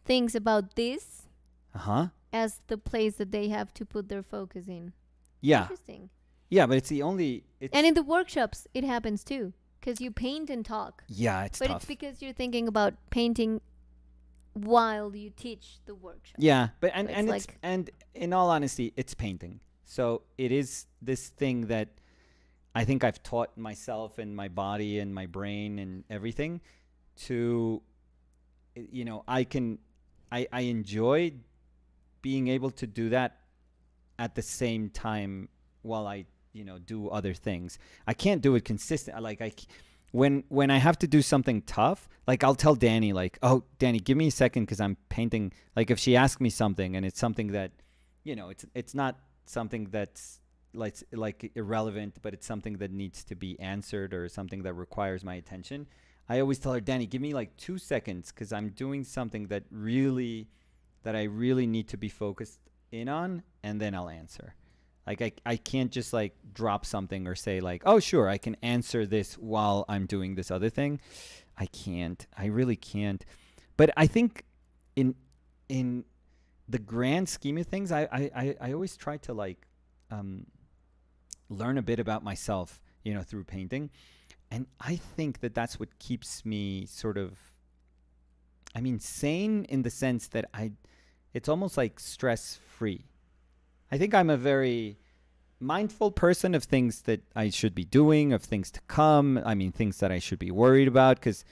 thinks about this Uh-huh. as the place that they have to put their focus in. Yeah. Interesting. Yeah, but it's And in the workshops, it happens too, because you paint and talk. yeah, it's But tough. it's because you're thinking about painting while you teach the workshop. Yeah, but So and it's it's and in all honesty, it's painting. So it is this thing that I think I've taught myself and my body and my brain and everything to I enjoy being able to do that at the same time while I do other things. I can't do it consistent. When I have to do something tough, like I'll tell Danny like, "Oh, Danny, give me a second because I'm painting." Like if she asks me something and it's something that, it's not something that's like irrelevant, but it's something that needs to be answered or something that requires my attention. I always tell her, Danny, give me like 2 seconds because I'm doing something that I really need to be focused in on, and then I'll answer. Like I can't just like drop something or say like, oh sure, I can answer this while I'm doing this other thing. I can't. I really can't. But I think in the grand scheme of things, I always try to like learn a bit about myself, through painting. And I think that that's what keeps me sort of, sane in the sense that it's almost like stress-free. I think I'm a very mindful person of things that I should be doing, of things to come. Things that I should be worried about, because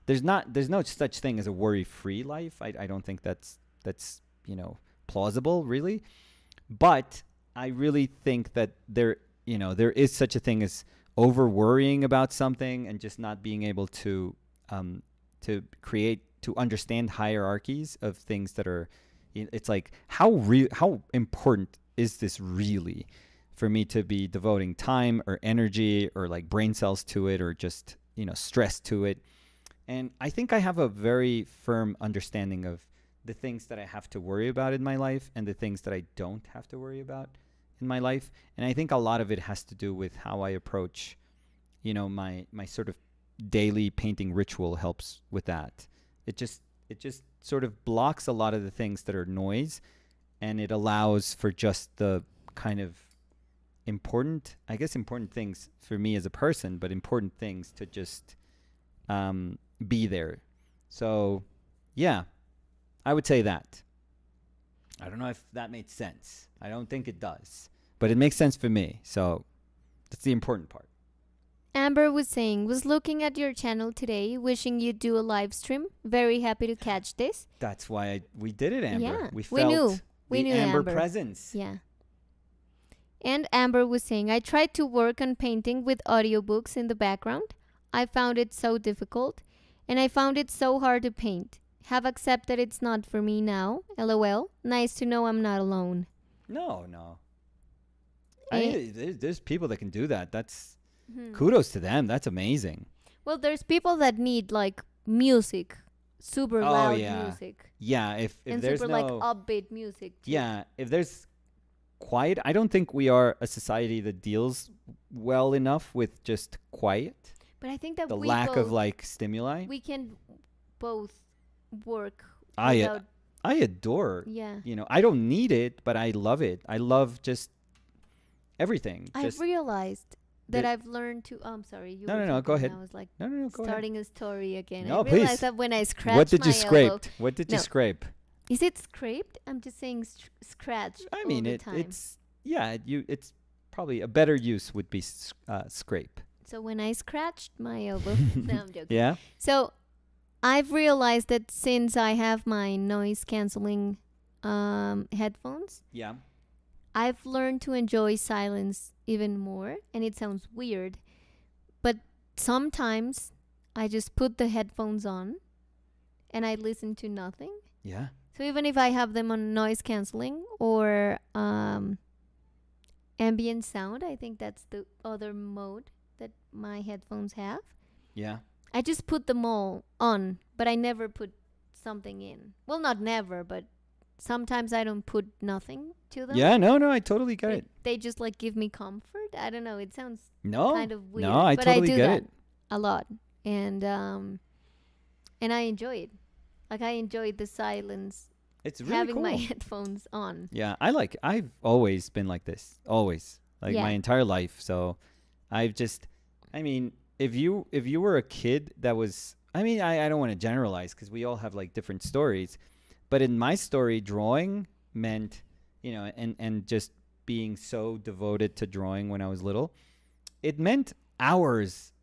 there's no such thing as a worry-free life. I don't think that's plausible, really. But I really think that there is such a thing as over worrying about something and just not being able to understand hierarchies of things that are. It's like how important is this really for me to be devoting time or energy or like brain cells to it or just stress to it. And I think I have a very firm understanding of the things that I have to worry about in my life and the things that I don't have to worry about in my life. And I think a lot of it has to do with how I approach, my sort of daily painting ritual helps with that. It just sort of blocks a lot of the things that are noise, and it allows for just the kind of important things for me as a person, but important things to just be there. So, yeah, I would say that. I don't know if that made sense. I don't think it does, but it makes sense for me. So that's the important part. Amber was saying, was looking at your channel today, wishing you'd do a live stream. Very happy to catch this. That's why we did it, Amber. Yeah, We felt we knew Amber Amber presence. Yeah. And Amber was saying, I tried to work on painting with audiobooks in the background. I found it so difficult, and I found it so hard to paint. Have accepted it's not for me now. LOL. Nice to know I'm not alone. No. There's people that can do that. That's Hmm. kudos to them. That's amazing. Well, there's people that need like music, super loud music, Yeah, if and there's super no like upbeat music too. yeah, if there's quiet, I don't think we are a society that deals well enough with just quiet. But I think that The we lack both, of like stimuli. we can both work I without. adore. Yeah. I don't need it, but I love it. I love just everything. I've realized that I've learned to. I'm sorry. You No, were no, go talking ahead. and I was like No, go ahead. starting a story again. No, I realized please. that when I scratched What did you my scrape? elbow. What did you No. scrape? Is it scraped? I'm just saying scratch. I all mean, the time. it's probably a better use would be scrape. So when I scratched my elbow. No, I'm joking. Yeah. So I've realized that since I have my noise canceling headphones, Yeah. I've learned to enjoy silence even more. And it sounds weird, but sometimes I just put the headphones on and I listen to nothing. Yeah. So even if I have them on noise canceling or ambient sound, I think that's the other mode that my headphones have. Yeah. I just put them all on, but I never put something in. Well, not never, but sometimes I don't put nothing to them. Yeah. No. I totally get it. They just like give me comfort. I don't know. It sounds No. kind of weird. No, I but totally I do get that it. a lot, and I enjoy it. Like I enjoy the silence, It's really having cool. my headphones on. Yeah, I've always been like this. Always. Like Yeah. my entire life. So I mean, if you were a kid that was, I mean, I don't want to generalize because we all have like different stories, but in my story, drawing meant, and just being so devoted to drawing when I was little, it meant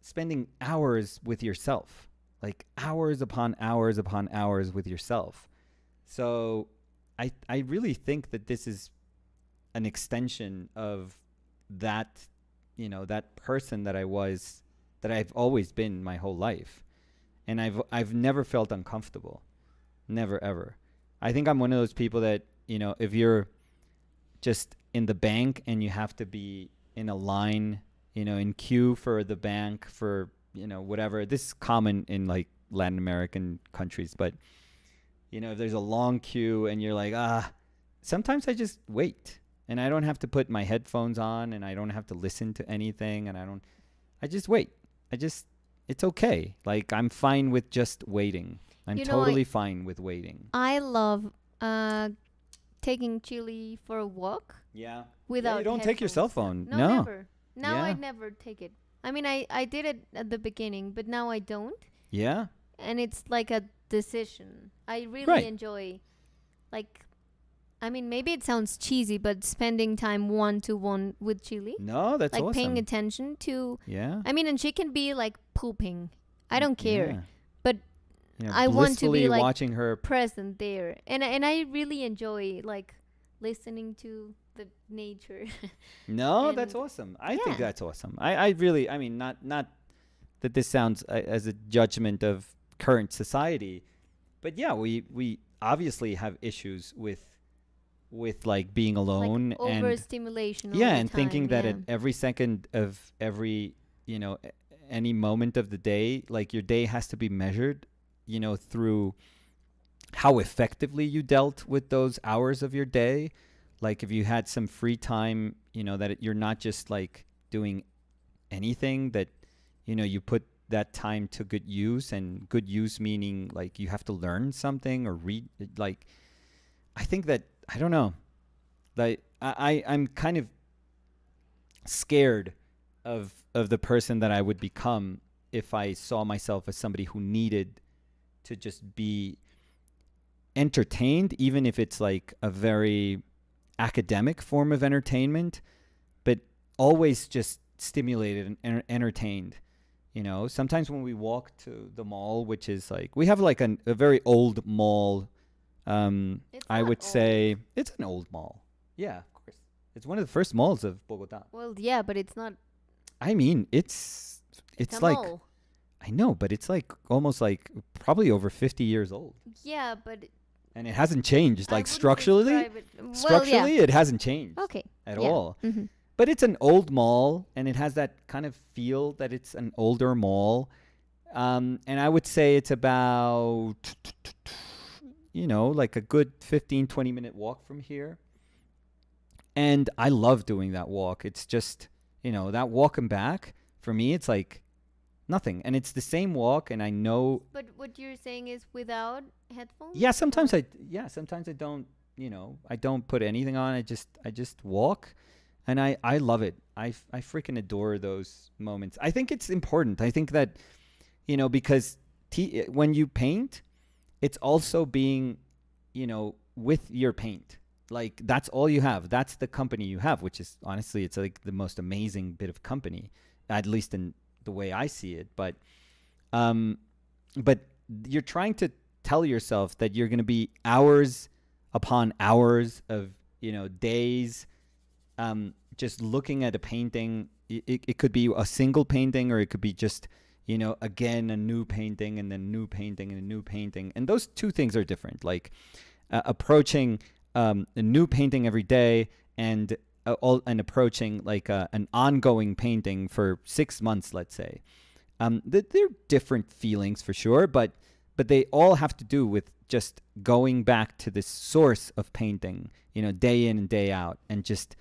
spending hours with yourself, like hours upon hours upon hours with yourself. So I really think that this is an extension of that, that person that I've always been my whole life. And I've never felt uncomfortable. Never, ever. I think I'm one of those people that, if you're just in the bank and you have to be in a line, in queue for the bank for, whatever. This is common in like Latin American countries, but if there's a long queue and you're like, sometimes I just wait and I don't have to put my headphones on and I don't have to listen to anything and I just wait. It's okay. Like I'm fine with just waiting. I'm totally fine with waiting. I love taking Chile for a walk. Yeah. Without you don't take your cell headphones. phone. No, No. never. Now Yeah. I never take it. I mean, I did it at the beginning, but now I don't. Yeah. And it's like a decision. I really Right. enjoy, like, I mean, maybe it sounds cheesy, but spending time one-to-one with Chile. No, that's like awesome. paying attention to, Yeah. I mean, and she can be like pooping. I don't care. Yeah. But I want to be blissfully like watching her. present there, and I really enjoy like listening to the nature. No, that's And awesome. I think yeah, that's awesome. I really, I mean, not that this sounds as a judgment of current society, but yeah, we obviously have issues with like being like alone and overstimulation all yeah, the and time. thinking that Yeah. at every second of every, any moment of the day, like your day has to be measured, through how effectively you dealt with those hours of your day. Like if you had some free time, you're not just like doing anything, that you put that time to good use, and good use meaning like you have to learn something or read. Like I think that, I don't know, like I'm kind of scared of the person that I would become if I saw myself as somebody who needed to just be entertained, even if it's like a very academic form of entertainment, but always just stimulated and entertained. Sometimes when we walk to the mall, which is like, we have like a very old mall. It's I not would old. say it's an old mall. Yeah, of course. It's one of the first malls of Bogota. Well, yeah, but it's not. I mean, It's a it's like, mall. I know, but it's like almost like probably over 50 years old. Yeah, but And it hasn't changed. I Like wouldn't structurally, describe it. Well, yeah. structurally it hasn't changed Okay. at Yeah. all. Mm-hmm. But it's an old mall, and it has that kind of feel that it's an older mall. And I would say it's about, like a good 15, 20-minute walk from here. And I love doing that walk. It's just, that walk and back, for me, it's like nothing. And it's the same walk, and I know. But what you're saying is without headphones? Yeah, sometimes Or- I don't, I don't put anything on. I just walk, and I love it. I freaking adore those moments. I think it's important. I think that, because when you paint, it's also being, with your paint. Like that's all you have. That's the company you have, which is honestly, it's like the most amazing bit of company, at least in the way I see it. Um, but you're trying to tell yourself that you're going to be hours upon hours of, days, just looking at a painting. It could be a single painting, or it could be just, again, a new painting, and then new painting and a new painting. And those two things are different. Like approaching a new painting every day, and approaching like an ongoing painting for 6 months, let's say. They're different feelings for sure, but they all have to do with just going back to this source of painting, day in and day out, and just,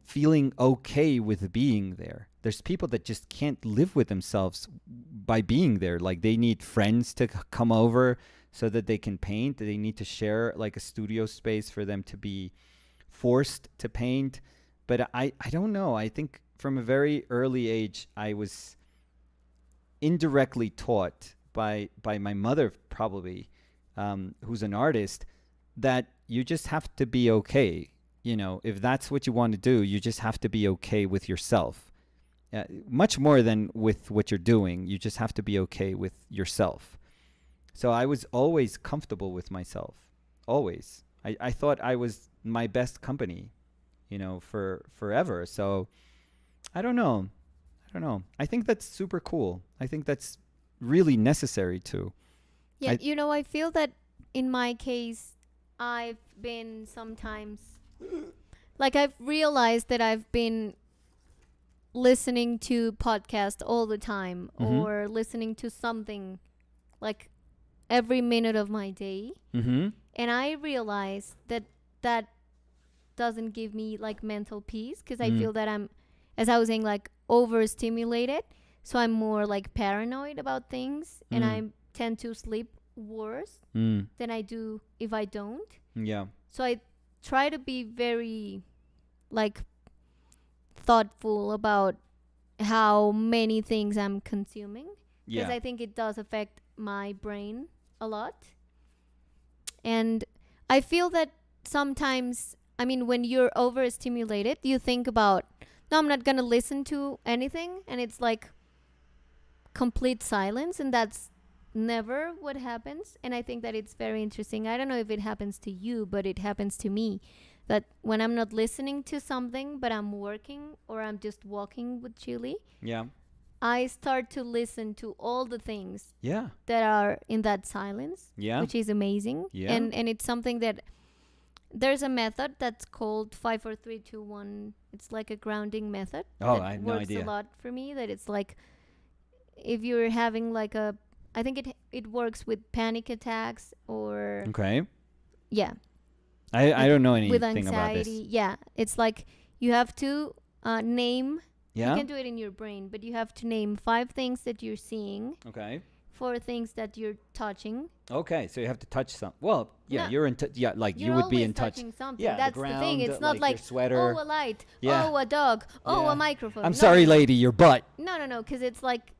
feeling okay with being there. There's people that just can't live with themselves by being there. Like they need friends to come over so that they can paint. They need to share like a studio space for them to be forced to paint. But I don't know. I think from a very early age, I was indirectly taught by my mother, probably, who's an artist, that you just have to be okay. If that's what you want to do, you just have to be okay with yourself. Much more than with what you're doing, you just have to be okay with yourself. So I was always comfortable with myself, always. I thought I was my best company, for forever. So I don't know. I think that's super cool. I think that's really necessary too. Yeah, I feel that in my case, I've been sometimes, like, I've realized that I've been listening to podcasts all the time, Mhm. or listening to something like every minute of my day. Mm-hmm. And I realized that that doesn't give me like mental peace, because I Mm. feel that I'm, as I was saying, like overstimulated. So I'm more like paranoid about things, and I tend to sleep worse than I do if I don't. Yeah. So I try to be very like thoughtful about how many things I'm consuming, because Yeah. I think it does affect my brain a lot. And I feel that sometimes, I mean, when you're overstimulated, you think about, no, I'm not going to listen to anything. And it's like complete silence. And that's never what happens. And I think that it's very interesting. I don't know if it happens to you, but it happens to me that when I'm not listening to something, but I'm working or I'm just walking with Chili, Yeah. I start to listen to all the things Yeah. that are in that silence, Yeah. which is amazing. Yeah. And it's something that there's a method that's called 5 4 3 2 1. It's like a grounding method. Oh, that I had no works idea. a lot for me. That it's like if you're having like a, I think it works with panic attacks or Okay. yeah, I don't know with anything about anxiety. this. Yeah, it's like you have to name. Yeah. You can do it in your brain, but you have to name 5 things that you're seeing, Okay. 4 things that you're touching. Okay. So you have to touch some. Well, yeah, No. you're in. Yeah, like You're you would be always in touch. touching something. Yeah, That's the the ground, thing. It's not your like sweater. oh a light, Yeah. oh a dog, oh Yeah. a microphone. I'm No, sorry, no, no. lady, your butt. No, because it's like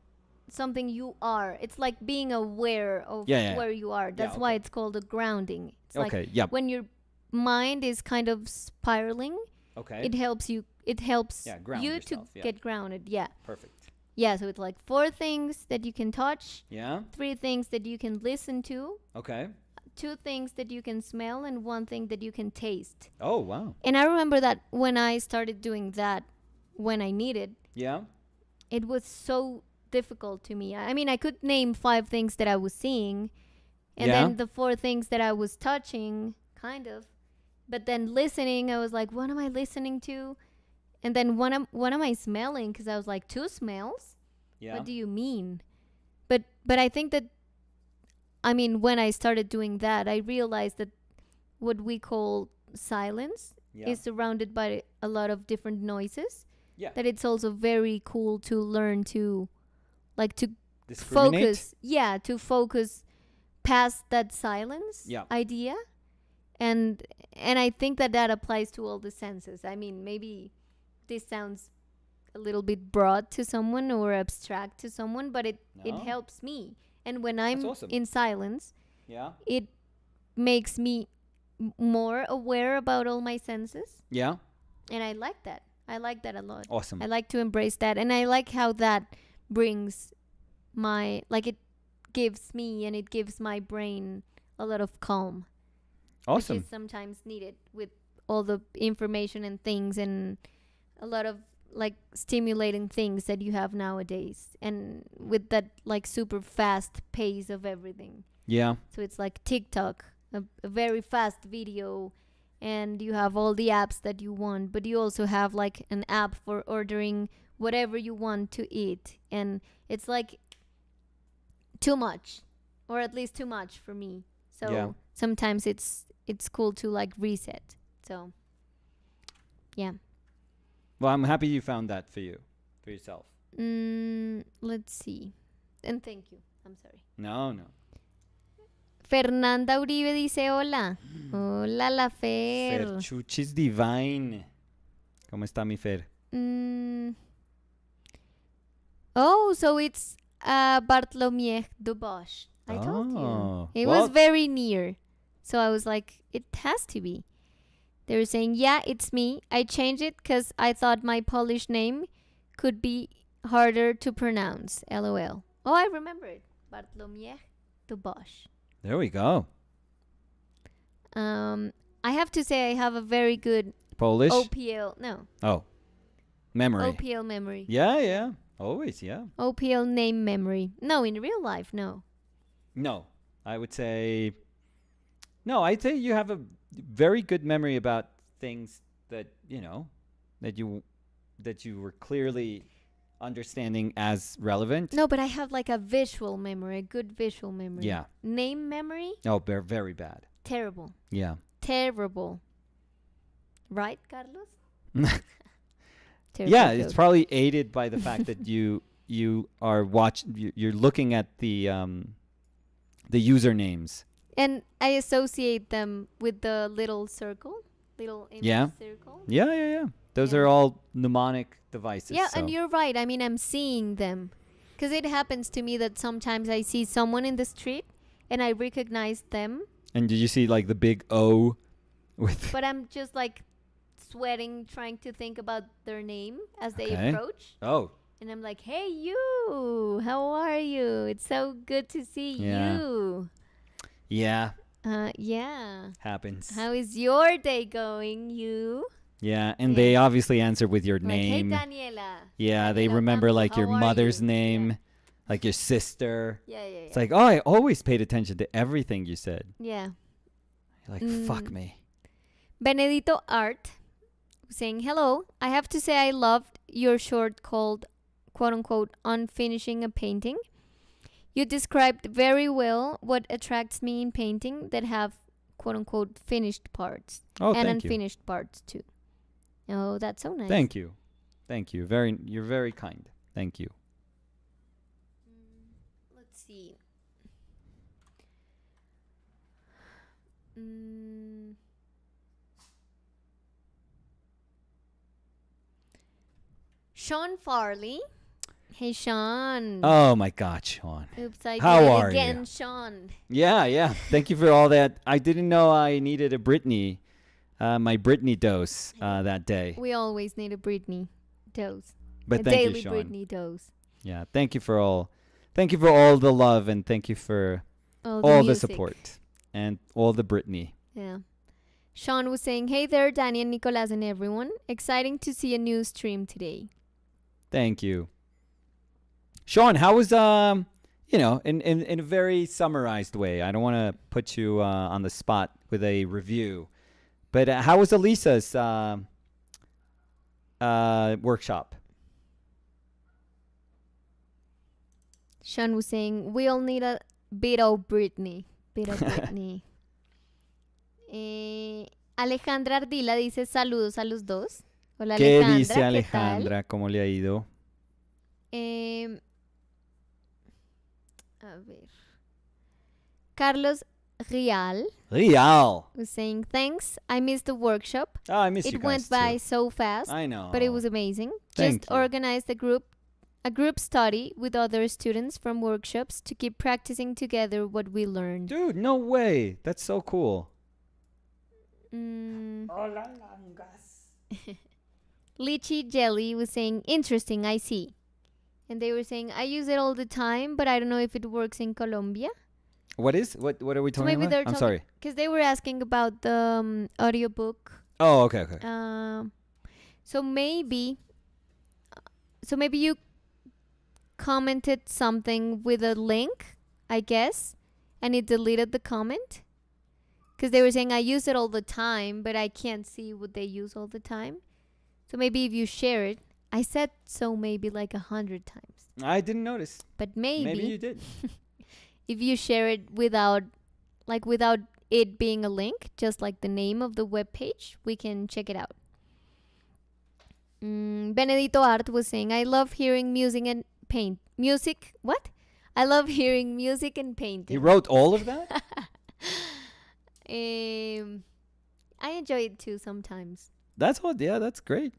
something you are. It's like being aware of Yeah, yeah. where you are. That's why it's called a grounding. It's Okay. like Yep. when your mind is kind of spiraling, Okay. it helps you. It helps ground you yourself, to yeah. get grounded. Yeah, Perfect. yeah. So it's like 4 things that you can touch, Yeah. 3 things that you can listen to, Okay. 2 things that you can smell, and 1 thing that you can taste. Oh, wow. And I remember that when I started doing that, when I needed, Yeah. it was so difficult to me. I mean, I could name 5 things that I was seeing, and Yeah. then the 4 things that I was touching, kind of. But then listening, I was like, what am I listening to? And then what am I smelling? Because I was like, 2 smells? Yeah. What do you mean? But I think that, I mean, when I started doing that, I realized that what we call silence Yeah. is surrounded by a lot of different noises. Yeah. That it's also very cool to learn to, like, to Discriminate? focus. Yeah, to focus past that silence Yeah. idea. And I think that applies to all the senses. I mean, maybe this sounds a little bit broad to someone or abstract to someone, but it No. helps me. And when I'm awesome. in silence, Yeah. it makes me more aware about all my senses. Yeah. And I like that. I like that a lot. Awesome. I like to embrace that. And I like how that brings my, like, it gives me and it gives my brain a lot of calm. Awesome. Which is sometimes needed with all the information and things and a lot of like stimulating things that you have nowadays, and with that like super fast pace of everything. Yeah. So it's like TikTok, a very fast video, and you have all the apps that you want, but you also have like an app for ordering whatever you want to eat, and it's like too much, or at least too much for me. So Yeah. sometimes it's cool to like reset. So yeah. Well, I'm happy you found that for yourself. Let's see. And thank you. I'm sorry. No. Fernanda Uribe dice hola. Hola, la Fer. Ferchuchis Divine. ¿Cómo está mi Fer? Oh, so it's Bartholomew de Bosch. I told Oh. you. It Well- was very near. So I was like, it has to be. They were saying, yeah, it's me. I changed it because I thought my Polish name could be harder to pronounce. LOL. Oh, I remember it. Bartholomew de Bosch. There we go. I have to say I have a very good Polish? OPL. No. Oh. Memory. OPL memory. Yeah. Always, yeah. OPL name memory. No, in real life, no. No. I would say... No, I'd say you have a very good memory about things that, you know, that you were clearly understanding as relevant. No, but I have like a visual memory, a good visual memory. Yeah. Name memory? Oh, they're very bad. Terrible. Yeah. Terrible. Right, Carlos? Yeah, it's probably aided by the fact that you are you're looking at the usernames. And I associate them with the little circle, little image Yeah. circle. Yeah. Those Yeah. are all mnemonic devices. Yeah, so. and you're right. I mean, I'm seeing them. Because it happens to me that sometimes I see someone in the street and I recognize them, And did you see like the big O with... but I'm just like sweating, trying to think about their name as they Okay. approach. Oh, And I'm like, hey, you, how are you? It's so good to see Yeah. you. Yeah, Yeah. happens. How is your day going, you? Yeah, and Yeah. they obviously answer with your Like, hey, name. Daniela. Yeah, they Daniela remember Ocampo, like your how are mother's you? name, like your sister. Yeah, yeah, yeah. It's like, oh, I always paid attention to everything you said. Yeah. You're like, fuck me. Benedito Art saying, hello, I have to say I loved your short called, quote unquote, On Finishing a Painting. You described very well what attracts me in painting that have, quote unquote, finished parts. Oh, and thank you. unfinished parts too. Oh, that's so nice. Thank you. Thank you. You're very kind. Thank you. Let's see. Sean Farley. Hey, Sean. Oh my God, Sean. Oops, I How did it are again, you? Sean. Yeah. Thank you for all that. I didn't know I needed a Britney, my Britney dose that day. We always need a Britney dose. But a thank daily you, Sean. Britney dose. Yeah, thank you for all the love, and thank you for all the support and all the Britney. Yeah. Sean was saying, hey there, Danny and Nicolas and everyone. Exciting to see a new stream today. Thank you. Sean, how was in a very summarized way. I don't want to put you on the spot with a review, but how was Elisa's workshop? Sean was saying, we all need a bit of Britney. Alejandra Ardila dice, saludos a los dos. Hola, ¿Qué Alejandra. dice ¿qué Alejandra? ¿Cómo le ha ido? tal? A ver. Carlos Rial was saying, thanks. I missed the workshop. Oh, I missed you It guys went by too. so fast, I know. but it was amazing. Thank Just you. organized a group study with other students from workshops to keep practicing together what we learned. Dude, no way. That's so cool. Lychee Jelly was saying, interesting, I see. And they were saying, I use it all the time, but I don't know if it works in Colombia. What are we talking about? I'm sorry. Because they were asking about the audiobook. Oh, okay. So maybe you commented something with a link, I guess, and it deleted the comment. Because they were saying, I use it all the time, but I can't see what they use all the time. So maybe if you share it, I said so maybe like 100 times. I didn't notice. But maybe you did. if you share it without it being a link, just like the name of the web page, we can check it out. Benedito Art was saying, I love hearing music and music. What? I love hearing music and painting. He wrote all of that? I enjoy it too sometimes. That's great.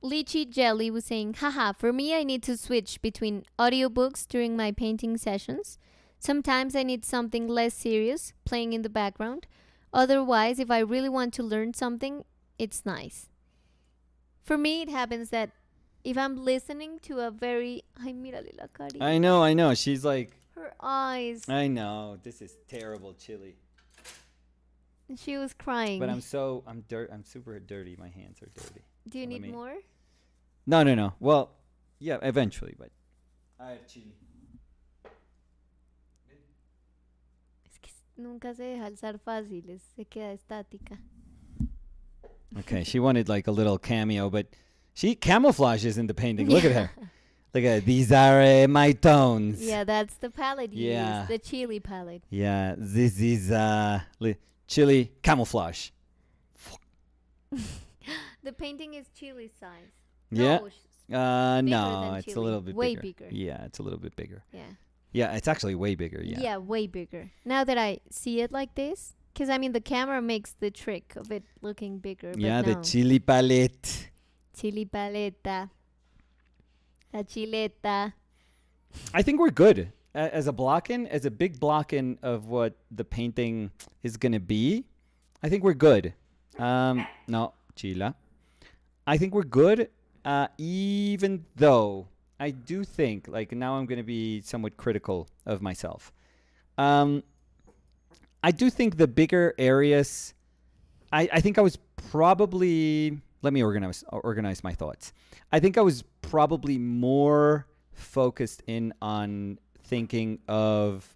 Lychee Jelly was saying, haha, for me I need to switch between audiobooks during my painting sessions. Sometimes I need something less serious playing in the background. Otherwise, if I really want to learn something, it's nice. For me, it happens that if I'm listening to a very... Ay, mírale la carita. I know. She's like... Her eyes. I know. This is terrible, Chili. She was crying. But I'm super dirty. My hands are dirty. Do you need more? No. Well, yeah, eventually, but I have Chili. Es que nunca se deja alzar fácil, se queda estática. Okay, she wanted like a little cameo, but she camouflages in the painting. Look at her. Look at it. These are my tones. Yeah, that's the palette you Yeah. use, the chili palette. Yeah, this is Chili camouflage. The painting is chili size. Yeah. No, no, than it's a chili. little bit Way bigger. bigger. Yeah, it's a little bit bigger. Yeah. Yeah, it's actually way bigger. Yeah. Yeah, way bigger. Now that I see it like this, because I mean the camera makes the trick of it looking bigger. Yeah, but the no. chili palette. Chili paleta. La chileta. I think we're good as a big block-in of what the painting is gonna be. I think we're good. No, Chila. I think we're good. even though I do think, like now I'm going to be somewhat critical of myself. Um, I do think the bigger areas, I think I was probably, let me organize my thoughts. I think I was probably more focused in on thinking of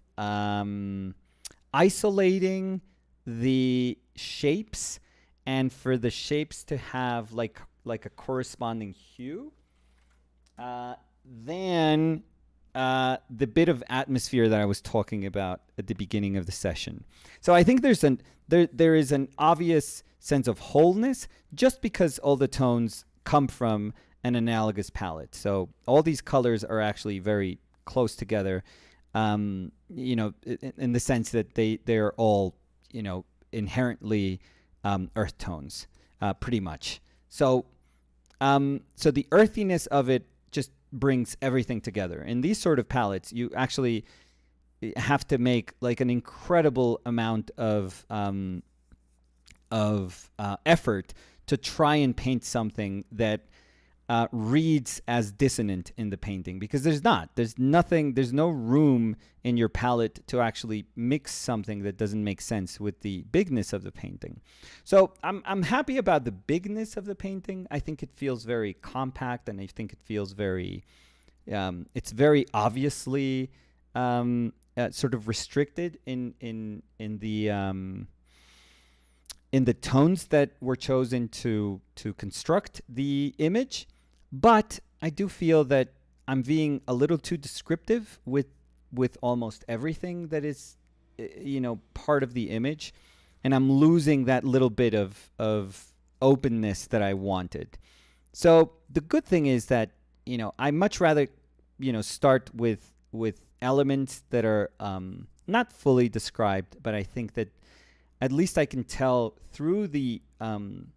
isolating the shapes, and for the shapes to have like a corresponding hue, than the bit of atmosphere that I was talking about at the beginning of the session. So I think there is an obvious sense of wholeness just because all the tones come from an analogous palette. So all these colors are actually very close together, in the sense that they're all, inherently earth tones, pretty much. So the earthiness of it just brings everything together. In these sort of palettes, you actually have to make like an incredible amount of effort to try and paint something that reads as dissonant in the painting, because there's no room in your palette to actually mix something that doesn't make sense with the bigness of the painting. So I'm happy about the bigness of the painting. I think it feels very compact, and I think it feels very it's very obviously sort of restricted in the tones that were chosen to construct the image. But I do feel that I'm being a little too descriptive with almost everything that is, part of the image, and I'm losing that little bit of openness that I wanted. So the good thing is that, I much rather, start with elements that are not fully described, but I think that at least I can tell through the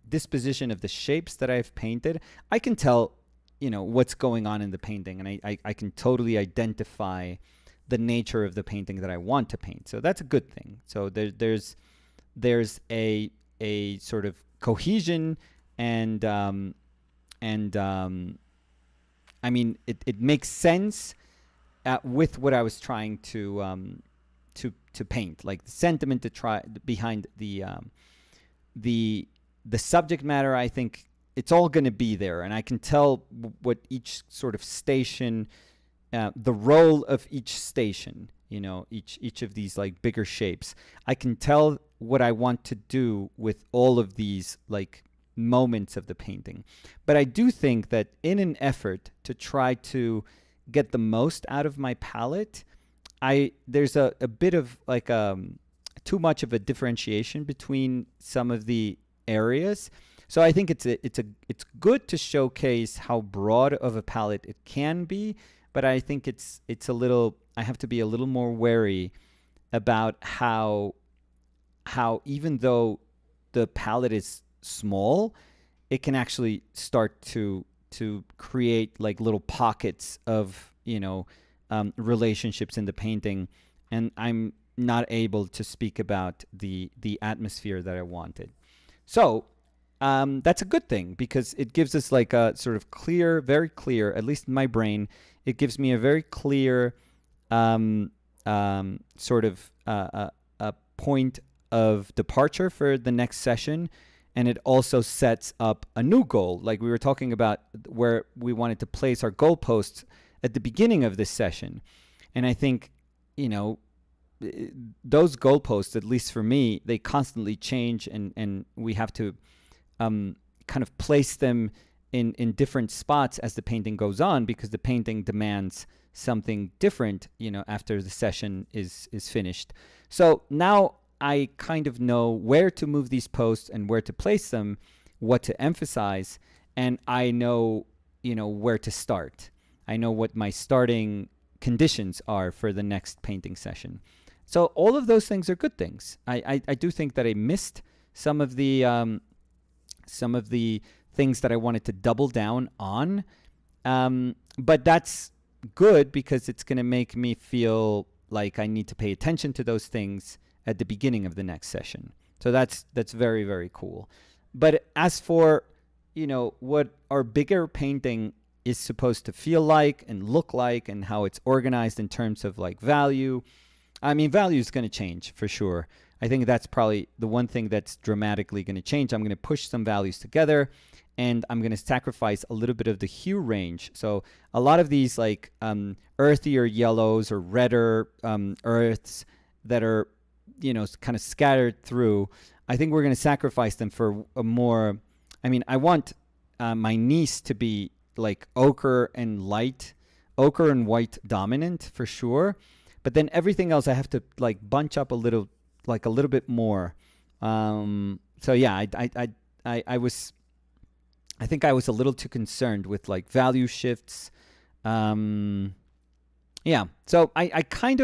disposition of the shapes that I've painted, I can tell, what's going on in the painting, and I can totally identify the nature of the painting that I want to paint. So that's a good thing. So there's a sort of cohesion, and I mean, it makes sense with what I was trying to paint, like the sentiment to try behind the subject matter. I think it's all going to be there, and I can tell what each sort of station, the role of each station, each of these like bigger shapes. I can tell what I want to do with all of these like moments of the painting. But I do think that in an effort to try to get the most out of my palette, there's a bit of like too much of a differentiation between some of the areas. So I think it's good to showcase how broad of a palette it can be, but I think I have to be a little more wary about how even though the palette is small, it can actually start to create like little pockets of relationships in the painting, and I'm not able to speak about the atmosphere that I wanted. So that's a good thing, because it gives us like a sort of clear, very clear, at least in my brain, it gives me a very clear sort of a point of departure for the next session. And it also sets up a new goal, like we were talking about, where we wanted to place our goalposts at the beginning of this session. And I think, those goalposts, at least for me, they constantly change, and we have to kind of place them in different spots as the painting goes on, because the painting demands something different, after the session is finished. So now I kind of know where to move these posts and where to place them, what to emphasize, and I know, where to start. I know what my starting conditions are for the next painting session. So all of those things are good things. I do think that I missed some of the things that I wanted to double down on, but that's good, because it's going to make me feel like I need to pay attention to those things at the beginning of the next session. So that's very, very cool. But as for what our bigger painting is supposed to feel like and look like, and how it's organized in terms of like value. I mean, value is going to change for sure. I think that's probably the one thing that's dramatically going to change. I'm going to push some values together, and I'm going to sacrifice a little bit of the hue range. So a lot of these like earthier yellows or redder earths that are, kind of scattered through, I think we're going to sacrifice them for a more, I want my niece to be like ochre and white dominant for sure. But then everything else I have to like bunch up a little bit more. So yeah, I think I was a little too concerned with like value shifts. Yeah. So I can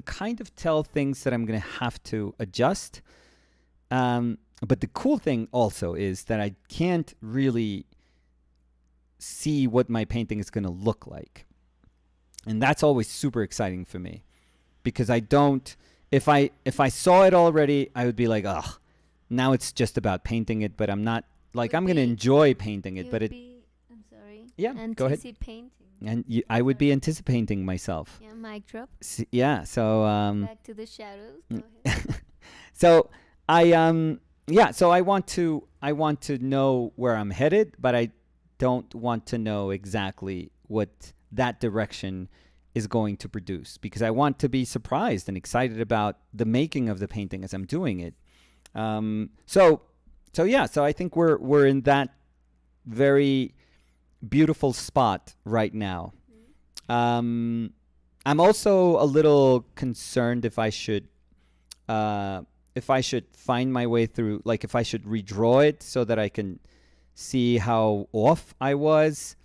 kind of tell things that I'm going to have to adjust. But the cool thing also is that I can't really see what my painting is going to look like. And that's always super exciting for me, because I don't, if I saw it already, I would be like, oh, now it's just about painting it, but I'm not, like, I'm going to enjoy painting it, but I'm sorry. Yeah, go ahead. Anticipating. And I would be anticipating myself. Yeah, mic drop. Yeah, so Back to the shadows. Go ahead. So so I want to know where I'm headed, but I don't want to know exactly what that direction is going to produce, because I want to be surprised and excited about the making of the painting as I'm doing it. So I think we're in that very beautiful spot right now. I'm also a little concerned if I should find my way through, like if I should redraw it so that I can see how off I was,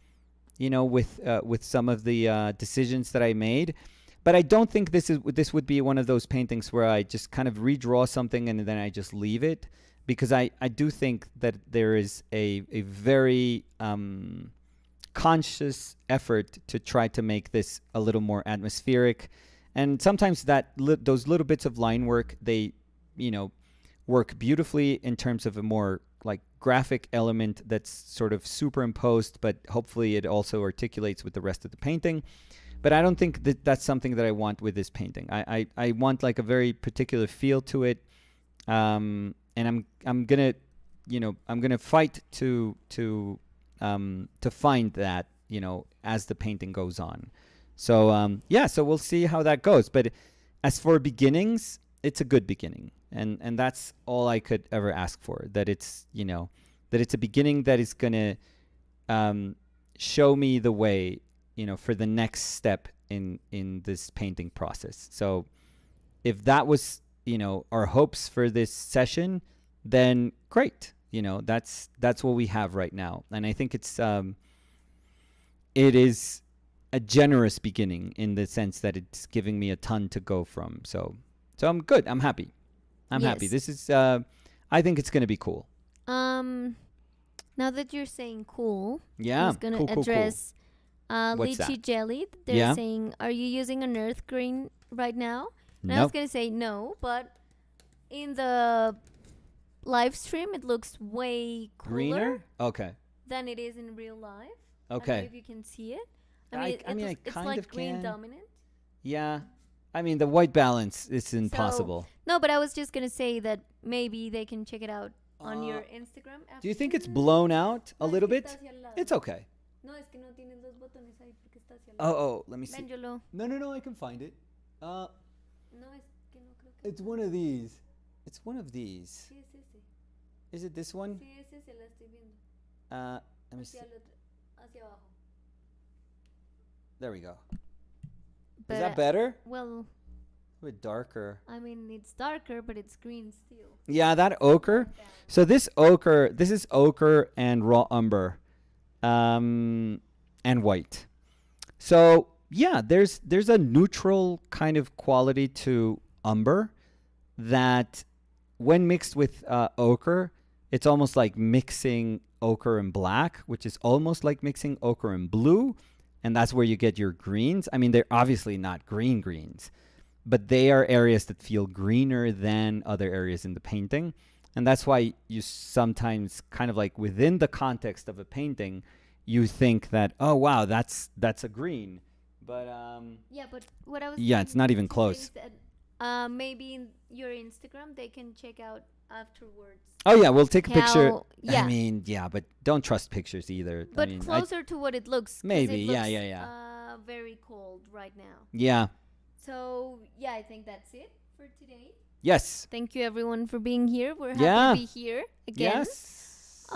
with some of the decisions that I made. But I don't think this would be one of those paintings where I just kind of redraw something and then I just leave it, because I do think that there is a very conscious effort to try to make this a little more atmospheric. And sometimes those little bits of line work, they work beautifully in terms of a more like graphic element that's sort of superimposed, but hopefully it also articulates with the rest of the painting. But I don't think that that's something that I want with this painting. I want like a very particular feel to it, and I'm gonna fight to find that, as the painting goes on. So so we'll see how that goes. But as for beginnings, it's a good beginning, and that's all I could ever ask for. That it's a beginning that is gonna show me the way, for the next step in this painting process. So if that was, our hopes for this session, then great. That's what we have right now. And I think it is a generous beginning in the sense that it's giving me a ton to go from. So I'm good. I'm happy. I'm happy. This is, I think it's going to be cool. Now that you're saying cool, yeah, I was going to address What's lychee that? jelly. They're saying, are you using an earth green right now? And I was going to say no, but in the live stream, it looks way cooler Greener? Okay. than it is in real life. Okay. I don't know if you can see it. I mean, it's kind like of green can. dominant. Yeah. I mean, the white balance is impossible. No, but I was just going to say that maybe they can check it out on your Instagram. Do you think it's blown out a little bit? It's okay. No, es que no tienes los botones ahí porque está hacia el lado. Oh, let me see. Véngelo. No, I can find it. No, es que no creo que. It's one of these. It's one of these. Sí, es ese. Is it this one? Sí, es ese, la estoy viendo. Let me see. Hacia abajo. There we go. But, Is that better? Well, A bit darker. I mean, it's darker, but it's green still. Yeah, that ochre. So this is ochre and raw umber, and white. So yeah, there's a neutral kind of quality to umber that, when mixed with ochre, it's almost like mixing ochre and black, which is almost like mixing ochre and blue, and that's where you get your greens. I mean, they're obviously not greens, but they are areas that feel greener than other areas in the painting. And that's why you sometimes kind of like within the context of a painting, you think that, oh wow, that's a green, but Yeah, but what I was yeah, it's trying not even to say close. is that maybe in your Instagram they can check out afterwards. Oh yeah, we'll take a picture. How, yeah, I mean, yeah, but don't trust pictures either. but I mean, closer to what it looks. 'Cause maybe, it yeah, looks, yeah. very cold right now. Yeah. So yeah, I think that's it for today. Yes. Thank you everyone for being here. We're happy Yeah. to be here again. Yes.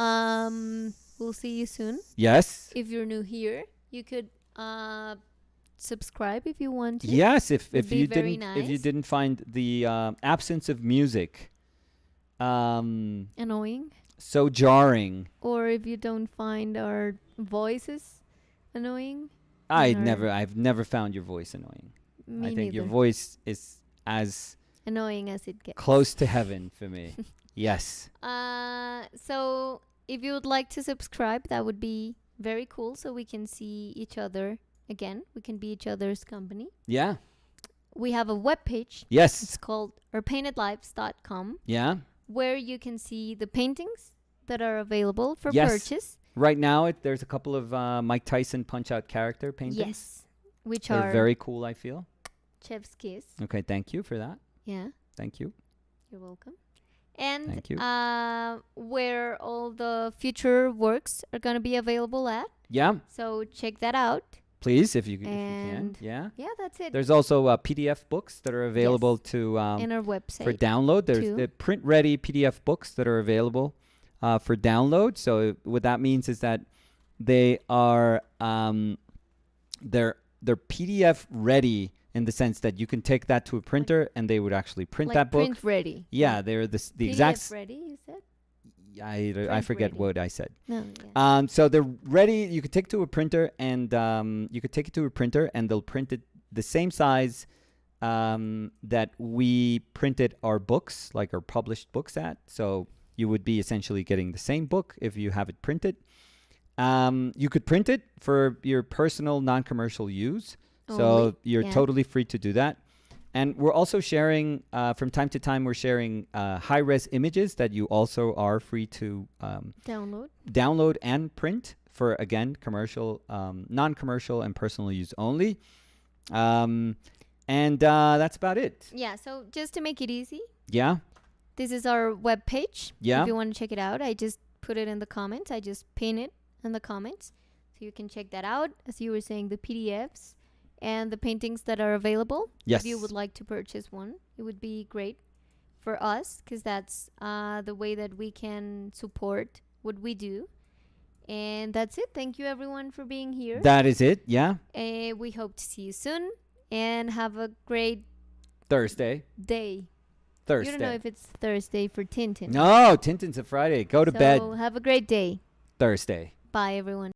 We'll see you soon. Yes. If you're new here, you could subscribe if you want to. Yes. If Would be you very didn't nice. find the absence of music Annoying. so jarring, Or if you don't find our voices annoying. I've Or- never found your voice annoying. Me I think your neither. voice is as Annoying as it gets. close to heaven for me. Yes. So if you would like to subscribe, that would be very cool, so we can see each other again. We can be each other's company. Yeah. We have a webpage. It's Yes. called ourpaintedlives.com, Yeah. where you can see the paintings that are available for Yes. purchase. Right now, there's a couple of Mike Tyson Punch-Out character paintings. Yes, which They're are very cool, I feel. Chef's Kiss. Okay, thank you for that. Yeah, Thank you. you're welcome. And Thank you. where all the future works are going to be available at. Yeah, So check that out. please, if you can. And Yeah. yeah, that's it. There's also PDF books that are available to In our website. for download. There's too. the print-ready PDF books that are available for download. So what that means is that they are they're PDF ready in the sense that you can take that to a printer and they would actually print like that book. print ready. Yeah, they're the PDF exact. ready, you said? I Print forget ready. what I said. No, yeah. So they're ready. You could take it to a printer, and they'll print it the same size that we printed our books, like our published books at. So you would be essentially getting the same book if you have it printed. You could print it for your personal, non-commercial use. So Only, you're yeah. totally free to do that. And we're also sharing, from time to time, we're sharing high-res images that you also are free to download and print for, again, commercial, non-commercial, and personal use only. And that's about it. Yeah, so just to make it easy, Yeah? this is our webpage. Yeah. If you want to check it out, I just put it in the comments. I just pin it in the comments. So you can check that out. As you were saying, the PDFs and the paintings that are available. Yes. If you would like to purchase one, it would be great for us, because that's the way that we can support what we do. And that's it. Thank you, everyone, for being here. That is it. Yeah. We hope to see you soon, and have a great Thursday. day. Thursday. You don't know if it's Thursday for Tintin. No, Tintin's a Friday. Go to bed So have a great day. Thursday. Bye, everyone.